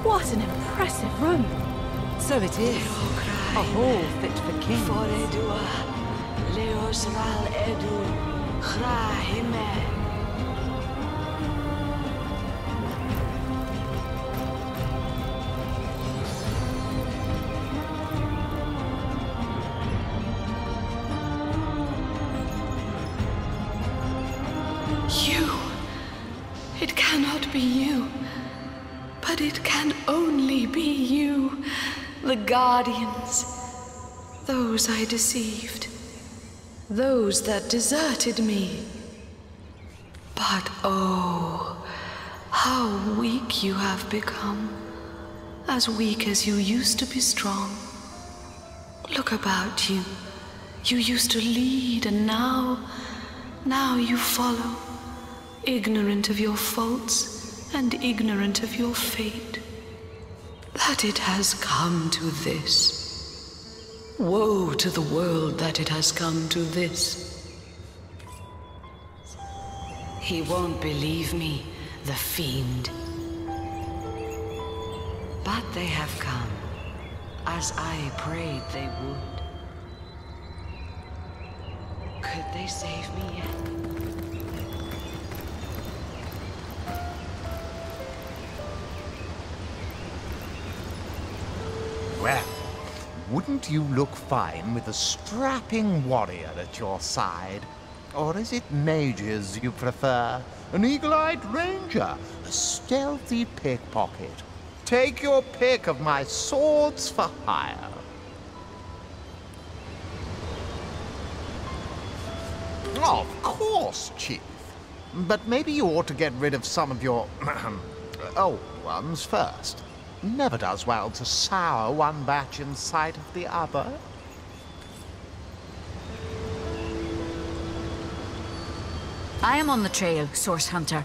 What an impressive room. So it is. A hall fit for kings. You. It cannot be you. But it can only be you. The Guardians. Those I deceived. Those that deserted me. But oh, how weak you have become. As weak as you used to be strong. Look about you. You used to lead, and now you follow. Ignorant of your faults, and ignorant of your fate. That it has come to this. Woe to the world that it has come to this. He won't believe me, the fiend. But they have come, as I prayed they would. Could they save me yet? Well, wouldn't you look fine with a strapping warrior at your side? Or is it mages you prefer? An eagle-eyed ranger? A stealthy pickpocket? Take your pick of my swords for hire. Of course, Chief. But maybe you ought to get rid of some of your old ones first. Never does well to sour one batch in sight of the other. I am on the trail, Source Hunter.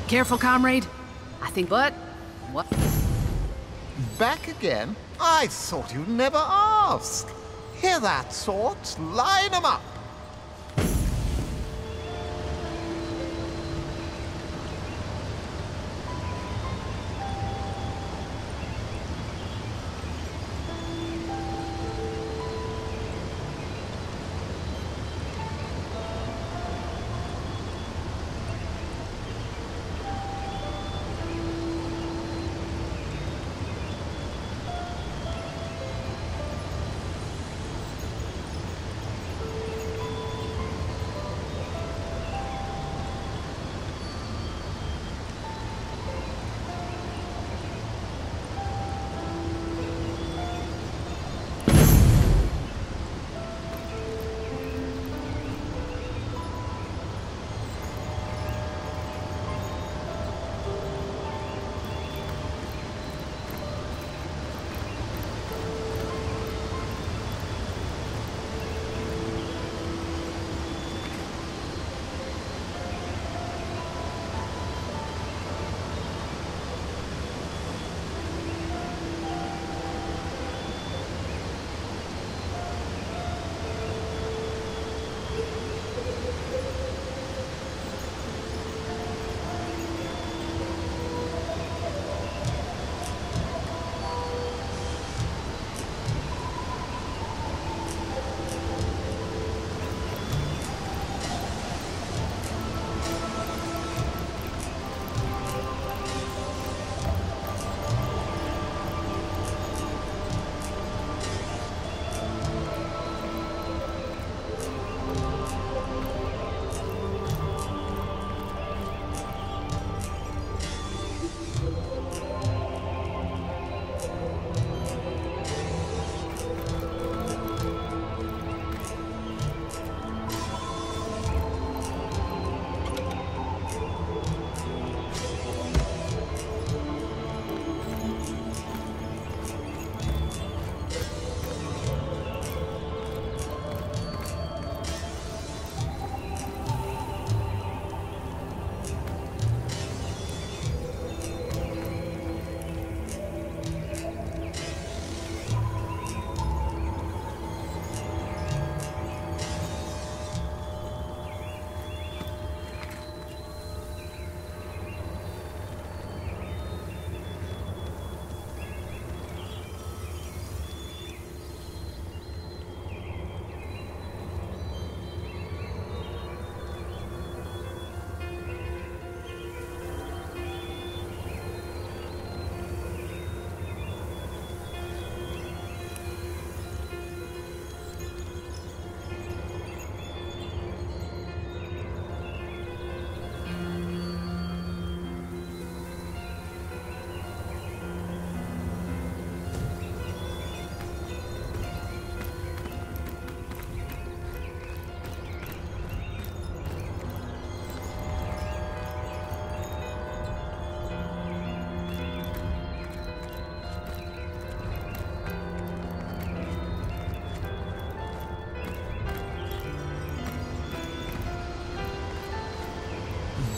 Careful, comrade. I think... What? Back again? I thought you'd never ask. Hear that, Swords? Line 'em up.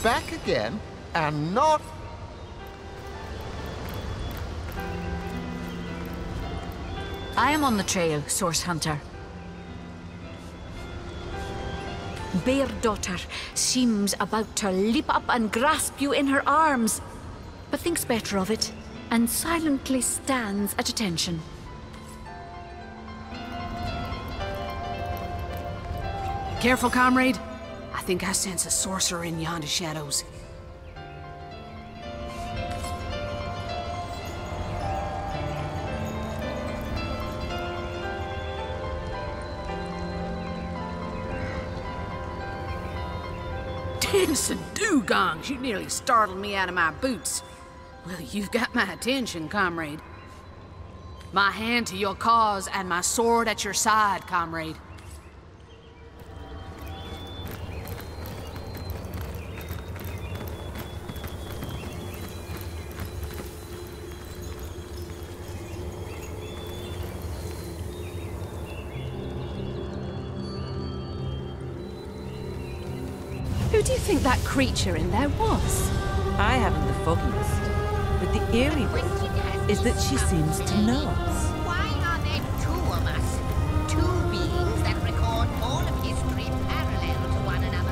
back again, and not... I am on the trail, Source Hunter. Bear Daughter seems about to leap up and grasp you in her arms, but thinks better of it and silently stands at attention. Careful, comrade. I think I sense a sorcerer in yonder shadows. Dancing dugongs! You nearly startled me out of my boots. Well, you've got my attention, comrade. My hand to your cause and my sword at your side, comrade. Who do you think that creature in there was? I haven't the foggiest. But the eerie bit is that she seems to know us. Why are there two of us? Two beings that record all of history parallel to one another.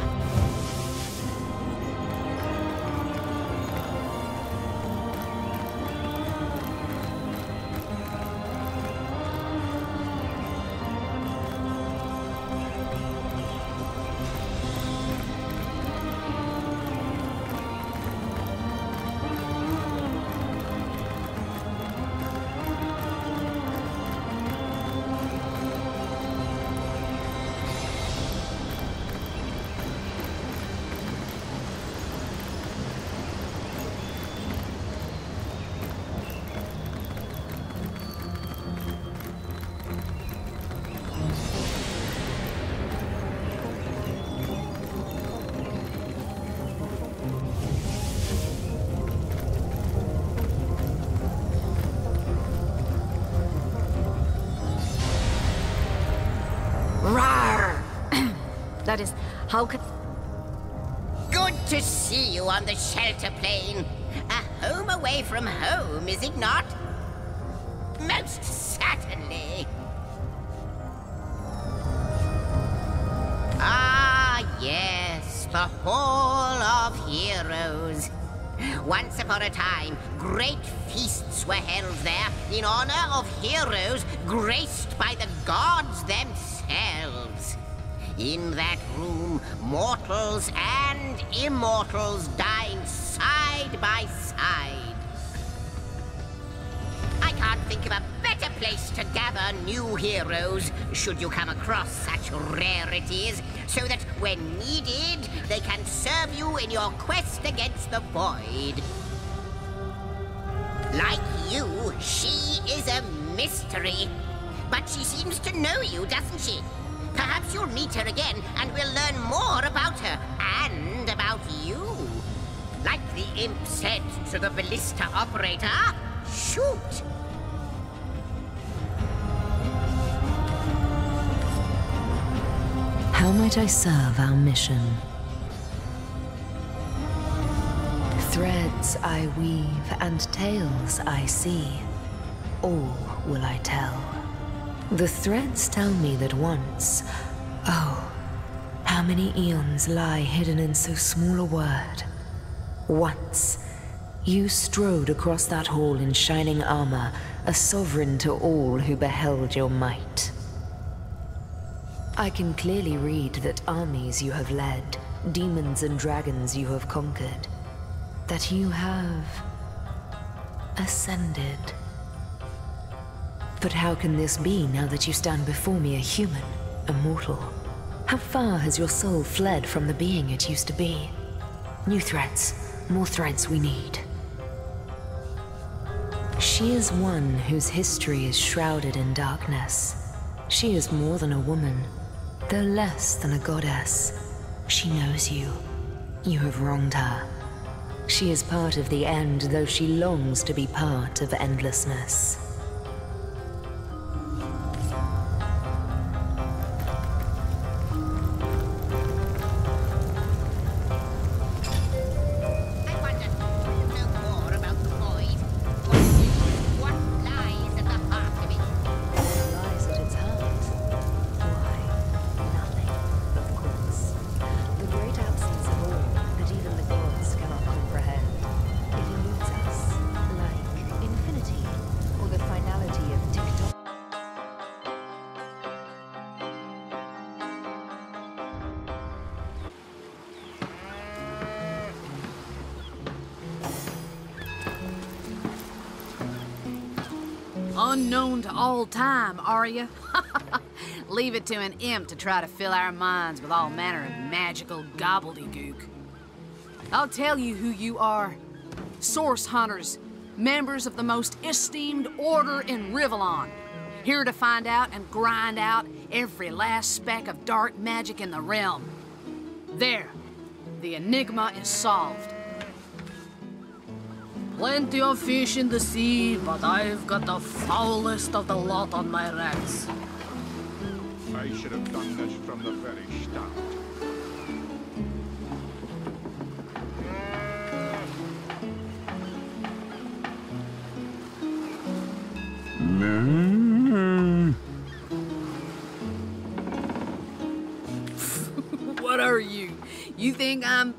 That is, how could... Good to see you on the shelter plane. A home away from home, is it not? Most certainly. Ah, yes, the Hall of Heroes. Once upon a time, great feasts were held there in honor of heroes graced by the gods themselves. In that room, mortals and immortals dined side by side. I can't think of a better place to gather new heroes, should you come across such rarities, so that when needed, they can serve you in your quest against the void. Like you, she is a mystery. But she seems to know you, doesn't she? Perhaps you'll meet her again, and we'll learn more about her, and about you. Like the imp said to the ballista operator, shoot! How might I serve our mission? Threads I weave and tales I see. All will I tell. The threads tell me that once, oh, how many eons lie hidden in so small a word. Once, you strode across that hall in shining armor, a sovereign to all who beheld your might. I can clearly read that armies you have led, demons and dragons you have conquered, that you have ascended. But how can this be now that you stand before me a human, a mortal? How far has your soul fled from the being it used to be? New threads, more threads we need. She is one whose history is shrouded in darkness. She is more than a woman, though less than a goddess. She knows you. You have wronged her. She is part of the end, though she longs to be part of endlessness. Unknown to all time, are you? Leave it to an imp to try to fill our minds with all manner of magical gobbledygook. I'll tell you who you are. Source hunters, members of the most esteemed order in Rivellon. Here to find out and grind out every last speck of dark magic in the realm. There, the enigma is solved. Plenty of fish in the sea, but I've got the foulest of the lot on my racks. I should have done this from the very start. What are you? You think I'm...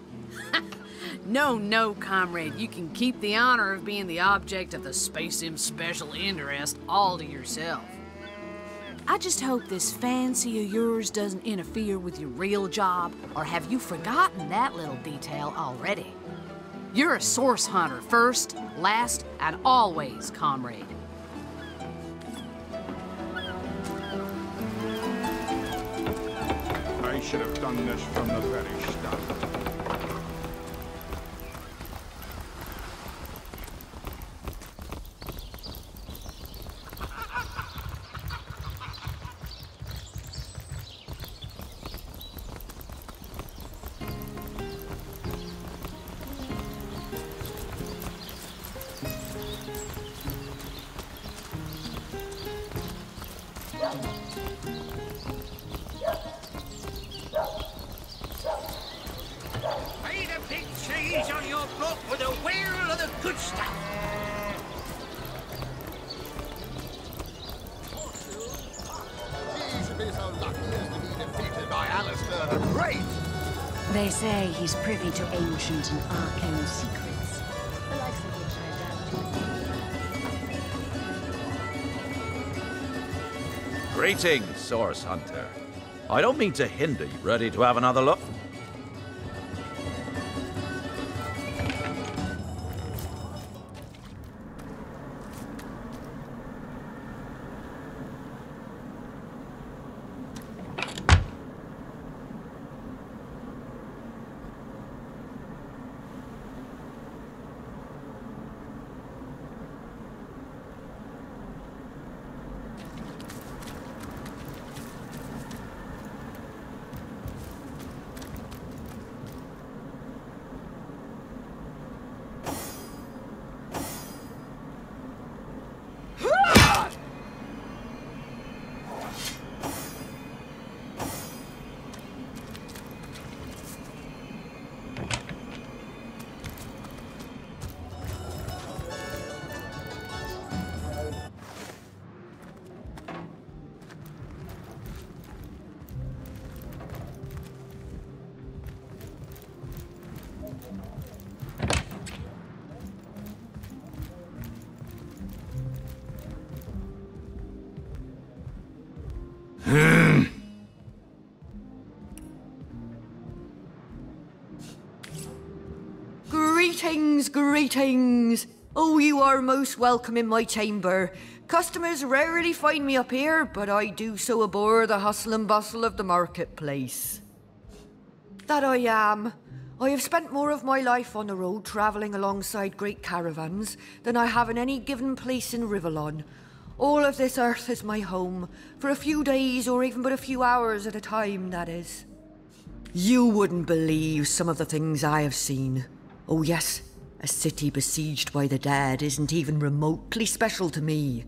No, comrade. You can keep the honor of being the object of the Space Imp's special interest all to yourself. I just hope this fancy of yours doesn't interfere with your real job, or have you forgotten that little detail already? You're a source hunter first, last, and always, comrade. I should have done this from the very start. On your block with a whale of the good stuff. He should be so lucky as to be defeated by Alistair the Great. They say he's privy to ancient and arcane secrets, the likes of which I doubt. Greetings, Source Hunter. I don't mean to hinder you. Ready to have another look? Greetings! Oh, you are most welcome in my chamber. Customers rarely find me up here, but I do so abhor the hustle and bustle of the marketplace. That I am. I have spent more of my life on the road travelling alongside great caravans than I have in any given place in Rivellon. All of this earth is my home, for a few days or even but a few hours at a time, that is. You wouldn't believe some of the things I have seen. Oh yes, a city besieged by the dead isn't even remotely special to me.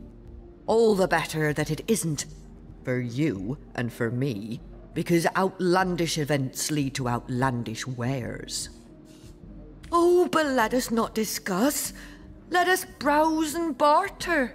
All the better that it isn't, for you and for me, because outlandish events lead to outlandish wares. Oh, but let us not discuss. Let us browse and barter.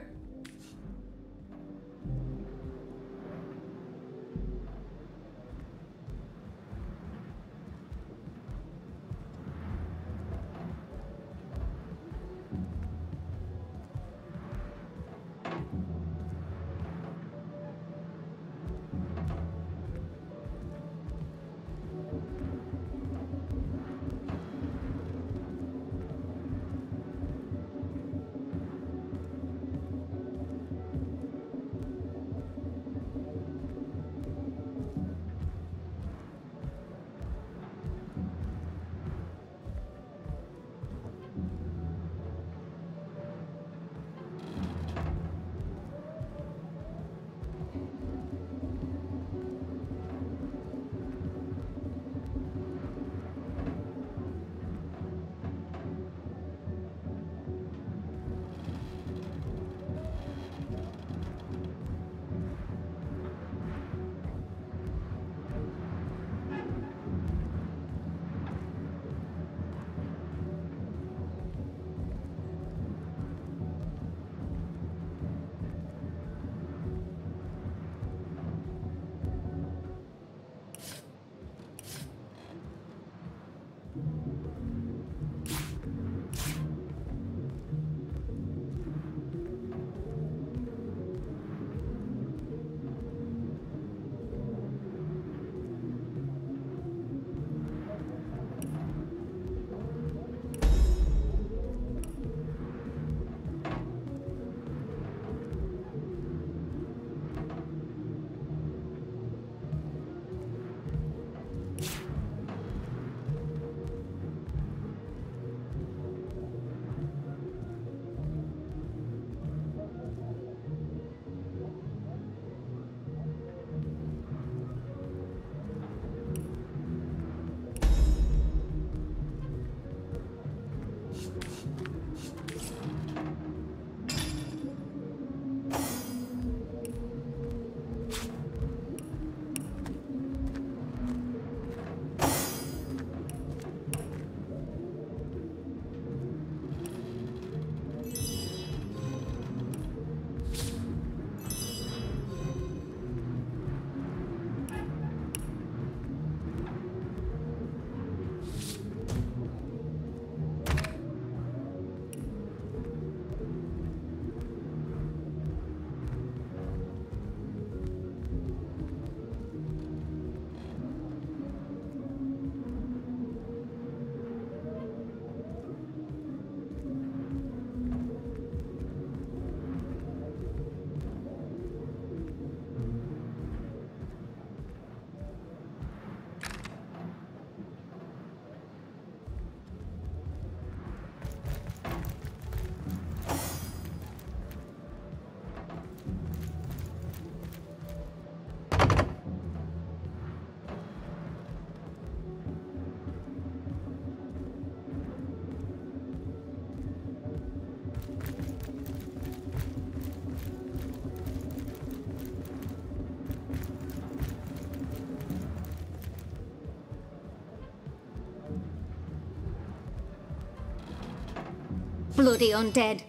Bloody undead.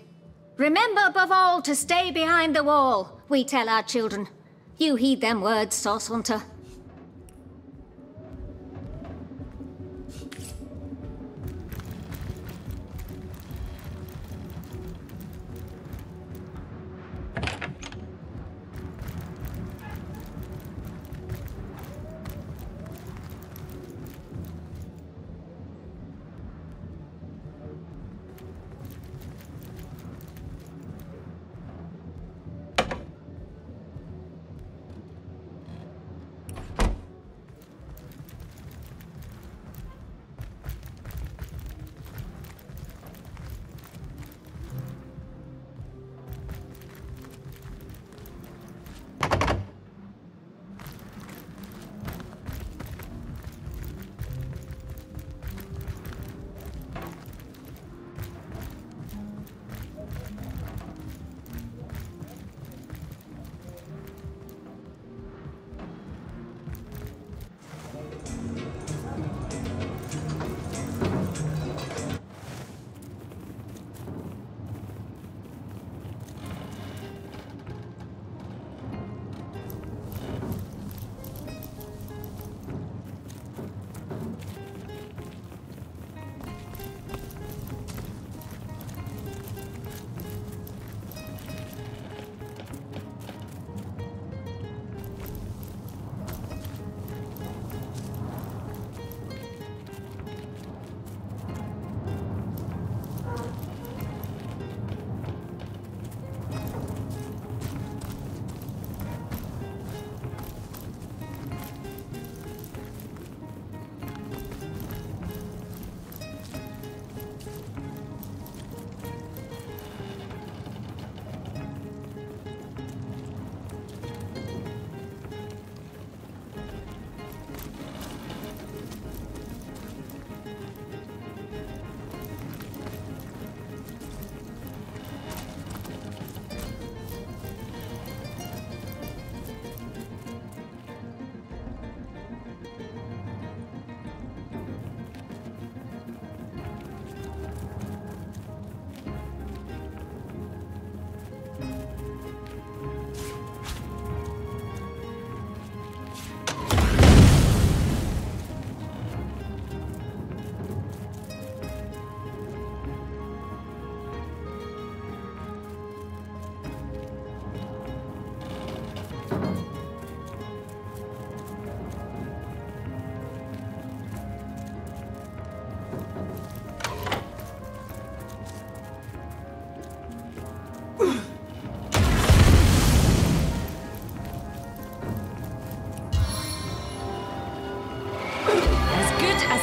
Remember above all to stay behind the wall, we tell our children. You heed them words, Sauce Hunter.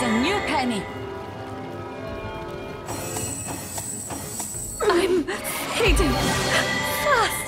A new penny. I'm fading fast.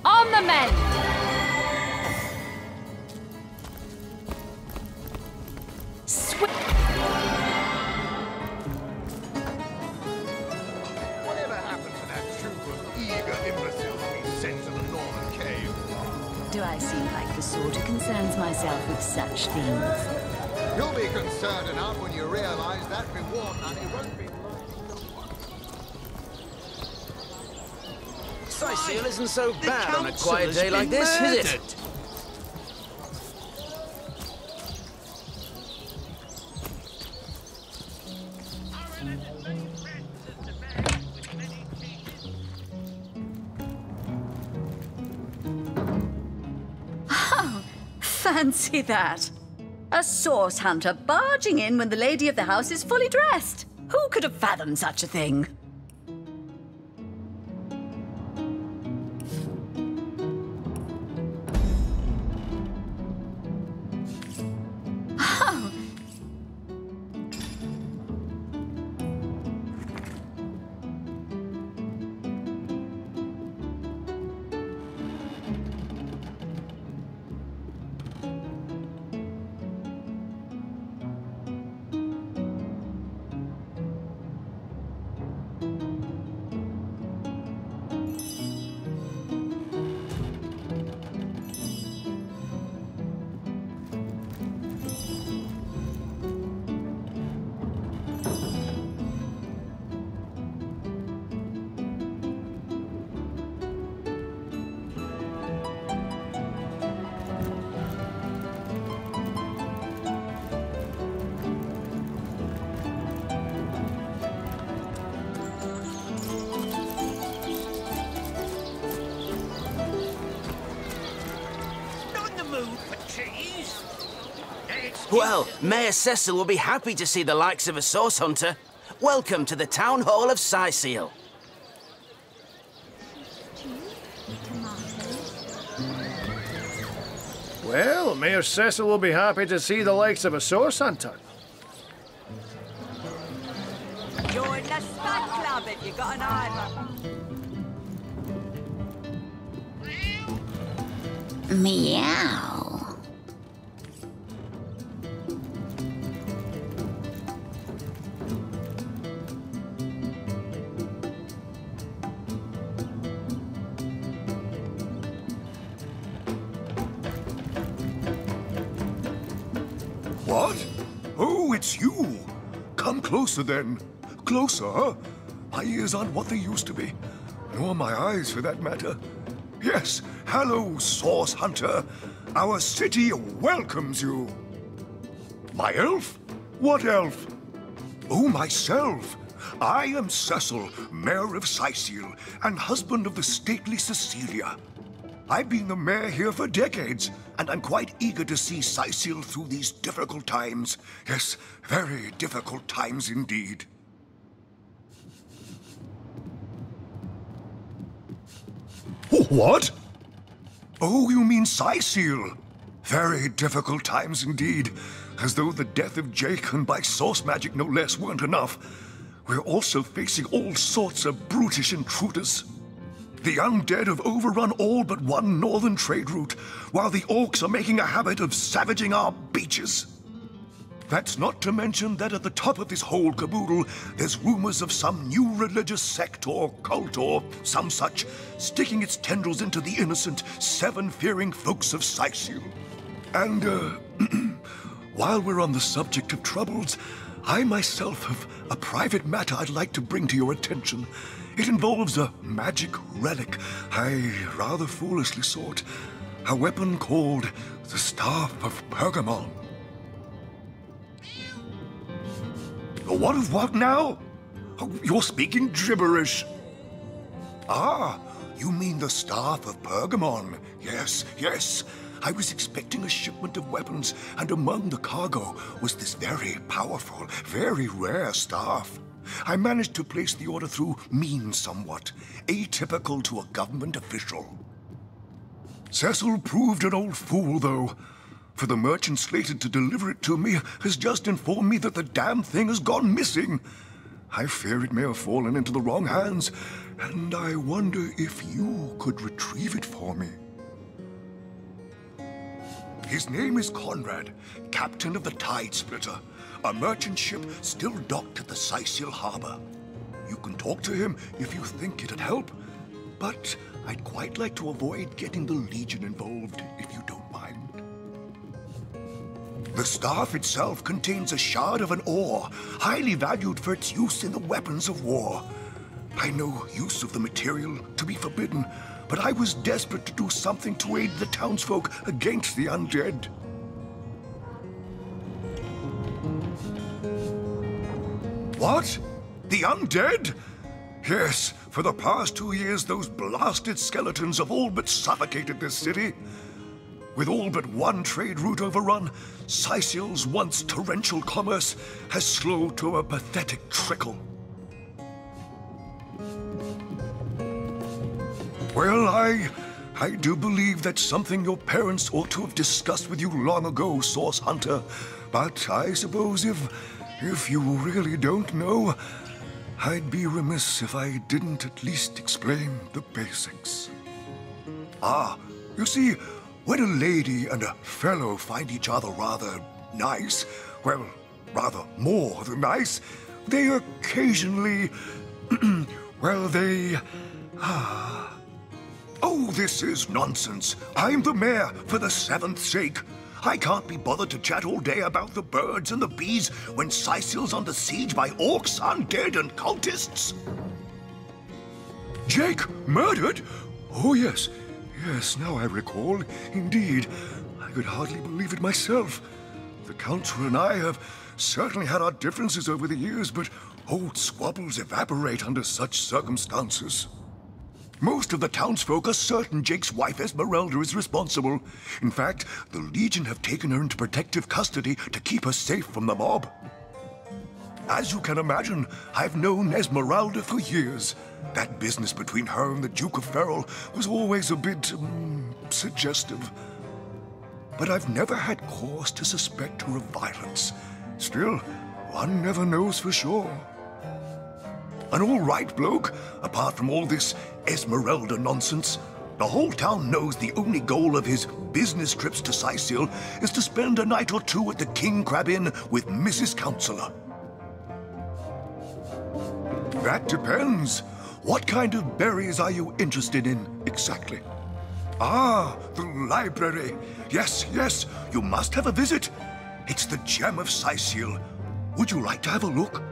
On the men! Whatever happened to that troop of eager imbeciles we sent to the Norman cave? Do I seem like the sort who concerns myself with such things? You'll be concerned enough when you realize that reward money won't be... Sicil isn't so bad on a quiet day like this, is it? Oh, fancy that! A source hunter barging in when the lady of the house is fully dressed. Who could have fathomed such a thing? Oh. Well, Mayor Cecil will be happy to see the likes of a source hunter. Welcome to the Town Hall of Sicil. Well, Mayor Cecil will be happy to see the likes of a source hunter. Join the Spud Club if you got an eye. Meow. What? Oh, it's you. Come closer, then. Closer? My ears aren't what they used to be. Nor my eyes, for that matter. Yes, hello, Source Hunter. Our city welcomes you. My elf? What elf? Oh, myself. I am Cecil, Mayor of Sicil, and husband of the stately Cecilia. I've been the mayor here for decades, and I'm quite eager to see Sicil through these difficult times. Yes, very difficult times indeed. What? Oh, you mean Sicil? Very difficult times indeed. As though the death of Jacon by source magic no less weren't enough. We're also facing all sorts of brutish intruders. The undead have overrun all but one northern trade route, while the orcs are making a habit of savaging our beaches. That's not to mention that at the top of this whole caboodle, there's rumors of some new religious sect or cult or some such sticking its tendrils into the innocent, seven-fearing folks of Sicil. And, while we're on the subject of troubles, I myself have a private matter I'd like to bring to your attention. It involves a magic relic I rather foolishly sought. A weapon called the Staff of Pergamon. What now? Oh, you're speaking gibberish. Ah, you mean the Staff of Pergamon. Yes, yes. I was expecting a shipment of weapons, and among the cargo was this very powerful, very rare staff. I managed to place the order through means somewhat, atypical to a government official. Cecil proved an old fool, though, for the merchant slated to deliver it to me has just informed me that the damn thing has gone missing. I fear it may have fallen into the wrong hands, and I wonder if you could retrieve it for me. His name is Conrad, captain of the Tide Splitter, a merchant ship still docked at the Sicil harbor. You can talk to him if you think it'd help, but I'd quite like to avoid getting the Legion involved, if you don't mind. The staff itself contains a shard of an ore, highly valued for its use in the weapons of war. I know use of the material to be forbidden, but I was desperate to do something to aid the townsfolk against the undead. What? The undead? Yes, for the past 2 years, those blasted skeletons have all but suffocated this city. With all but one trade route overrun, Sicil's once torrential commerce has slowed to a pathetic trickle. Well, I do believe that's something your parents ought to have discussed with you long ago, Source Hunter. But I suppose if you really don't know, I'd be remiss if I didn't at least explain the basics. You see, when a lady and a fellow find each other rather nice, well, rather more than nice, they occasionally, Oh, this is nonsense. I'm the mayor for the 7th sake. I can't be bothered to chat all day about the birds and the bees when Sicil's under siege by orcs, undead, and cultists. Jake, murdered? Oh, yes. Yes, now I recall. Indeed. I could hardly believe it myself. The Council and I have certainly had our differences over the years, but old squabbles evaporate under such circumstances. Most of the townsfolk are certain Jake's wife Esmeralda is responsible. In fact, the Legion have taken her into protective custody to keep her safe from the mob. As you can imagine, I've known Esmeralda for years. That business between her and the Duke of Ferrol was always a bit, suggestive. But I've never had cause to suspect her of violence. Still, one never knows for sure. An all-right bloke, apart from all this Esmeralda nonsense. The whole town knows the only goal of his business trips to Sicil is to spend a night or two at the King Crab Inn with Mrs. Counselor. That depends. What kind of berries are you interested in, exactly? The library. Yes, you must have a visit. It's the gem of Sicil. Would you like to have a look?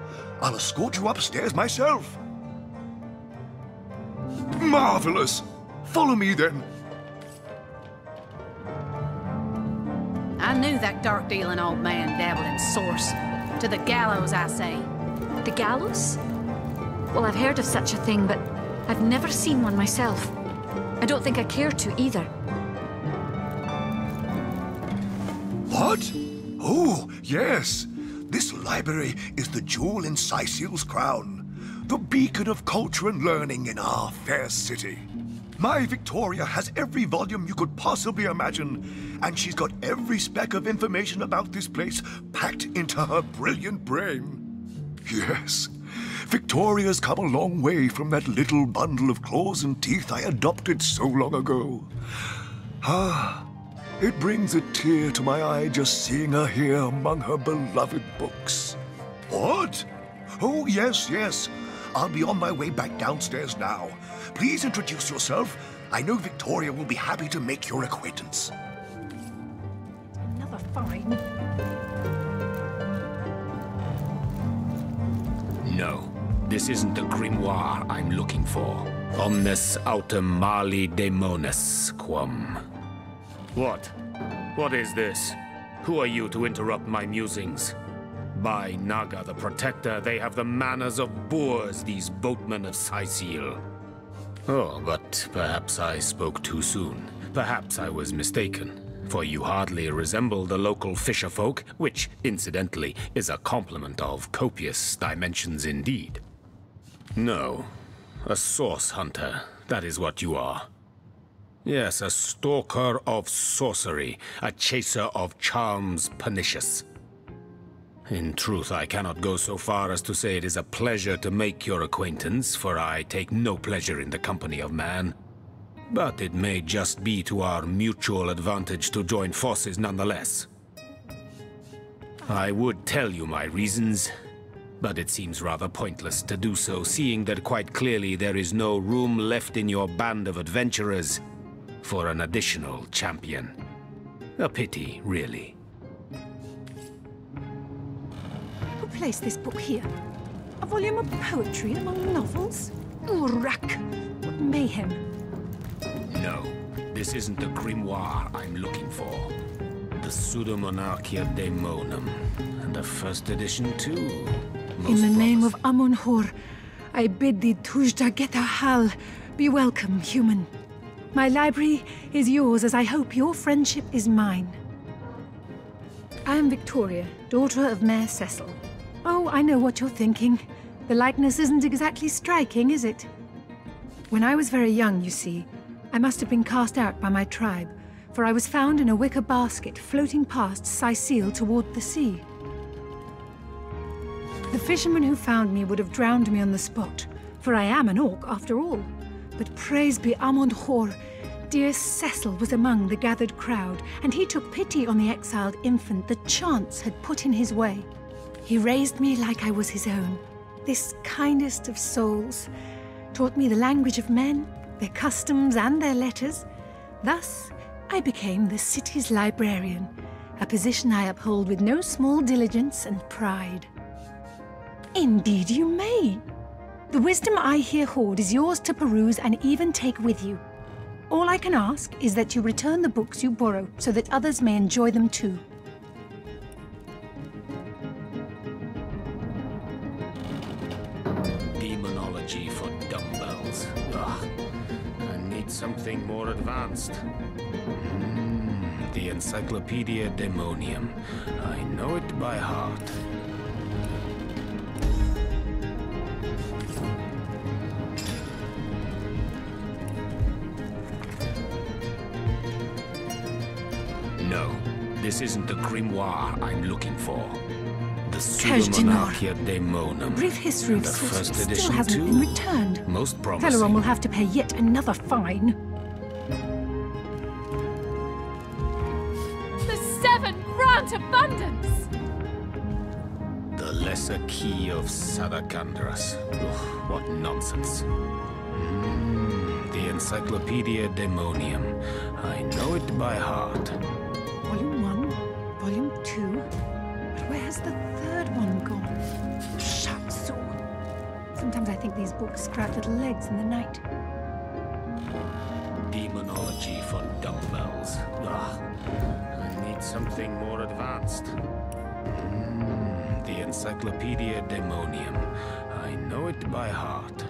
I'll escort you upstairs myself. Marvelous! Follow me, then. I knew that dark-dealing old man dabbled in source. To the gallows, I say. The gallows? Well, I've heard of such a thing, but I've never seen one myself. I don't think I care to, either. What? Oh, yes. This library is the jewel in Sicil's crown, the beacon of culture and learning in our fair city. My Victoria has every volume you could possibly imagine, and she's got every speck of information about this place packed into her brilliant brain. Yes, Victoria's come a long way from that little bundle of claws and teeth I adopted so long ago. It brings a tear to my eye just seeing her here among her beloved books. What? Oh, yes. I'll be on my way back downstairs now. Please introduce yourself. I know Victoria will be happy to make your acquaintance. Another fine. No, this isn't the grimoire I'm looking for. Omnes autem mali demonis quam. What? What is this? Who are you to interrupt my musings? By Naga the Protector, they have the manners of boors, these boatmen of Sicil. Oh, but perhaps I spoke too soon. Perhaps I was mistaken. for you hardly resemble the local fisherfolk, which, incidentally, is a compliment of copious dimensions indeed. No, a source hunter, that is what you are. Yes, a stalker of sorcery, a chaser of charms pernicious. In truth, I cannot go so far as to say it is a pleasure to make your acquaintance, for I take no pleasure in the company of man. But it may just be to our mutual advantage to join forces nonetheless. I would tell you my reasons, but it seems rather pointless to do so, seeing that quite clearly there is no room left in your band of adventurers for an additional champion. A pity, really. Who placed this book here? A volume of poetry among novels? Urak! What mayhem! No, this isn't the grimoire I'm looking for. The Pseudomonarchia Daemonum, and a first edition too. In the name of Amun-Hor, I bid thee Tujda Getahal, be welcome, human. My library is yours, as I hope your friendship is mine. I am Victoria, daughter of Mayor Cecil. Oh, I know what you're thinking. The likeness isn't exactly striking, is it? When I was very young, you see, I must have been cast out by my tribe, for I was found in a wicker basket floating past Sicile toward the sea. The fisherman who found me would have drowned me on the spot, for I am an orc after all. But praise be Amun-Hor, dear Cecil was among the gathered crowd, and he took pity on the exiled infant that chance had put in his way. He raised me like I was his own, this kindest of souls, taught me the language of men, their customs and their letters. Thus, I became the city's librarian, a position I uphold with no small diligence and pride. Indeed you may. The wisdom I here hoard is yours to peruse and even take with you. All I can ask is that you return the books you borrow so that others may enjoy them too. Demonology for dumbbells. Ugh. I need something more advanced. The Encyclopedia Daemonium. I know it by heart. No, this isn't the grimoire I'm looking for. The Pseudomonarchia Daemonum. Brief history of the sorcery first still edition hasn't too. been returned. Most promising. Valeron will have to pay yet another fine. The seven grant abundance! The lesser key of Sadakandras. Ugh, what nonsense. The Encyclopedia Daemonium. I know it by heart. Volume 1, Volume 2. But where has the third one gone? Shatsu. Sometimes I think these books sprout little legs in the night. Demonology for dumbbells. Ugh. I need something more advanced. The Encyclopedia Daemonium. I know it by heart.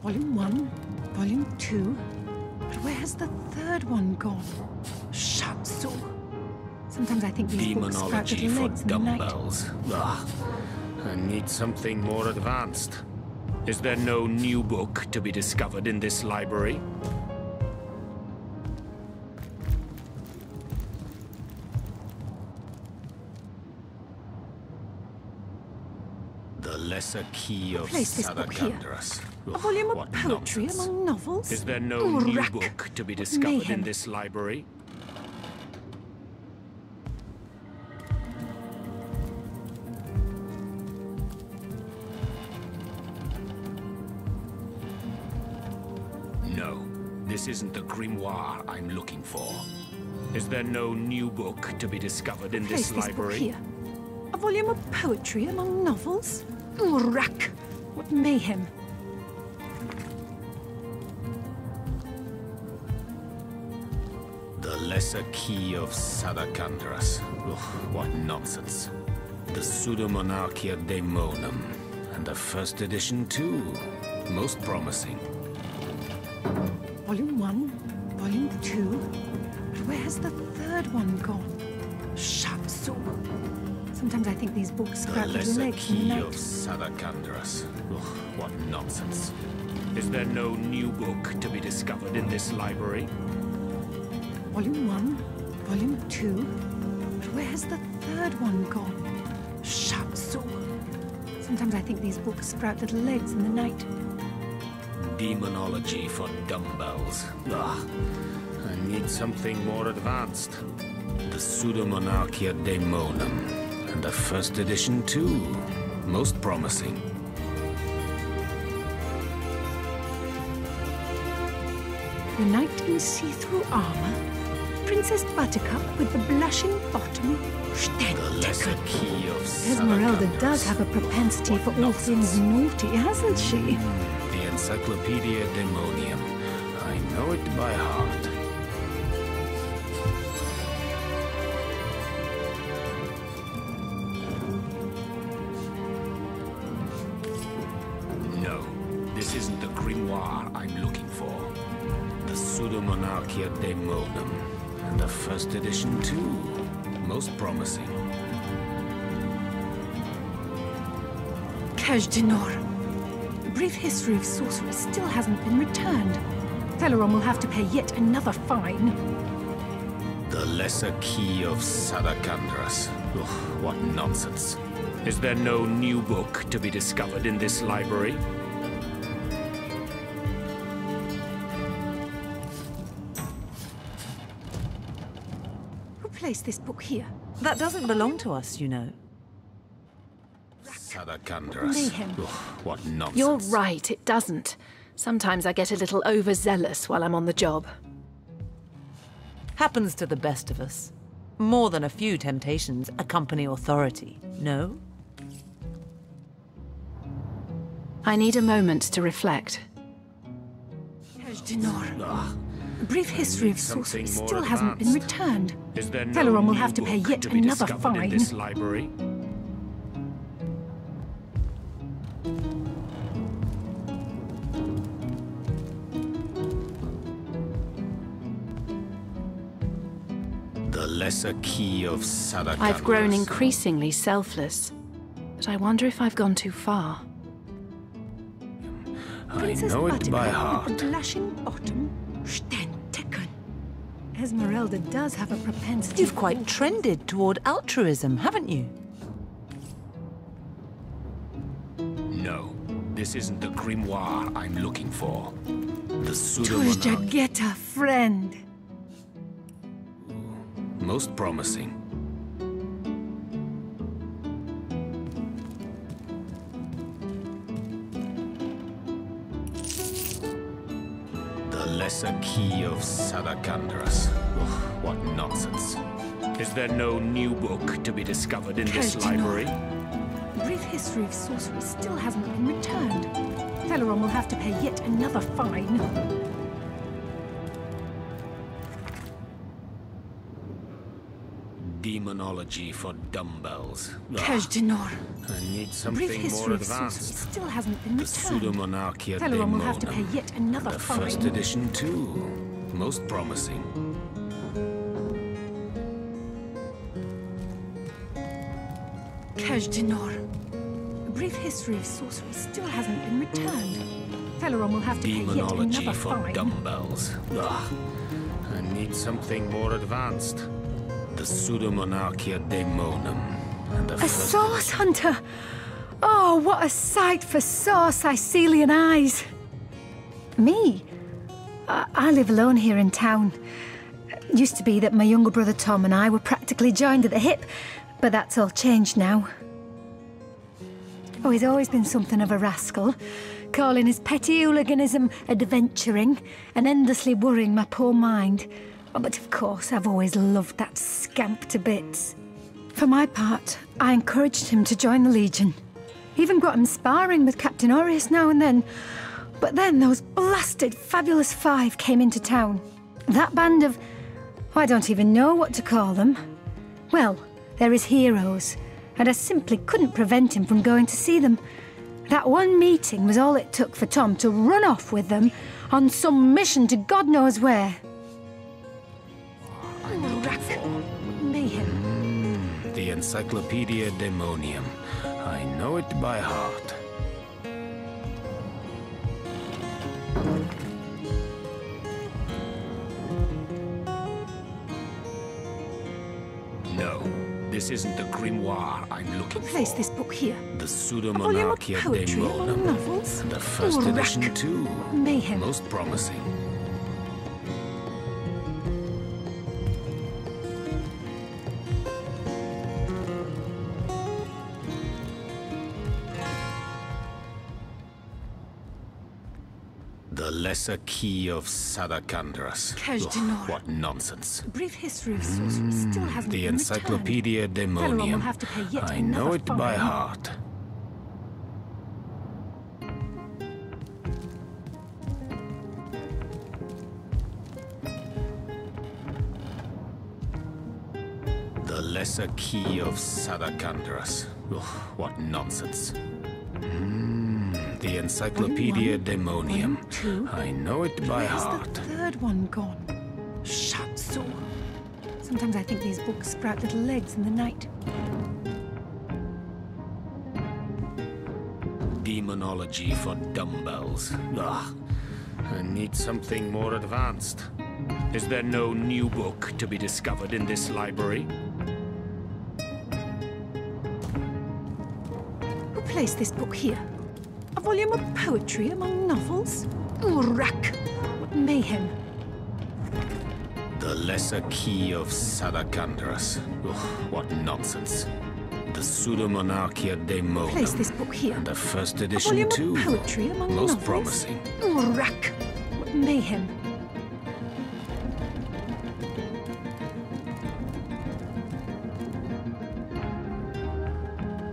Volume 1, Volume 2. But where has the third one gone? Shatsu. Sometimes I think these books sprout Demonology little for legs in the night. dumbbells. Ugh. I need something more advanced. Is there no new book to be discovered in this library? The lesser key of Place this book here. Sadakandras. A volume of What poetry nonsense. among novels? Is there no new Urak. book to be What discovered in mayhem. this library? No, this isn't the grimoire I'm looking for. Is there no new book to be discovered in Place this this book library? here. A volume of poetry among novels? Urak! What mayhem. The lesser key of Sadakandras. Ugh, what nonsense. The Pseudomonarchia Daemonum. And the first edition too. Most promising. Volume 1, Volume 2. But where has the third one gone? Shatsu. Sometimes I think these books sprout The little lesser legs in the key night. of Sadakandras. Ugh, what nonsense. Is there no new book to be discovered in this library? Volume 1, Volume 2. But where has the third one gone? Shatsu. Sometimes I think these books sprout little legs in the night. Demonology for dumbbells. Ugh, I need something more advanced. The Pseudomonarchia Daemonum. And a first edition too. Most promising. The knight in see-through armor, Princess Buttercup with the blushing bottom. The lesser key of Esmeralda does have a propensity for all things naughty, hasn't she? The Encyclopedia Daemonium. I know it by heart. No, this isn't the grimoire I'm looking for. The Pseudomonarchia Daemonum. And a first edition too. Most promising. Cache d'Honneur. A brief history of sorcery still hasn't been returned. Teleron will have to pay yet another fine. The lesser key of Sadakandras. Ugh, what nonsense. Is there no new book to be discovered in this library? Who placed this book here? That doesn't belong to us, you know. Sadakandras. Mayhem. Ugh, what nonsense. You're right, it doesn't. Sometimes I get a little overzealous while I'm on the job. Happens to the best of us. More than a few temptations accompany authority, no? I need a moment to reflect. Cache d'Honneur. Ugh. A brief history of sorcery still hasn't been returned. Is there no Teleron will new have to pay book yet to be another discovered in fine. this library? The lesser key of Sadakandras. I've grown increasingly selfless, but I wonder if I've gone too far. I know it by heart. With the blushing bottom. Stentiken. Esmeralda does have a propensity. You've quite trended toward altruism, haven't you? No, this isn't the grimoire I'm looking for. The Turja, Pseudomonarch. get a friend. Most promising. The lesser key of Sadakandras. Ugh, what nonsense. Is there no new book to be discovered in this Cache d'Honneur. library? A brief history of sorcery still hasn't been returned. Teleron will have to pay yet another fine. Demonology for dumbbells. Ugh, Cache d'Honneur. I need A something brief more history of sorcery advanced. still hasn't been The returned. Pseudomonarchia Teleron will have to pay Daemonum. yet another The fine. first edition too. Most promising. Cache d'Honneur. A brief history of sorcery still hasn't been returned. Teleron will have to pay yet Demonology another for fine. dumbbells. Ugh. I need something more advanced. The Pseudomonarchia Daemonum. And a A first sauce hunter! Oh, what a sight for sore Sicilian eyes! Me? I live alone here in town. Used to be that my younger brother Tom and I were practically joined at the hip, but that's all changed now. Oh, he's always been something of a rascal, calling his petty hooliganism adventuring and endlessly worrying my poor mind. Oh, but of course, I've always loved that scamp to bits. For my part, I encouraged him to join the Legion. Even got him sparring with Captain Aureus now and then. But then those blasted Fabulous Five came into town. That band of... I don't even know what to call them. Well, they're his heroes, and I simply couldn't prevent him from going to see them. That one meeting was all it took for Tom to run off with them on some mission to God knows where. Mayhem. The Encyclopedia Daemonium. I know it by heart. No, this isn't the grimoire I'm looking for. Place this book here. The A Pseudomonarchia volume of poetry among Daemonum. novels. The first edition too. Mayhem. Most promising. The Lesser Key of Sadakandras. Kajdanor. What nonsense. A brief history of sorcery still hasn't The been Encyclopedia returned. Felon will Daemonium. have to pay yet I know another it by fine. heart. The Lesser Key of Sadakandras. What nonsense. The Encyclopedia Daemonium. I know it by Where's heart. the third one gone? Shatso. Sometimes I think these books sprout little legs in the night. Demonology for dumbbells. Ugh. I need something more advanced. Is there no new book to be discovered in this library? Who placed this book here? A volume of poetry among novels? Urak! What mayhem! The Lesser Key of Sadakandras. What nonsense. The Pseudomonarchia Daemonum. Place this book here. And the first A edition volume too. of poetry among Most novels? promising. Urak! What mayhem!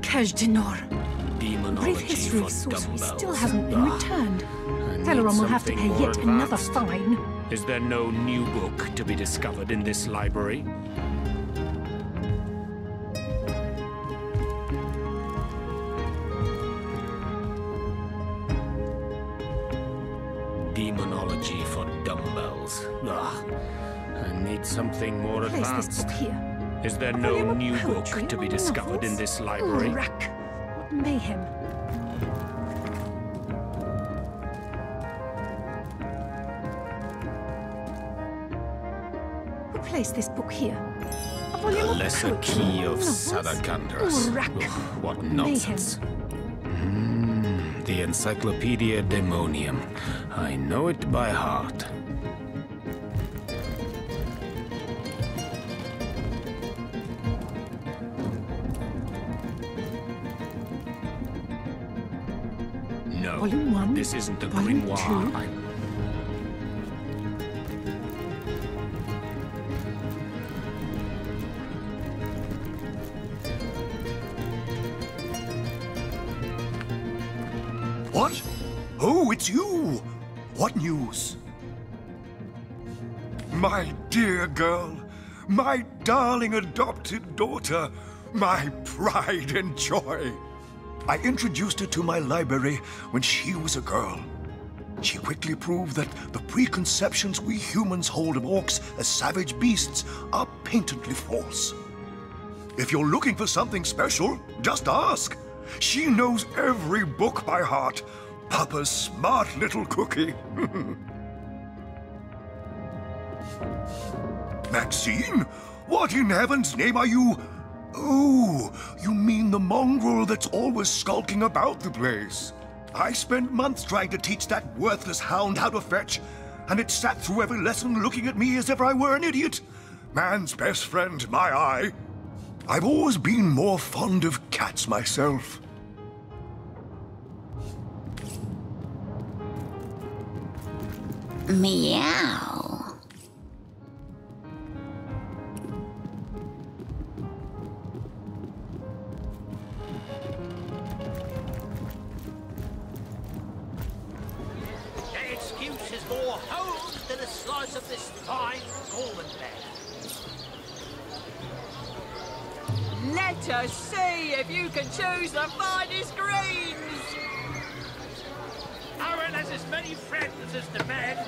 Kajdanor. A Demonology brief history for of sorcery dumbbells. still hasn't been Ugh. returned. I need Teleron will have to something pay more yet another advanced. fine. Is there no new book to be discovered in this library? Demonology for dumbbells. Ugh. I need something more Place this advanced. book here. Is there A no volume of new book poetry to be among discovered in novels? this library? Urak! What mayhem! Who placed this book here? A volume The of Lesser poetry Key among of novels? Sadakandras. Urak! Ugh, what Mayhem. nonsense. The Encyclopedia Daemonium. I know it by heart. No, Volume 1, this isn't the Volume grimoire. 2. What? Oh, it's you! What news? My dear girl, my darling adopted daughter, my pride and joy. I introduced her to my library when she was a girl. She quickly proved that the preconceptions we humans hold of orcs as savage beasts are patently false. If you're looking for something special, just ask. She knows every book by heart. Papa's smart little cookie. Maxine? What in heaven's name are you? Oh, you mean the mongrel that's always skulking about the place. I spent months trying to teach that worthless hound how to fetch, and it sat through every lesson looking at me as if I were an idiot. Man's best friend, my eye. I've always been more fond of cats myself. Meow. That excuse is more holes than a slice of this fine Gorman bag. Let us see if you can choose the finest greens! I reckon that's as many friends as the man